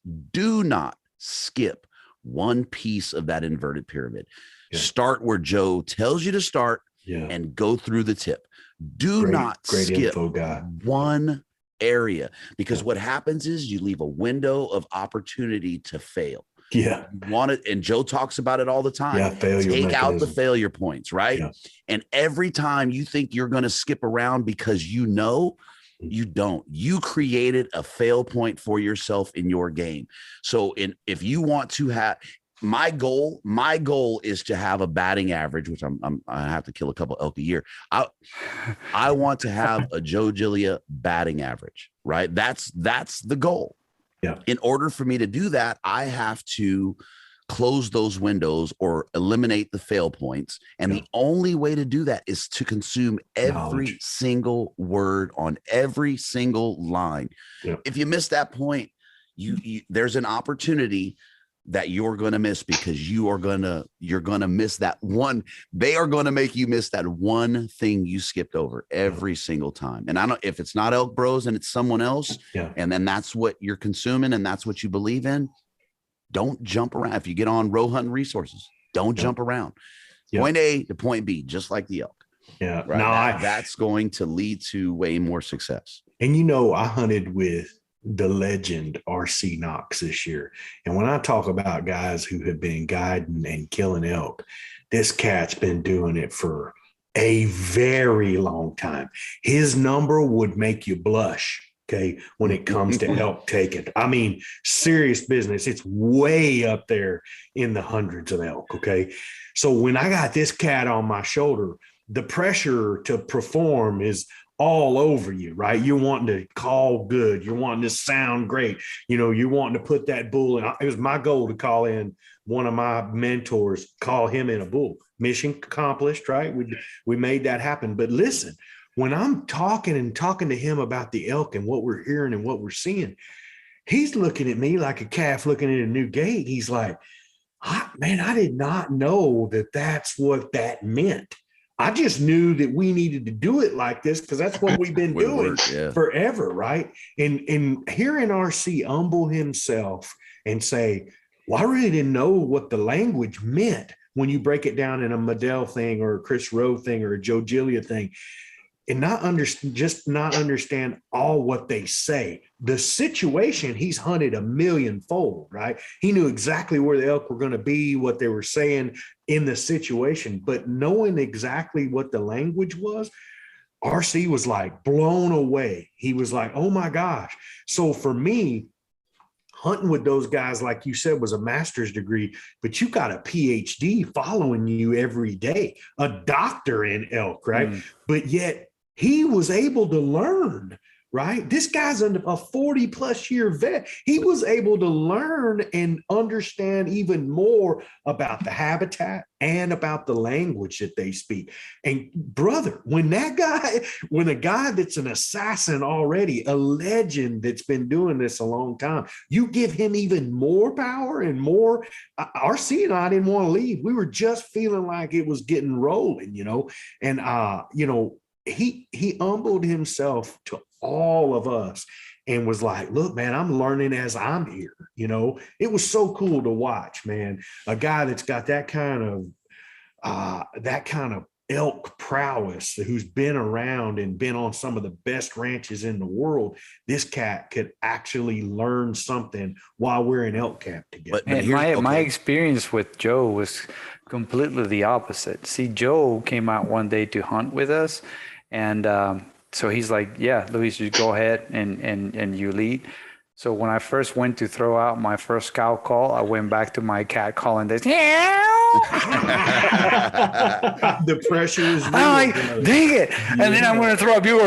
skip one piece of that inverted pyramid. Yeah. Start where Joe tells you to start, and go through the tip. Do not skip one area, because what happens is you leave a window of opportunity to fail. Yeah. You want it, and Joe talks about it all the time. Yeah, take out the failure points, right? Yeah. And every time you think you're going to skip around because you don't. You created a fail point for yourself in your game. So if you want to have my goal is to have a batting average, which I have to kill a couple elk a year. I want to have a Joe Gillia batting average, right? That's the goal. Yeah. In order for me to do that, I have to close those windows or eliminate the fail points. And the only way to do that is to consume every Knowledge. single word on every single line. Yep. If you miss that point, you there's an opportunity that you're going to miss, because you're going to miss that one. They are going to make you miss that one thing you skipped over every single time. And I don't, if it's not ElkBros and it's someone else, and then that's what you're consuming and that's what you believe in, don't jump around. If you get on row hunting resources, don't jump around. Point A to point B, just like the elk. Yeah. Right. That's going to lead to way more success. And, you know, I hunted with the legend RC Knox this year. And when I talk about guys who have been guiding and killing elk, this cat's been doing it for a very long time. His number would make you blush. Okay, when it comes to elk taken, I mean, serious business. It's way up there in the hundreds of elk. Okay, so when I got this cat on my shoulder, the pressure to perform is all over you, right? You're wanting to call good. You're wanting to sound great. You know, you're wanting to put that bull in. It was my goal to call in one of my mentors, call him in a bull. Mission accomplished, right? We made that happen. But listen, when I'm talking to him about the elk and what we're hearing and what we're seeing, he's looking at me like a calf looking at a new gate. He's like, man, I did not know that that's what that meant. I just knew that we needed to do it like this because that's what we've been doing forever, right? And hearing RC humble himself and say, well, I really didn't know what the language meant when you break it down in a Medell thing or a Chris Rowe thing or a Joe Gillia thing. And not understand all what they say. The situation, he's hunted a millionfold, right? He knew exactly where the elk were going to be, what they were saying in the situation, but knowing exactly what the language was, RC was like blown away. He was like, oh my gosh. So for me, hunting with those guys, like you said, was a master's degree, but you got a PhD following you every day, a doctor in elk, right? But yet he was able to learn, right? This guy's a 40+ year vet. He was able to learn and understand even more about the habitat and about the language that they speak. And brother, when a guy that's an assassin already, a legend that's been doing this a long time, you give him even more power and more. RC and I didn't want to leave. We were just feeling like it was getting rolling, you know, and, you know, he humbled himself to all of us and was like, look, man, I'm learning as I'm here. You know, it was so cool to watch, man, a guy that's got that kind of elk prowess, who's been around and been on some of the best ranches in the world. This cat could actually learn something while we're in elk camp together. But my experience with Joe was completely the opposite. See, Joe came out one day to hunt with us. And so he's like, yeah, Luis, you go ahead and you lead. So when I first went to throw out my first cow call, I went back to my cat calling this. The pressure is real. I'm like, dang it. And then I'm going to throw up you.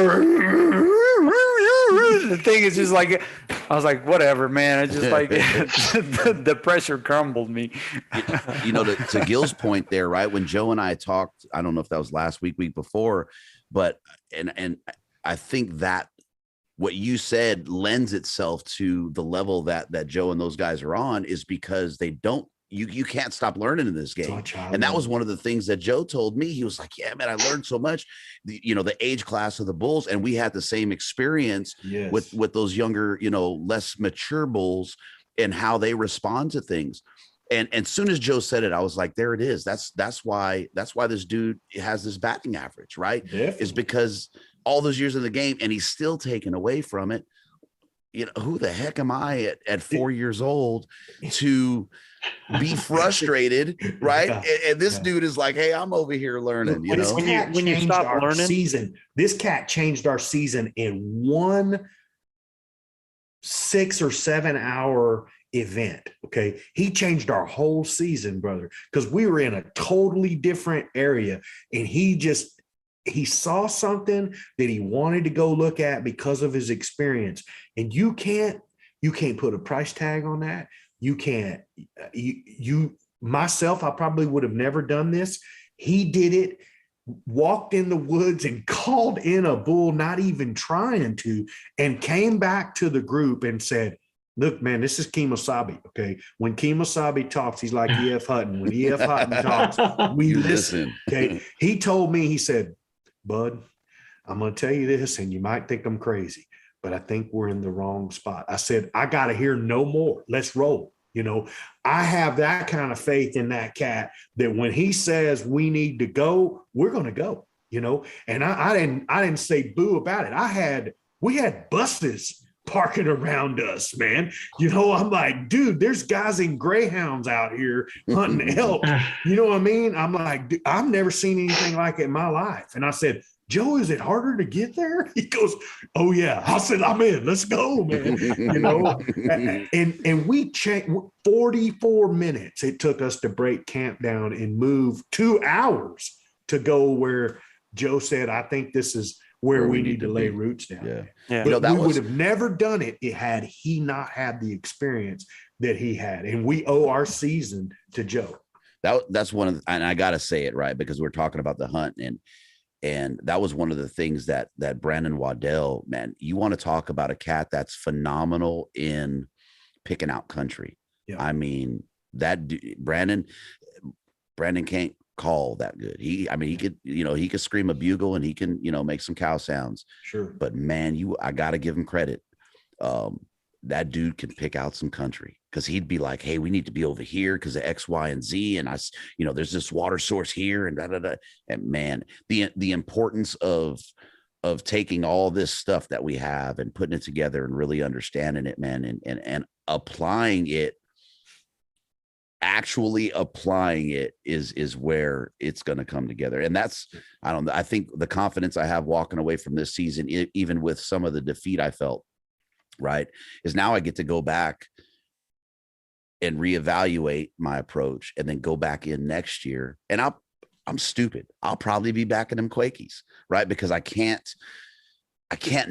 The thing is just like, I was like, whatever, man. It's just like the pressure crumbled me. You know, to Gil's point there, right? When Joe and I talked, I don't know if that was last week before, but and I think that what you said lends itself to the level that Joe and those guys are on, is because they don't, you can't stop learning in this game. And that was one of the things that Joe told me. He was like, yeah, man, I learned so much, you know, the age class of the bulls. And we had the same experience with those younger, you know, less mature bulls and how they respond to things. And as soon as Joe said it, I was like, there it is. That's why this dude has this batting average, right? Is because all those years in the game, and he's still taken away from it. You know, who the heck am I at 4 years old to be frustrated, right? And this dude is like, hey, I'm over here learning. You know, when you stop learning, this cat changed our season in one 6 or 7 hour event. Okay, he changed our whole season, brother, because we were in a totally different area, and he saw something that he wanted to go look at because of his experience. And you can't put a price tag on that. you can't, myself, I probably would have never done this. He did it, walked in the woods and called in a bull, not even trying to, and came back to the group and said, look, man, this is Kemosabe. Okay. When Kemosabe talks, he's like E.F. Hutton. When E.F. Hutton talks, we listen. Okay. He told me, he said, bud, I'm going to tell you this, and you might think I'm crazy, but I think we're in the wrong spot. I said, I got to hear no more. Let's roll. You know, I have that kind of faith in that cat that when he says we need to go, we're going to go, you know, and I didn't say boo about it. We had buses parking around us, man. You know, I'm like, dude, there's guys in Greyhounds out here hunting elk. You know what I mean? I'm like, dude, I've never seen anything like it in my life. And I said, Joe, is it harder to get there? He goes, oh yeah. I said, I'm in, let's go, man. You know, and we changed 44 minutes. It took us to break camp down and move 2 hours to go where Joe said, I think this is where we need to lay roots down. Yeah. Yeah. But we would have never done it had he not had the experience that he had. And we owe our season to Joe. That's one of the, and I got to say it right, because we're talking about the hunt, and that was one of the things that Brandon Waddell, man, you want to talk about a cat that's phenomenal in picking out country. Yeah. I mean, Brandon can't call that good. He could scream a bugle and he can, make some cow sounds. Sure. But man, I got to give him credit. That dude can pick out some country, because he'd be like, hey, we need to be over here because of X, Y, and Z. And there's this water source here and da, da, da. And man, the importance of taking all this stuff that we have and putting it together and really understanding it, man, and applying it, actually applying it is where it's going to come together. And I think the confidence I have walking away from this season, even with some of the defeat I felt, right, is now I get to go back and reevaluate my approach and then go back in next year. And I'm stupid. I'll probably be back in them Quakies, right? Because I can't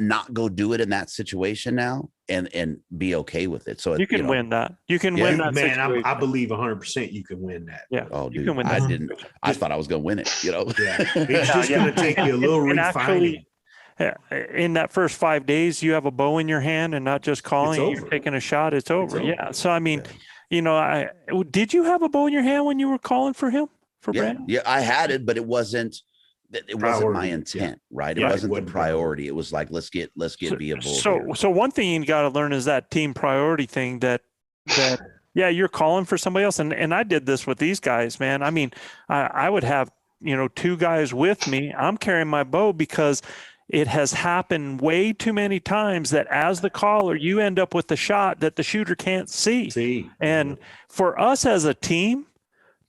not go do it in that situation now and be okay with it. So you can win that. You can win that. Man, I believe 100% you can win that. Yeah. Oh, dude, you can win that. I thought I was going to win it, Yeah. It's just going to take you a little refining. In that first 5 days, you have a bow in your hand and not just calling, you're taking a shot. It's over. Yeah. So, I mean, did you have a bow in your hand when you were calling for him, for Brandon? Yeah, I had it, but it wasn't my intent, right? It wasn't the priority. It was like, let's get be a bull. So one thing you got to learn is that team priority thing that you're calling for somebody else. And I did this with these guys, man. I mean, I would have, 2 guys with me. I'm carrying my bow because it has happened way too many times that as the caller, you end up with the shot that the shooter can't see. And for us as a team,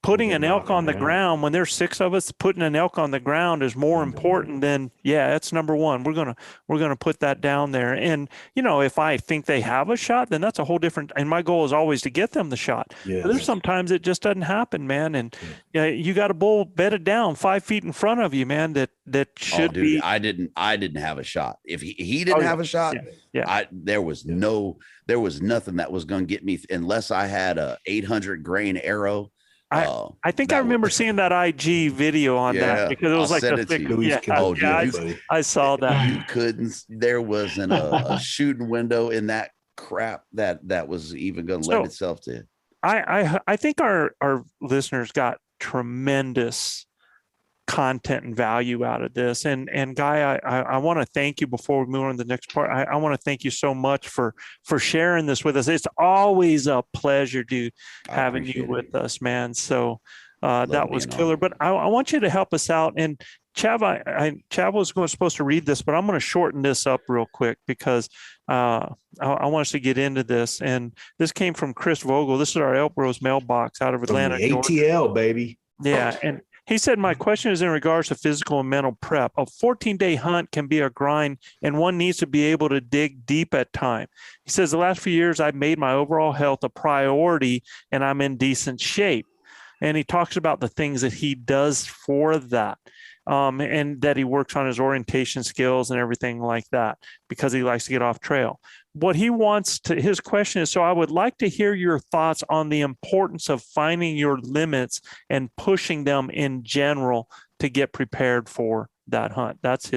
putting an elk on the ground, when there's 6 of us, putting an elk on the ground is more important than, that's number one. We're going to put that down there. And, if I think they have a shot, then that's a whole different, and my goal is always to get them the shot. Yes. But there's sometimes it just doesn't happen, man. And you got a bull bedded down 5 feet in front of you, man, that should be. I didn't have a shot. If he didn't have a shot, there was nothing that was going to get me unless I had a 800 grain arrow. I think I remember seeing that IG video on that, because it was like the thick. I saw that. You couldn't. There wasn't a shooting window in that crap that was even going to lend itself to. I think our listeners got tremendous content and value out of this. And Guy, I want to thank you before we move on to the next part. I want to thank you so much for sharing this with us. It's always a pleasure, dude, having you with us, man. So that was killer. But I want you to help us out. And Chav, Chav was supposed to read this, but I'm going to shorten this up real quick because I want us to get into this. And this came from Chris Vogel. This is our ElkBros mailbox out of Atlanta, ATL, Georgia. Baby. Yeah. And he said, my question is in regards to physical and mental prep. A 14-day hunt can be a grind, and one needs to be able to dig deep at time. He says, the last few years, I've made my overall health a priority, and I'm in decent shape. And he talks about the things that he does for that, and that he works on his orientation skills and everything like that, because he likes to get off trail. what he wants to, his question is, so I would like to hear your thoughts on the importance of finding your limits and pushing them in general to get prepared for that hunt. That's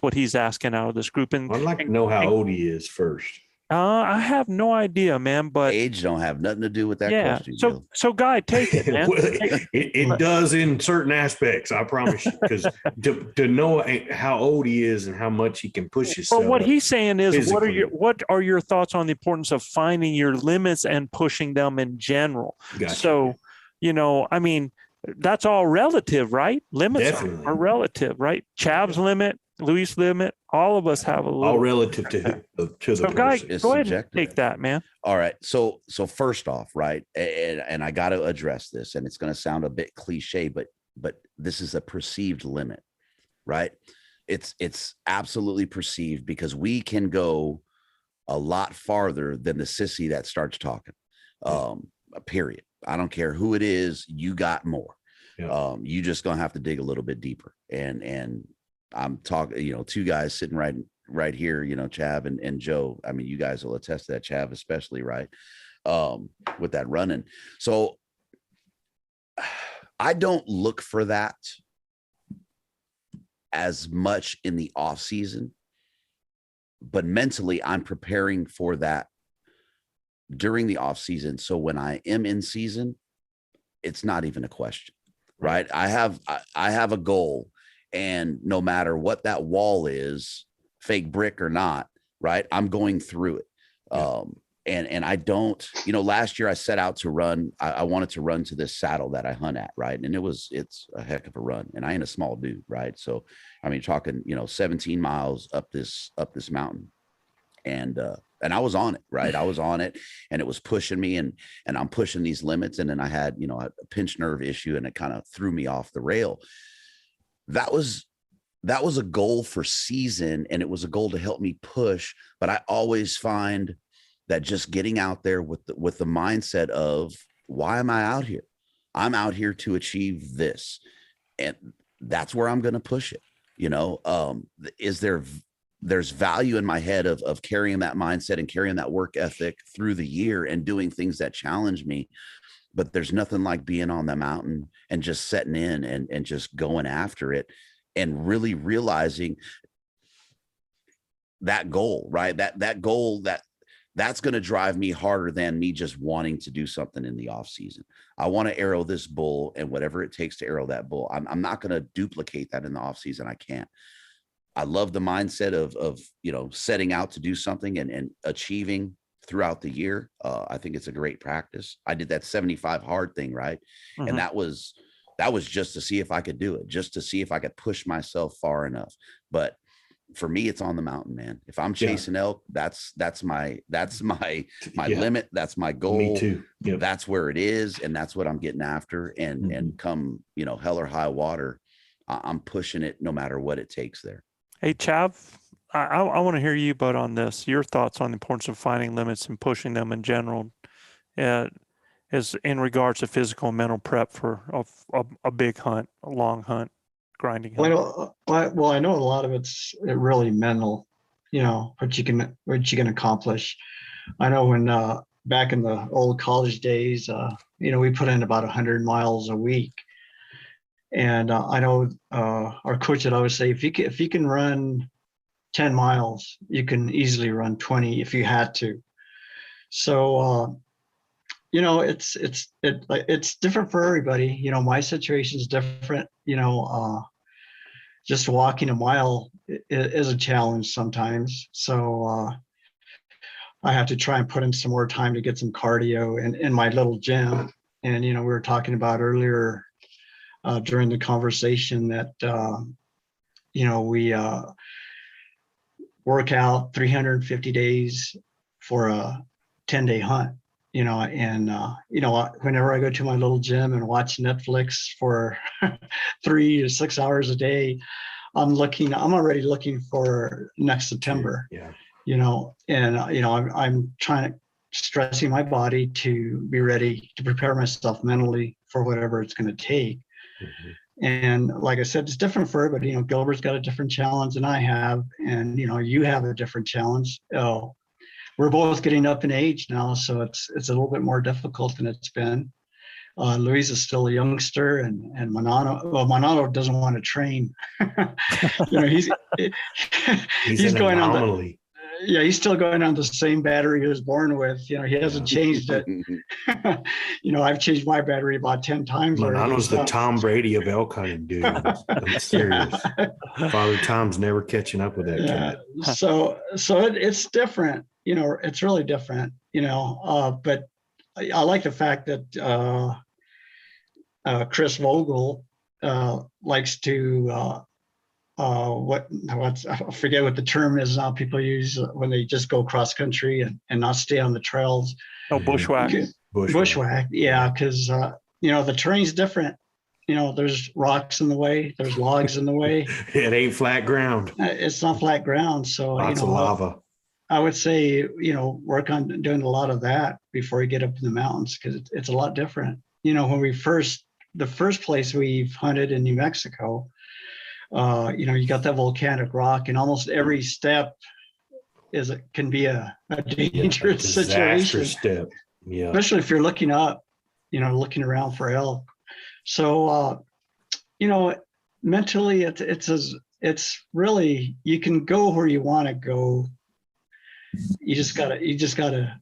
what he's asking out of this group. And I'd like to know how old he is first. I have no idea, man, but Age don't have nothing to do with that yeah. question. So Guy, take it, man. Well, it does in certain aspects, I promise you, because to know how old he is and how much he can push himself. Well, what he's saying is, physically. what are your thoughts on the importance of finding your limits and pushing them in general? Gotcha. So, I mean, that's all relative, right? Limits Definitely. are relative, right? Chav's limit, Luis' limit, all of us have a little. all relative to the So, Guy, person. It's go ahead and subjective. take that, man. All right. So first off, right, and I got to address this, and it's going to sound a bit cliche, but this is a perceived limit, right? It's absolutely perceived, because we can go a lot farther than the sissy that starts talking. Period. I don't care who it is. You got more. Yeah. You just gonna have to dig a little bit deeper. And I'm talking, two guys sitting right here, Chav and Joe. I mean, you guys will attest to that, Chav, especially, right? With that running. So I don't look for that as much in the off season, but mentally I'm preparing for that during the off season. So when I am in season, it's not even a question, right? I have a goal, and no matter what that wall is, fake brick or not, right, I'm going through it. Yeah. And I don't, last year I set out to run. I wanted to run to this saddle that I hunt at, right? And it's a heck of a run, and I ain't a small dude, right? So I mean, talking 17 miles up this mountain, and I was on it, right? I was on it, and it was pushing me, and I'm pushing these limits, and then I had a pinched nerve issue, and it kind of threw me off the rail. That was a goal for season, and it was a goal to help me push. But I always find that just getting out there with the mindset of, why am I out here? I'm out here to achieve this, and that's where I'm going to push it. There's value in my head of carrying that mindset and carrying that work ethic through the year and doing things that challenge me. But there's nothing like being on the mountain and just setting in and just going after it, and really realizing that goal, right? That goal that's going to drive me harder than me just wanting to do something in the off season. I want to arrow this bull, and whatever it takes to arrow that bull. I'm not going to duplicate that in the off season. I can't. I love the mindset of setting out to do something and achieving throughout the year. I think it's a great practice. I did that 75 hard thing, right? Mhm. And that was just to see if I could do it, just to see if I could push myself far enough. But for me, it's on the mountain, man. If I'm chasing elk, that's my limit. That's my goal. Me too. Yep. That's where it is, and that's what I'm getting after. And come hell or high water, I'm pushing it no matter what it takes there. Hey, Chav, I want to hear you, bud, on this. Your thoughts on the importance of finding limits and pushing them in general, is in regards to physical and mental prep for a big hunt, a long hunt, grinding hunt. Well, I know a lot of it's really mental, what you can accomplish. I know when back in the old college days, we put in about 100 miles a week. And I know our coach would always say, if you can run 10 miles, you can easily run 20 if you had to. So, it's different for everybody. My situation is different. Just walking a mile is a challenge sometimes. So I have to try and put in some more time to get some cardio in my little gym. And, we were talking about earlier during the conversation that, we work out 350 days for a 10-day hunt, and, whenever I go to my little gym and watch Netflix for 3 to 6 hours a day, I'm already looking for next September, I'm stressing my body to be ready to prepare myself mentally for whatever it's going to take. And like I said, it's different for everybody. You know, Gilbert's got a different challenge than I have, and you know, you have a different challenge. Oh, we're both getting up in age now, so it's a little bit more difficult than it's been. Luis is still a youngster, and Manano doesn't want to train. You know, he's He's an going on anomaly. he's still going on the same battery he was born with. You know, he hasn't changed it. You know, I've changed my battery about 10 times already. Manano's the Tom Brady of elk hunting, dude. I'm serious. Father Tom's never catching up with that cat. So it's different. You know, it's really different. You know, but I like the fact that Chris Vogel likes to I forget what the term is now. People use when they just go cross country and not stay on the trails. Oh, bushwhack. Bushwhack, yeah, because you know, the terrain's different. You know, there's rocks in the way, there's logs in the way. It ain't flat ground. It's not flat ground, so Lots you know, of lava. I would say, you know, work on doing a lot of that before you get up in the mountains, because it's a lot different. You know, when the first place we've hunted in New Mexico, you know, you got that volcanic rock, and almost every step can be a dangerous situation. Step. Yeah. Especially if you're looking up, you know, looking around for elk. So, you know, mentally, it's really, you can go where you want to go. You just gotta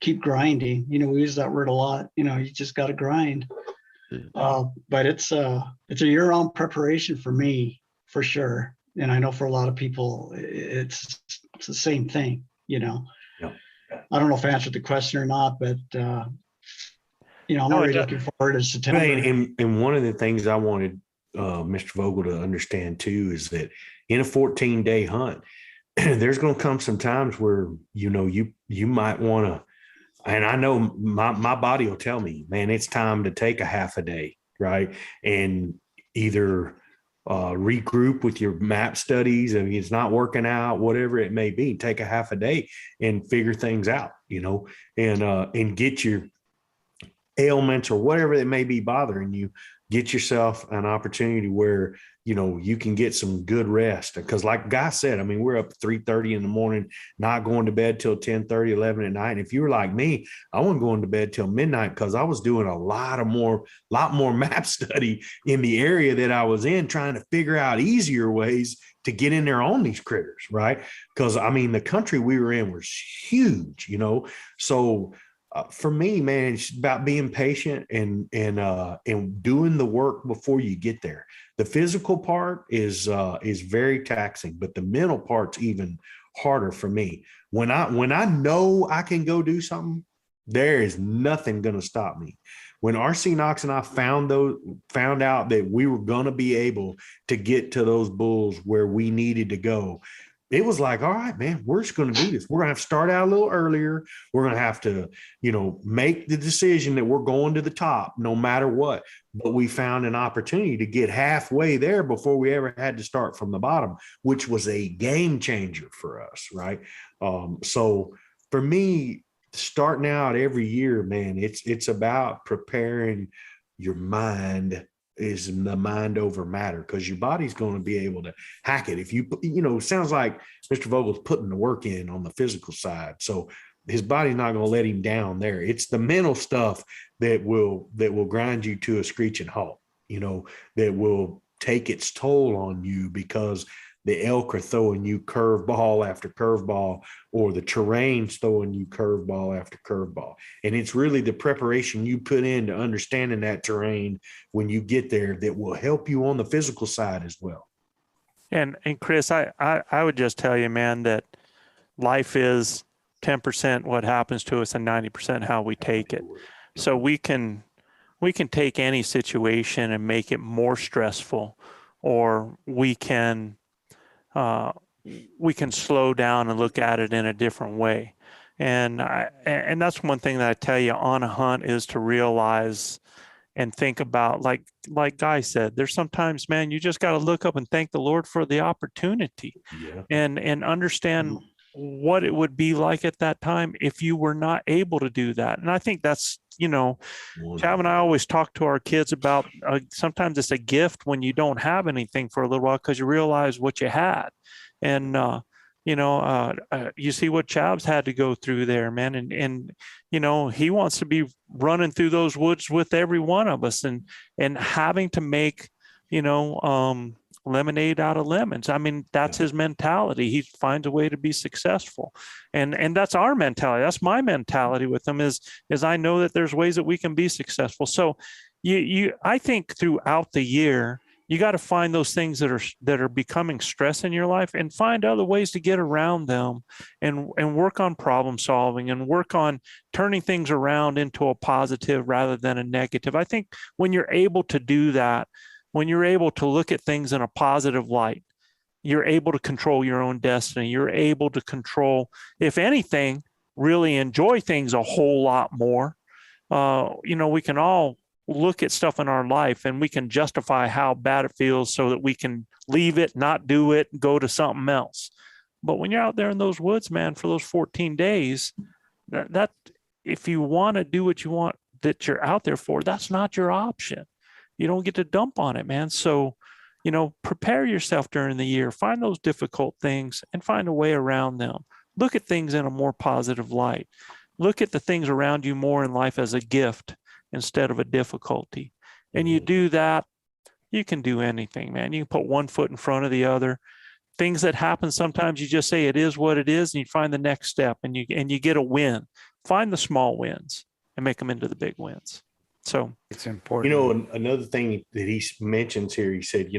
keep grinding. You know, we use that word a lot. You know, you just gotta grind. But it's a year-round preparation for me, for sure. And I know for a lot of people, it's the same thing. You know, yeah. I don't know if I answered the question or not, but you know, I'm already looking forward to September. And one of the things I wanted Mr. Vogel to understand too is that in a 14-day hunt, there's going to come some times where, you know, you might want to, and I know my body will tell me, man, it's time to take a half a day, right? And either regroup with your map studies. I mean, it's not working out, whatever it may be, take a half a day and figure things out, you know, and get your ailments or whatever that may be bothering you, get yourself an opportunity where, you know, you can get some good rest. Because like Guy said, I mean, we're up 3:30 in the morning, not going to bed till 10:30, 11 at night. And if you were like me, I wasn't going to bed till midnight because I was doing a lot more map study in the area that I was in, trying to figure out easier ways to get in there on these critters, right? Because I mean, the country we were in was huge, you know. So for me, man, it's about being patient and doing the work before you get there. The physical part is very taxing, but the mental part's even harder for me. When I know I can go do something, there is nothing going to stop me. When RC Knox and I found out that we were going to be able to get to those bulls where we needed to go, it was like, all right, man, we're just going to do this. We're going to have to start out a little earlier. We're going to have to, you know, make the decision that we're going to the top no matter what. But we found an opportunity to get halfway there before we ever had to start from the bottom, which was a game changer for us, right? So for me, starting out every year, man, it's about preparing your mind. Is the mind over matter, because your body's going to be able to hack it. If you know, sounds like Mr. Vogel's putting the work in on the physical side. So his body's not going to let him down there. It's the mental stuff that will grind you to a screeching halt, you know, that will take its toll on you because the elk are throwing you curveball after curveball, or the terrain's throwing you curveball after curveball. And it's really the preparation you put into understanding that terrain when you get there that will help you on the physical side as well. And Chris, I would just tell you, man, that life is 10% what happens to us and 90% how we take it. So we can take any situation and make it more stressful, or we can slow down and look at it in a different way. And that's one thing that I tell you on a hunt is to realize and think about, like Guy said, there's sometimes, man, you just got to look up and thank the Lord for the opportunity, and understand what it would be like at that time if you were not able to do that. And I think that's Chad and I always talk to our kids about sometimes it's a gift when you don't have anything for a little while because you realize what you had. And, you see what Chav's had to go through there, man. And he wants to be running through those woods with every one of us and having to make, lemonade out of lemons. I mean, that's his mentality. He finds a way to be successful. And that's our mentality. That's my mentality with them is I know that there's ways that we can be successful. So I think throughout the year, you got to find those things that are becoming stress in your life and find other ways to get around them and work on problem solving and work on turning things around into a positive rather than a negative. I think when you're able to do that, when you're able to look at things in a positive light, you're able to control your own destiny. You're able to control, if anything, really enjoy things a whole lot more. We can all look at stuff in our life and we can justify how bad it feels so that we can leave it, not do it, go to something else. But when you're out there in those woods, man, for those 14 days, that if you want to do what you want that you're out there for, that's not your option. You don't get to dump on it, man. So, prepare yourself during the year, find those difficult things and find a way around them. Look at things in a more positive light. Look at the things around you more in life as a gift instead of a difficulty. And you do that, you can do anything, man. You can put one foot in front of the other. Things that happen, sometimes you just say it is what it is, and you find the next step and you get a win. Find the small wins and make them into the big wins. So it's important. Another thing that he mentions here, he said,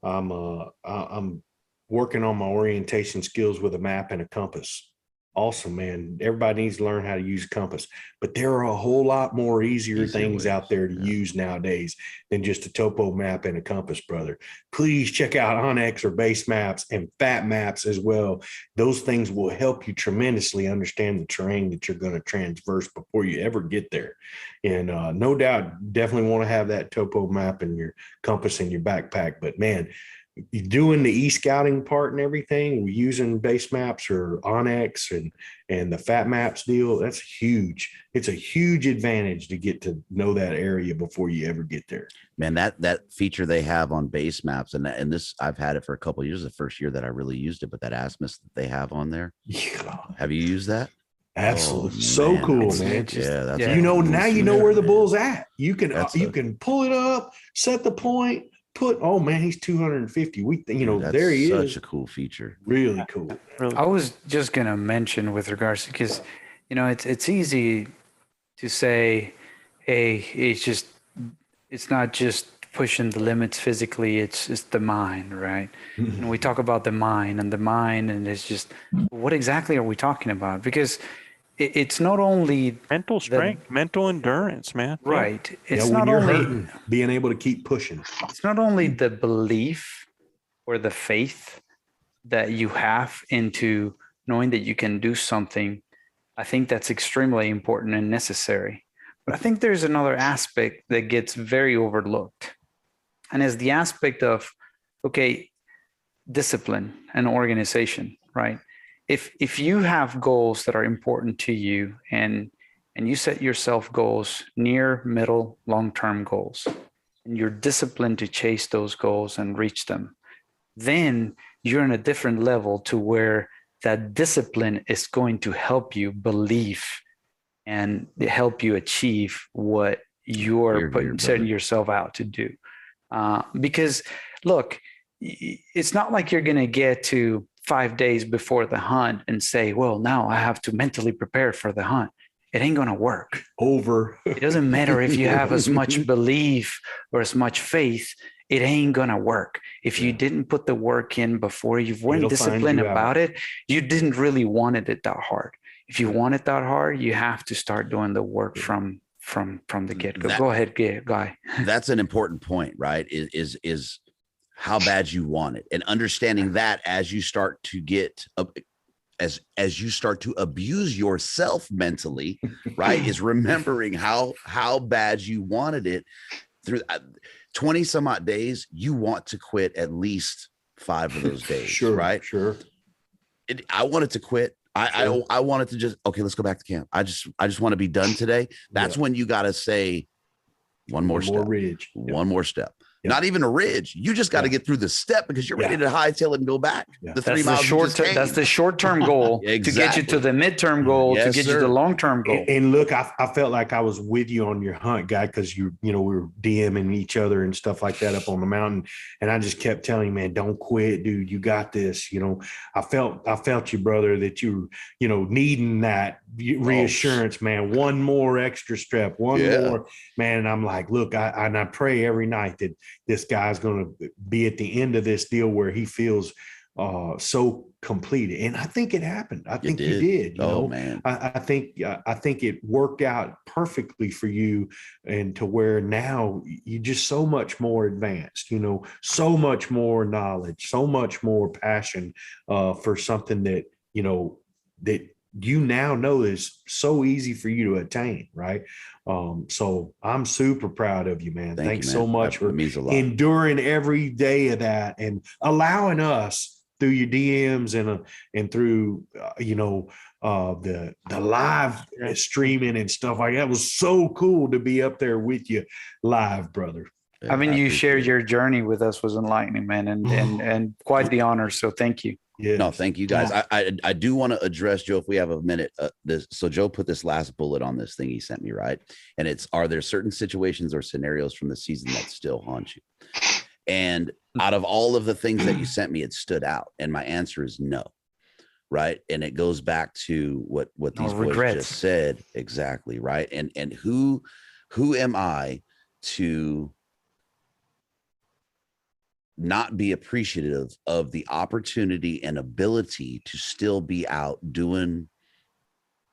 I'm working on my orientation skills with a map and a compass. Awesome, man. Everybody needs to learn how to use a compass, but there are a whole lot more easier things out there to use nowadays than just a topo map and a compass, brother. Please check out Onyx or base maps and fat maps as well. Those things will help you tremendously understand the terrain that you're going to traverse before you ever get there. And no doubt, definitely want to have that topo map and your compass in your backpack. But man, doing the e-scouting part and everything, we're using base maps or Onyx and the fat maps deal. That's huge. It's a huge advantage to get to know that area before you ever get there. Man, that feature they have on base maps, and this, I've had it for a couple of years, the first year that I really used it, but that azimuth that they have on there. Yeah. Have you used that? Absolutely. So cool, man. Yeah, that's now you know where the bull's at. You can pull it up, set the point, oh man, he's 250. There he is. Such a cool feature. Really cool. I was just gonna mention with regards to, because it's easy to say, hey, it's not just pushing the limits physically, it's the mind, right? And we talk about the mind, and it's just, what exactly are we talking about? Because it's not only mental strength, mental endurance, man. Right. It's when not you're only hurting, being able to keep pushing. It's not only the belief or the faith that you have into knowing that you can do something. I think that's extremely important and necessary. But I think there's another aspect that gets very overlooked. And is the aspect of, discipline and organization, right? If you have goals that are important to you and you set yourself goals, near, middle, long-term goals, and you're disciplined to chase those goals and reach them, then you're in a different level to where that discipline is going to help you believe and help you achieve what you're setting yourself out to do. Because look, it's not like you're going to get to 5 days before the hunt and say, well, now I have to mentally prepare for the hunt. It ain't going to work. It doesn't matter if you have as much belief or as much faith, it ain't going to work. If you didn't put the work in before, you weren't disciplined about it, you didn't really want it that hard. If you want it that hard, you have to start doing the work from the get-go. Go ahead, Guy. That's an important point, right? Is how bad you want it, and understanding that as you start to get as you start to abuse yourself mentally, right? Is remembering how bad you wanted it through 20 some odd days. You want to quit at least 5 of those days, sure, right? Sure. I wanted to quit I wanted to just, okay, let's go back to camp. I just want to be done today. That's when you got to say one more step, ridge, one more step. Yeah. Not even a ridge. You just got to get through the step because you're ready to hightail it and go back. Yeah. The 3 That's miles. the short. That's the short-term goal to get you to the midterm goal to Yes, get you to sir. the long-term goal. And look, I felt like I was with you on your hunt, guy, because we were DMing each other and stuff like that up on the mountain, and I just kept telling you, man, don't quit, dude. You got this. I felt you, brother, that you needing that reassurance, man. One more extra step, one more, man. And I'm like, look, I pray every night that this guy's going to be at the end of this deal where he feels so completed. And I think it happened. I think you did. Man. I think it worked out perfectly for you, and to where now you're just so much more advanced, so much more knowledge, so much more passion for something that, that you now know is so easy for you to attain. Right. So I'm super proud of you, man. Thanks so much for enduring every day of that and allowing us through your DMs and through, the live streaming and stuff like that. It was so cool to be up there with you live, brother. I mean, you shared your journey with us was enlightening, man, and quite the honor. So thank you. Yeah. No, thank you guys. Yeah. I do want to address, Joe, if we have a minute. So Joe put this last bullet on this thing he sent me, right? And it's, are there certain situations or scenarios from the season that still haunt you? And out of all of the things that you sent me, it stood out. And my answer is no. Right. And it goes back to what these boys just said. Exactly. Right. And who am I to not be appreciative of the opportunity and ability to still be out doing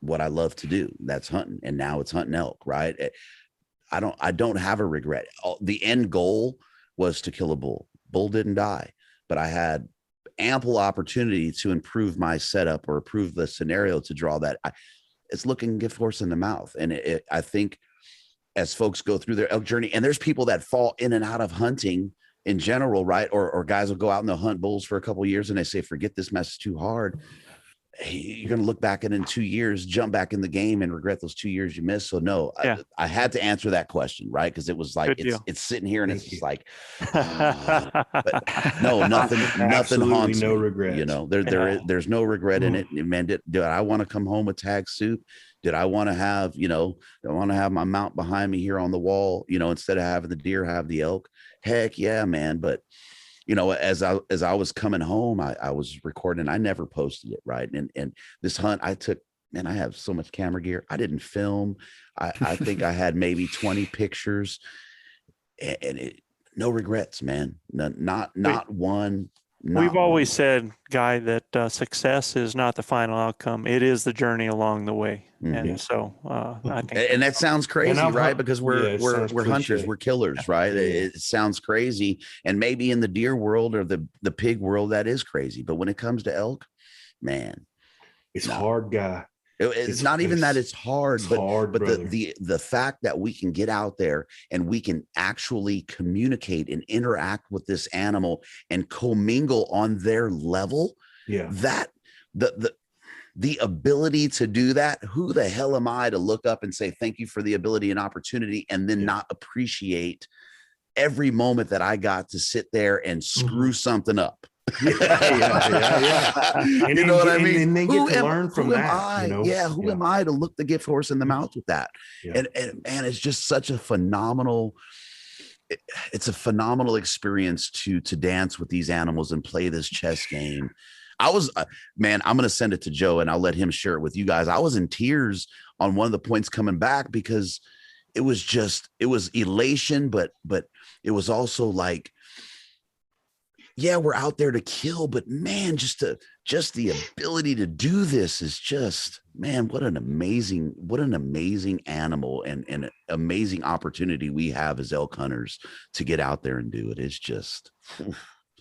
what I love to do? That's hunting. And now it's hunting elk. Right. I don't have a regret. The end goal was to kill a bull. Bull didn't die, but I had ample opportunity to improve my setup or improve the scenario to draw that. It's looking gift horse in the mouth. And I think as folks go through their elk journey, and there's people that fall in and out of hunting in general, right? Or guys will go out and they'll hunt bulls for a couple of years and they say, forget this mess, is too hard. You're going to look back in 2 years, jump back in the game and regret those 2 years you missed. So no, I had to answer that question, right? Because it was like, it's sitting here and it's just like, but no, nothing haunts no me. Regrets. There's no regret in it. Man, did I want to come home with tag soup? Did I want to have, I want to have my mount behind me here on the wall, instead of having the deer, have the elk? Heck yeah, man. But as I was coming home, I was recording. I never posted it, right? And this hunt I took, man, I have so much camera gear. I didn't film. I think I had maybe 20 pictures, and no regrets, man. Not one. We've always said, Guy, that success is not the final outcome. It is the journey along the way. Mm-hmm. And so I think, and that sounds crazy, right? Because we're hunters, we're killers, right? It sounds crazy. And maybe in the deer world or the pig world, that is crazy. But when it comes to elk, man, it's hard, Guy. It's not even that it's hard, but brother. the fact that we can get out there and we can actually communicate and interact with this animal and commingle on their level. Yeah. That the ability to do that, who the hell am I to look up and say, thank you for the ability and opportunity, and then not appreciate every moment that I got to sit there and screw something up. Yeah. And you know what I mean? And they get to learn from that. Who am I to look the gift horse in the mouth with that? Yeah. And man, it's just such a phenomenal. It's a phenomenal experience to dance with these animals and play this chess game. I was, man, I'm going to send it to Joe and I'll let him share it with you guys. I was in tears on one of the points coming back because it was elation, but it was also like, yeah, we're out there to kill, but man, just the ability to do this is just, man, what an amazing animal and an amazing opportunity we have as elk hunters to get out there and do it. It's just,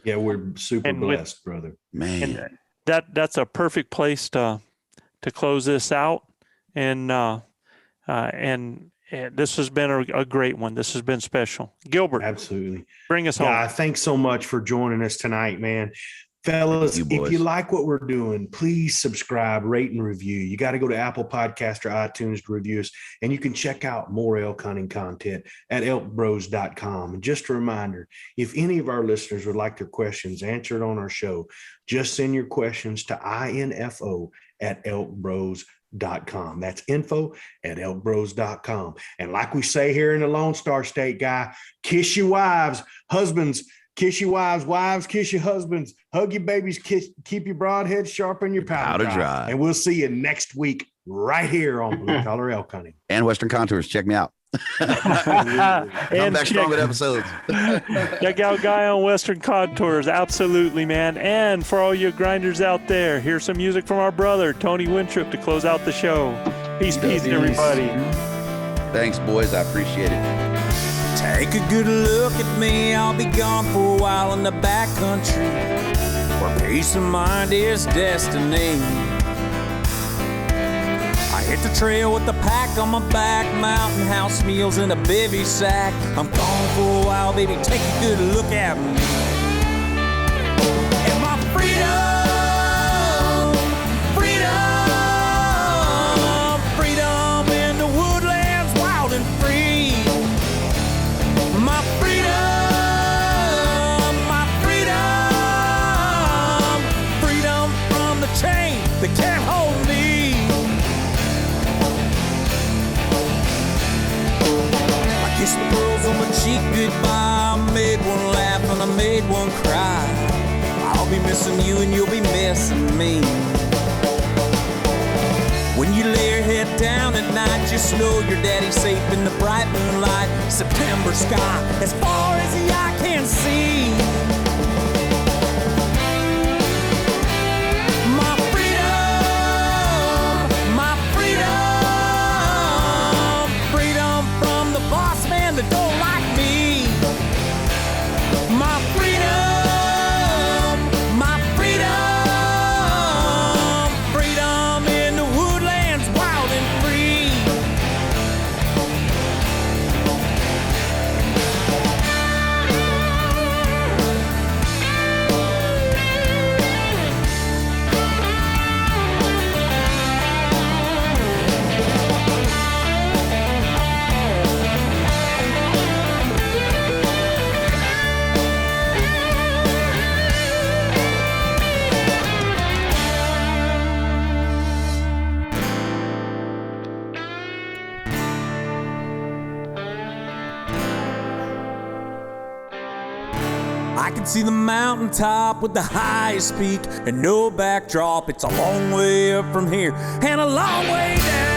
yeah, we're super blessed, brother. Man, that's a perfect place to close this out. And this has been a great one. This has been special. Gilbert. Absolutely. Bring us home. Thanks so much for joining us tonight, man. Fellas, Thank you, if you boys. like what we're doing, please subscribe, rate, and review. You got to go to Apple Podcast or iTunes to review us, and you can check out more elk hunting content at ElkBros.com. And just a reminder, if any of our listeners would like their questions answered on our show, just send your questions to info@ElkBros.com. That's info@ElkBros.com. And like we say here in the Lone Star State, guy, kiss your wives, husbands. Kiss your wives kiss your husbands, hug your babies, keep your broadhead sharp and your powder dry. And we'll see you next week right here on Blue Collar Elk Hunting. And Western Contours. Check me out. Come back strong with episodes. Check out Guy on Western Contours. Absolutely, man. And for all you grinders out there, here's some music from our brother, Tony Wintrip, to close out the show. Peace, everybody. Thanks, boys. I appreciate it. Take a good look at me, I'll be gone for a while in the backcountry, where peace of mind is destiny. I hit the trail with the pack on my back, mountain house meals in a bivy sack. I'm gone for a while, baby, take a good look at me. And my freedom in the woodlands, wild and free. My freedom from the chain that can't hold me. I kissed the girls on my cheek goodbye. I made one laugh and I made one cry. I'll be missing you and you'll be missing me. When you lay your head down at night, just know your daddy's safe in the bright moonlight. September sky, as far as the eye can see. My freedom from the boss man that don't like me. My freedom in the woodlands, wild and free. I can see the mountaintop with the highest peak and no backdrop. It's a long way up from here and a long way down.